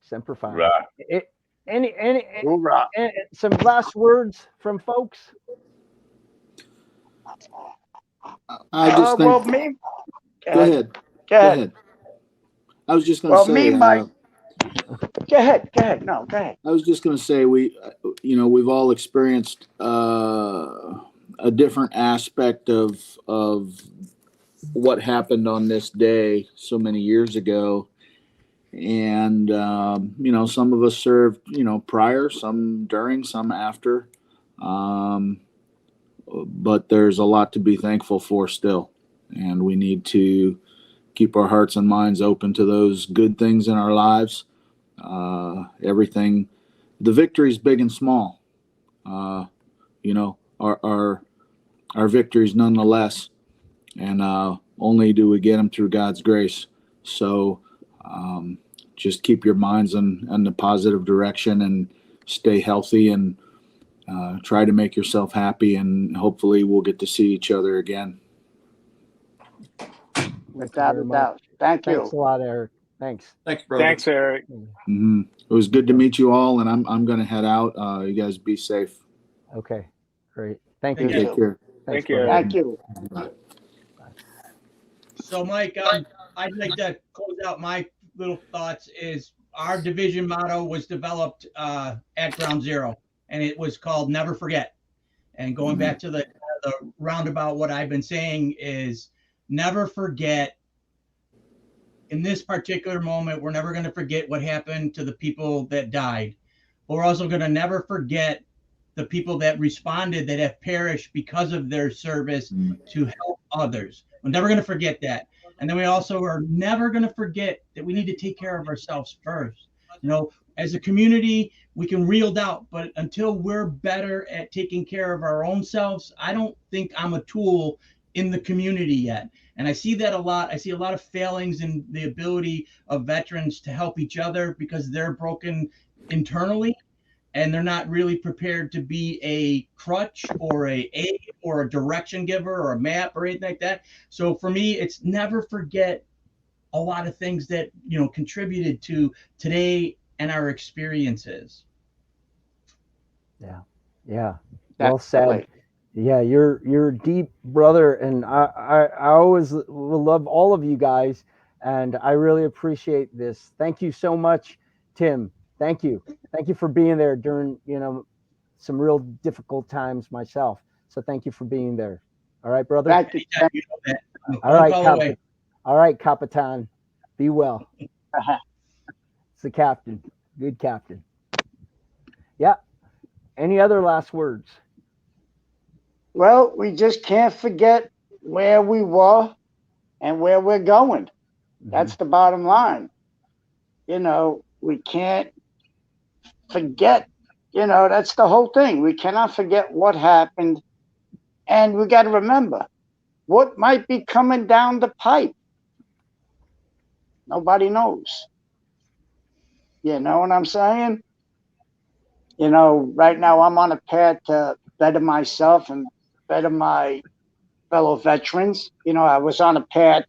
Speaker 1: Semper Fi.
Speaker 5: Rah.
Speaker 1: Any
Speaker 6: Hoorah.
Speaker 1: some last words from folks?
Speaker 3: I just think.
Speaker 6: Well, me.
Speaker 3: Go ahead.
Speaker 6: Go ahead.
Speaker 3: I was just going to
Speaker 6: Well,
Speaker 3: say.
Speaker 6: me, Mike. Go ahead. Go ahead. No, go ahead.
Speaker 3: I was just going to say we've all experienced a different aspect of what happened on this day so many years ago, and some of us served prior, some during, some after, but there's a lot to be thankful for still, and we need to keep our hearts and minds open to those good things in our lives. Everything, the victories, big and small, are victories nonetheless, and only do we get them through God's grace. So just keep your minds in the positive direction and stay healthy, and try to make yourself happy, and hopefully we'll get to see each other again.
Speaker 6: Without a doubt. Thank you.
Speaker 1: Thanks a lot, Eric. Thanks.
Speaker 7: Thanks, brother.
Speaker 2: Thanks, Eric.
Speaker 3: Mm-hmm. It was good to meet you all, and I'm going to head out. You guys be safe.
Speaker 1: Okay, great. Thank
Speaker 6: You
Speaker 1: you.
Speaker 3: Take care.
Speaker 1: Thanks,
Speaker 2: Thank you,
Speaker 1: brother.
Speaker 2: Eric.
Speaker 6: Thank you.
Speaker 8: So, Mike, I'd like to close out my little thoughts. Is our division motto was developed at Ground Zero, and it was called "Never Forget." And going back to the roundabout, what I've been saying is never forget. In this particular moment, we're never going to forget what happened to the people that died. But we're also going to never forget the people that responded that have perished because of their service to help others. We're never going to forget that. And then we also are never going to forget that we need to take care of ourselves first. As a community, we can reel out, but until we're better at taking care of our own selves, I don't think I'm a tool in the community yet. And I see that a lot. I see a lot of failings in the ability of veterans to help each other because they're broken internally and they're not really prepared to be a crutch or a aid or a direction giver or a map or anything like that. So for me, it's never forget a lot of things that contributed to today and our experiences.
Speaker 1: Yeah. Well said.
Speaker 6: Definitely.
Speaker 1: Yeah, you're deep, brother, and I always will love all of you guys, and I really appreciate this. Thank you so much, Tim. Thank you for being there during some real difficult times myself. So thank you for being there. All right, brother.
Speaker 6: Thank you.
Speaker 8: Anytime, you know that. I'm a
Speaker 1: All right,
Speaker 8: phone call away.
Speaker 1: All right, Capitan. Be well. It's the captain. Good captain. Yeah. Any other last words?
Speaker 6: Well, we just can't forget where we were and where we're going. That's the bottom line. We can't forget, that's the whole thing. We cannot forget what happened. And we got to remember what might be coming down the pipe. Nobody knows. You know what I'm saying? Right now I'm on a path to better myself and better my fellow veterans. I was on a path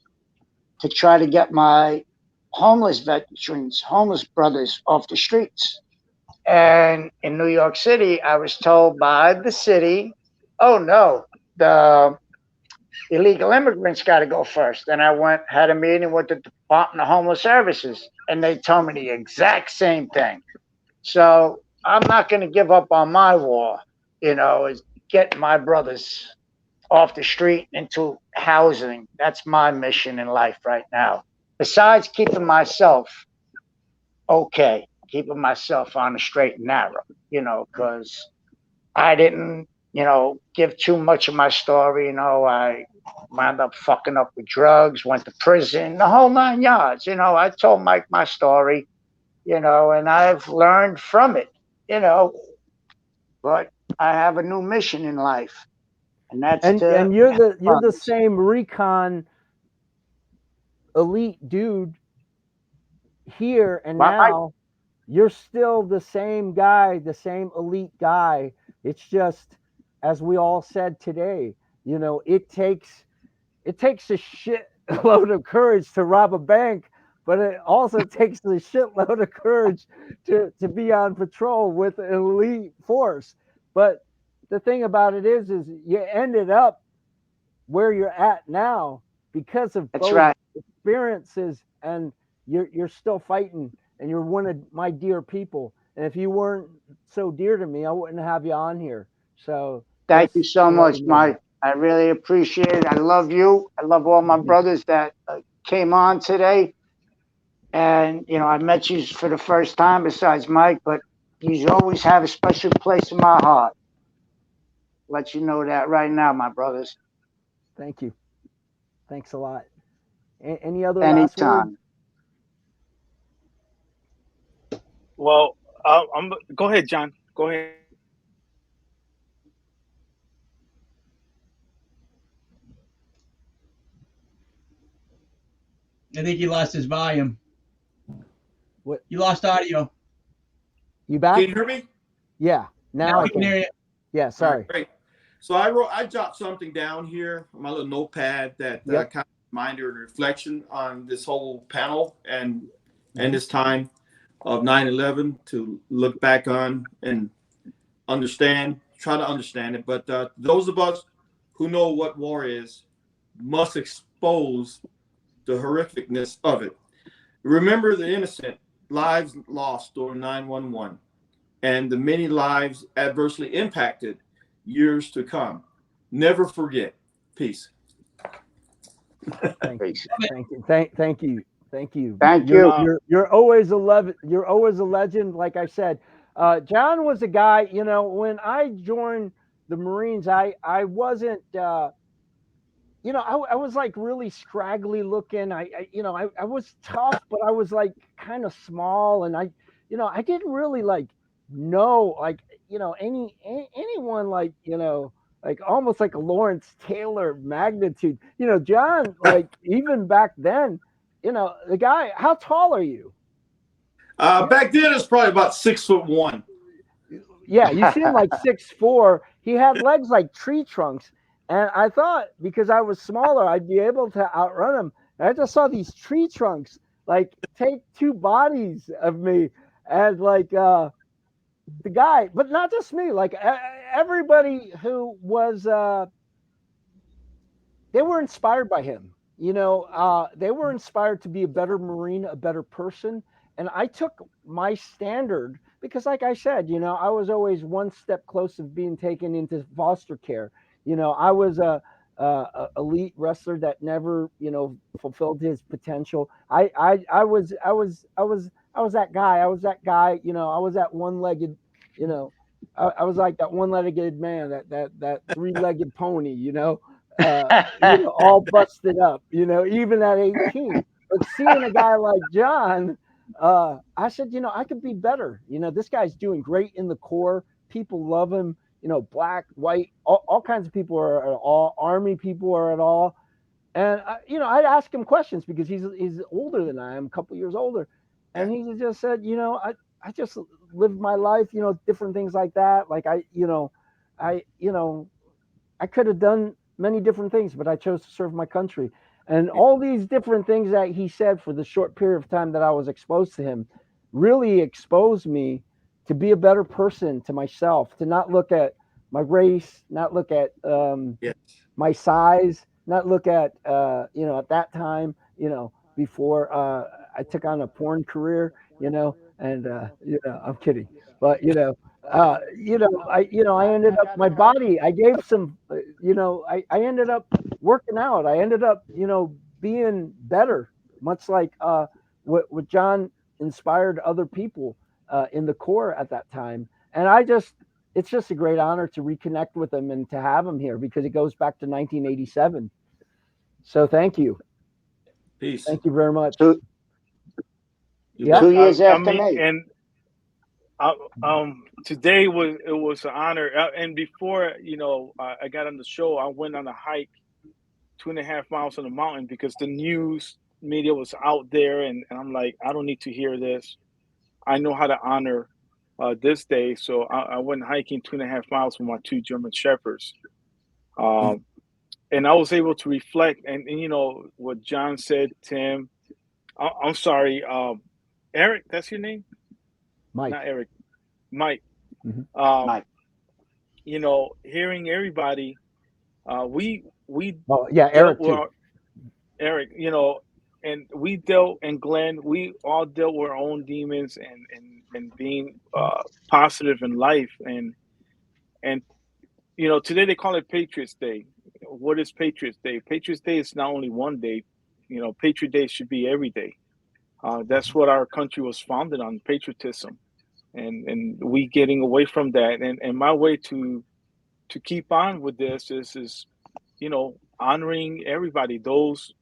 Speaker 6: to try to get my homeless veterans, homeless brothers off the streets. And in New York City, I was told by the city, oh no, the illegal immigrants got to go first. And I had a meeting with the Department of Homeless Services, and they told me the exact same thing. So I'm not going to give up on my war, is getting my brothers off the street into housing. That's my mission in life right now. Besides keeping myself okay, keeping myself on the straight and narrow, because I didn't, give too much of my story. I wound up fucking up with drugs, went to prison, the whole 9 yards. I told Mike my story, and I've learned from it, but I have a new mission in life. And that's
Speaker 1: and you're the same Recon elite dude here and now. You're still the same guy, the same elite guy. It's just, as we all said today, it takes a load of courage to rob a bank, but it also takes a shitload of courage to be on patrol with an elite force. But the thing about it is you ended up where you're at now because of
Speaker 6: That's
Speaker 1: those
Speaker 6: right.
Speaker 1: experiences, and you're still fighting, and you're one of my dear people. And if you weren't so dear to me, I wouldn't have you on here. So
Speaker 6: Thank
Speaker 1: just
Speaker 6: you so
Speaker 1: to let
Speaker 6: much,
Speaker 1: you know
Speaker 6: Mike. I really appreciate it. I love you. I love all my
Speaker 1: that.
Speaker 6: brothers that came on today. And, you know, I met you for the first time besides Mike, but you always have a special place in my heart. Let you know that right now, my brothers.
Speaker 1: Thank you. Thanks a lot. Any other last words?
Speaker 6: Anytime.
Speaker 2: Well, I'm. Go ahead, John. Go ahead.
Speaker 8: I think he lost his volume.
Speaker 1: What?
Speaker 8: You lost audio.
Speaker 1: You
Speaker 7: Can
Speaker 1: back?
Speaker 7: you hear me?
Speaker 1: Yeah. Now
Speaker 8: Now
Speaker 1: I
Speaker 8: we can
Speaker 1: can.
Speaker 8: hear you.
Speaker 1: Yeah.
Speaker 7: All right,
Speaker 1: Sorry.
Speaker 7: great. So I jotted something down here on my little notepad that
Speaker 1: Yep.
Speaker 7: kind of reminder and reflection on this whole panel and this time of 9/11 to look back on and try to understand it. But those of us who know what war is must expose the horrificness of it. Remember the innocent lives lost during 9/11 and the many lives adversely impacted years to come. Never forget. Peace.
Speaker 1: Thank you.
Speaker 6: Peace.
Speaker 1: Thank you. Thank you. Thank you.
Speaker 6: Thank
Speaker 1: You're,
Speaker 6: you.
Speaker 1: you're always a you're always a legend. Like I said, John was a guy. You know, when I joined the Marines, I wasn't. You know, I was like really scraggly looking. You know, I was tough, but I was like kind of small, and you know, I didn't really like know, like, you know, anyone like, you know, like almost like a Lawrence Taylor magnitude. You know, John, like even back then, you know, the guy. How tall are you?
Speaker 7: Back then, it was probably about 6'1".
Speaker 1: Yeah, you seem like 6'4". He had legs like tree trunks. And I thought because I was smaller, I'd be able to outrun him. And I just saw these tree trunks like take two bodies of me. And like the guy, but not just me, like everybody who was they were inspired by him. You know, they were inspired to be a better Marine, a better person. And I took my standard because, like I said, you know, I was always one step close of being taken into foster care. You know, I was a elite wrestler that never, you know, fulfilled his potential. I was that guy. I was that guy. You know, I was that one-legged. You know, I was like that one-legged man, that three-legged pony. You know, all busted up, you know, even at 18. But seeing a guy like John, I said, you know, I could be better. You know, this guy's doing great in the Corps. People love him. You know, black, white, all kinds of people are at all. Army people are at all. And you know, I'd ask him questions because he's older than I am, a couple years older, and he just said, you know, I just lived my life, you know, different things like that. Like you know, you know, I could have done many different things, but I chose to serve my country. And all these different things that he said for the short period of time that I was exposed to him really exposed me to be a better person to myself, to not look at my race, not look at
Speaker 7: Yes.
Speaker 1: my size, not look at, you know, at that time, you know, before I took on a porn career, you know, and, you know, I'm kidding, but, you know, I ended up my body. I gave some, you know, I ended up working out. I ended up, you know, being better, much like what John inspired other people in the Corps at that time. And it's just a great honor to reconnect with him and to have him here because it goes back to 1987. So thank you.
Speaker 7: Peace.
Speaker 1: Thank you very much.
Speaker 7: Yeah.
Speaker 6: 2 years
Speaker 2: I
Speaker 6: after
Speaker 2: mean,
Speaker 6: me.
Speaker 2: and today was an honor. And before I got on the show, I went on a hike 2.5 miles on the mountain because the news media was out there, and I'm like, I don't need to hear this. I know how to honor this day, so I went hiking 2.5 miles with my two German shepherds. and I was able to reflect, and you know what John said, Tim. I'm sorry, Eric. That's your name,
Speaker 1: Mike.
Speaker 2: not Eric. Mike.
Speaker 1: Mhm.
Speaker 2: Um, you know, hearing everybody, we
Speaker 1: Oh yeah,
Speaker 2: dealt
Speaker 1: Eric
Speaker 2: with
Speaker 1: too.
Speaker 2: Eric. You know, and we dealt, and Glenn. We all dealt with our own demons and being positive in life, and you know, today they call it Patriots Day. What is Patriots Day? Patriots Day is not only one day. You know, Patriot Day should be every day. That's what our country was founded on, patriotism, and we getting away from that. And my way to keep on with this is you know, honoring everybody, those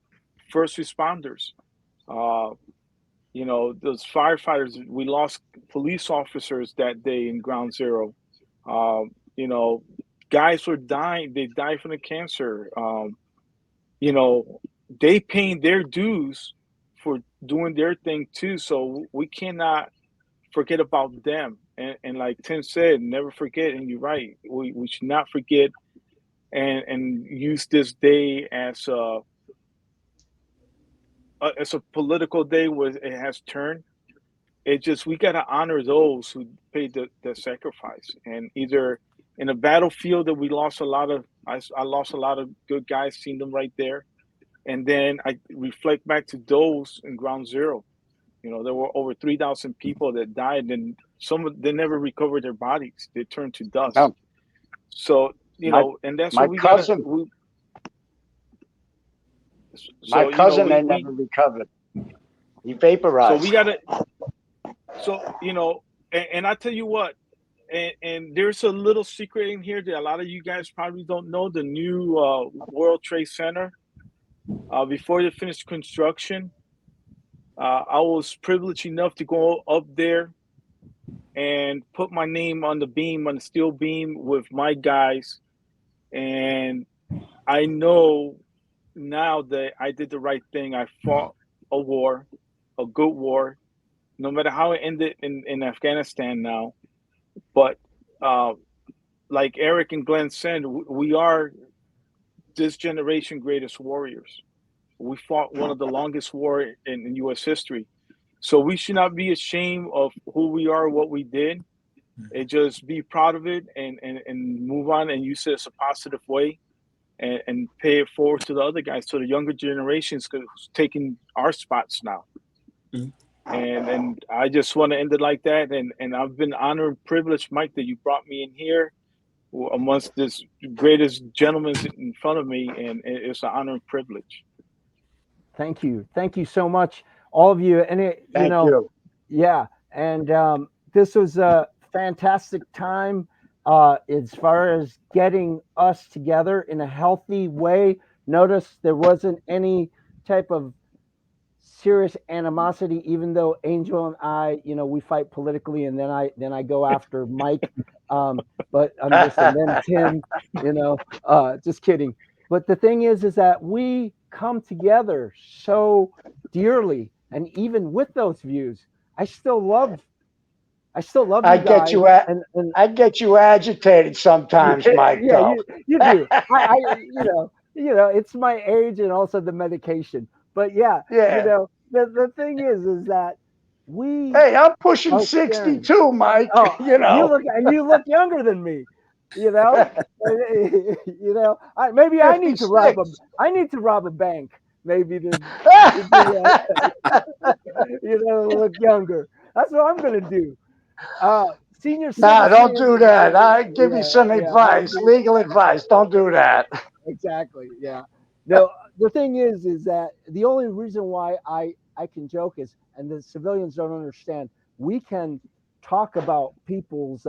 Speaker 2: first responders. Uh, you know, those firefighters. We lost police officers that day in Ground Zero. You know, guys were dying. They died from the cancer. You know, they paying their dues for doing their thing too. So we cannot forget about them. And like Tim said, never forget. And you're right. We should not forget and use this day as a political day where it has turned. It just we gotta honor those who paid the sacrifice. And either in a battlefield that we lost a lot of, I lost a lot of good guys, seen them right there. And then I reflect back to those in Ground Zero. You know, there were over 3,000 people that died, and some of they never recovered their bodies. They turned to dust.
Speaker 6: No.
Speaker 2: So you
Speaker 6: My-
Speaker 2: know, and that's
Speaker 6: my
Speaker 2: what we gotta.
Speaker 6: cousin-
Speaker 2: So
Speaker 6: My cousin,
Speaker 2: you know,
Speaker 6: they never recovered. He vaporized.
Speaker 2: so we gotta. So you know, and I tell you what, and there's a little secret in here that a lot of you guys probably don't know. The new World Trade Center, before they finished construction, I was privileged enough to go up there and put my name on the beam, on the steel beam with my guys. And I know now that I did the right thing. I fought a war, a good war, no matter how it ended in Afghanistan now. But like Eric and Glenn said, we are this generation greatest warriors. We fought one of the longest war in U.S. history. So we should not be ashamed of who we are, what we did, and just be proud of it and move on and use it as a positive way and pay it forward to the other guys, to the younger generations who's taking our spots now.
Speaker 7: Mm-hmm.
Speaker 2: And I just want to end it like that. And I've been honored and privileged, Mike, that you brought me in here amongst this greatest gentlemen in front of me, and it's an honor and privilege.
Speaker 1: Thank you so much, all of you. And it,
Speaker 6: Thank
Speaker 1: know,
Speaker 6: you.
Speaker 1: yeah, and this was a fantastic time as far as getting us together in a healthy way. Notice there wasn't any type of serious animosity, even though Angel and I, we fight politically, and then I go after Mike. But I'm just, and then Tim, just kidding. But the thing is that we come together so dearly, and even with those views, I still love you
Speaker 6: I
Speaker 1: guys.
Speaker 6: I get you agitated sometimes, Mike.
Speaker 1: Yeah,
Speaker 6: Though.
Speaker 1: you do. I it's my age and also the medication. But yeah, the thing is that we.
Speaker 6: Hey, I'm pushing
Speaker 1: are
Speaker 6: 62, Mike.
Speaker 1: Oh, you look younger than me. Maybe I need to
Speaker 6: 56.
Speaker 1: I need to rob a bank. Maybe to look younger. That's what I'm gonna do. Senior
Speaker 6: Nah,
Speaker 1: citizen.
Speaker 6: don't do that. I give you some advice, legal advice. Don't do that.
Speaker 1: Exactly. Yeah. No, the thing is that the only reason why I can joke is, and the civilians don't understand, we can talk about people's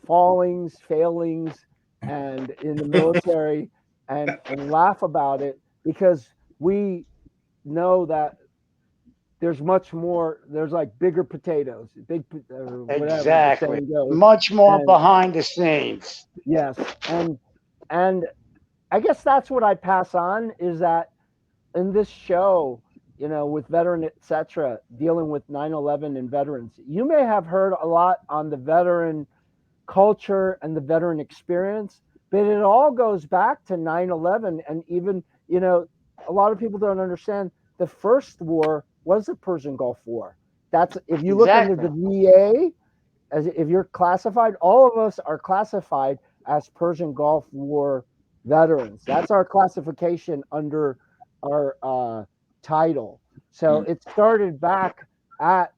Speaker 1: fallings, failings, and in the military, and laugh about it because we know that there's much more. There's like bigger potatoes, whatever
Speaker 6: Exactly.
Speaker 1: the saying goes.
Speaker 6: Much more behind the scenes.
Speaker 1: Yes, and I guess that's what I pass on is that in this show, with veteran, etc., dealing with 9/11 and veterans, you may have heard a lot on the veteran culture and the veteran experience, But it all goes back to 9/11, and even, you know, a lot of people don't understand the first war was the Persian Gulf War. That's, if you look under the VA, as if you're classified, all of us are classified as Persian Gulf War veterans. That's our classification under our title. So it started back at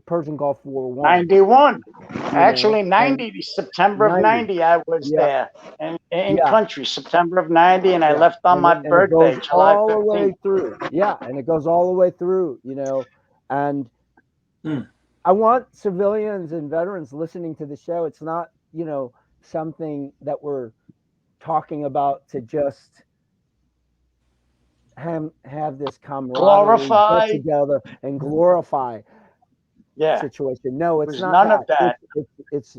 Speaker 1: Persian Gulf War
Speaker 6: 91. Actually,
Speaker 1: know,
Speaker 6: 90, September of 90, I was
Speaker 1: Yeah.
Speaker 6: there in
Speaker 1: Yeah.
Speaker 6: country, September of 90, and I
Speaker 1: Yeah.
Speaker 6: left on my
Speaker 1: and it
Speaker 6: birthday,
Speaker 1: goes
Speaker 6: July
Speaker 1: all the way
Speaker 6: 15th.
Speaker 1: through. Yeah, and it goes all the way through, you know. And
Speaker 4: Hmm.
Speaker 1: I want civilians and veterans listening to the show. It's not, you know, something that we're talking about to just have this camaraderie,
Speaker 6: Glorify.
Speaker 1: get together and glorify
Speaker 6: Yeah.
Speaker 1: situation. No, it's
Speaker 6: There's
Speaker 1: not
Speaker 6: none
Speaker 1: that.
Speaker 6: of that.
Speaker 1: It's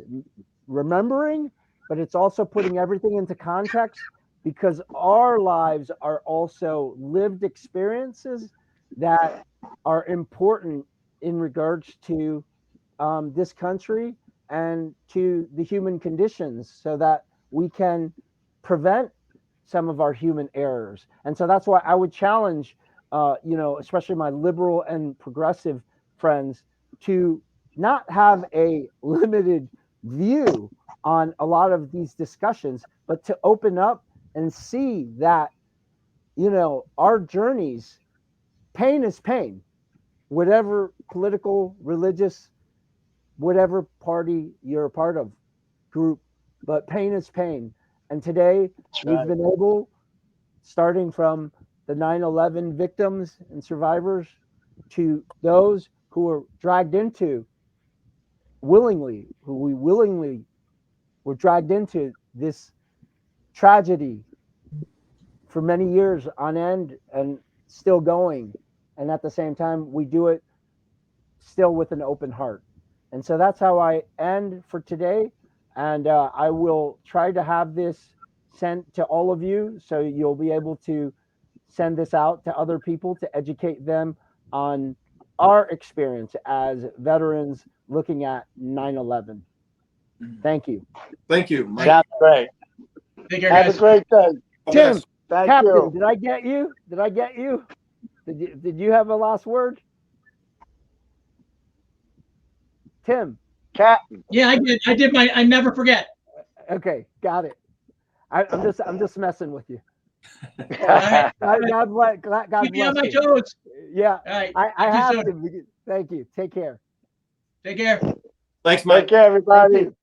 Speaker 1: remembering, but it's also putting everything into context, because our lives are also lived experiences that are important in regards to this country and to the human conditions, so that we can prevent some of our human errors. And so that's why I would challenge, you know, especially my liberal and progressive friends, to not have a limited view on a lot of these discussions, but to open up and see that, you know, our journeys, pain is pain, whatever political, religious, whatever party you're a part of, group, but pain is pain. And today we've been able, starting from the 9/11 victims and survivors to those who were dragged into who we willingly were dragged into this tragedy for many years on end and still going. And at the same time, we do it still with an open heart. And so that's how I end for today. And I will try to have this sent to all of you, so you'll be able to send this out to other people to educate them on our experience as veterans looking at 9/11. Thank you.
Speaker 7: Thank you, Mike.
Speaker 6: Sounds great.
Speaker 8: Take care,
Speaker 6: Have
Speaker 8: guys.
Speaker 6: a great day.
Speaker 1: Tim,
Speaker 6: Thank
Speaker 1: Captain,
Speaker 6: you.
Speaker 1: did I get you? Did I get you? Did you have a last word? Tim.
Speaker 6: Captain.
Speaker 8: Yeah, I did my. I never forget.
Speaker 1: Okay, got it. I'm just messing with you.
Speaker 8: All right.
Speaker 1: God bless. God
Speaker 8: Keep me on
Speaker 1: bless
Speaker 8: my
Speaker 1: you.
Speaker 8: toes.
Speaker 1: Yeah,
Speaker 8: All right.
Speaker 1: I
Speaker 8: Talk to you
Speaker 1: have
Speaker 8: soon.
Speaker 1: to. Thank you. Take care.
Speaker 8: Take care.
Speaker 7: Thanks, Mike.
Speaker 6: Take care, everybody.
Speaker 1: Thank you.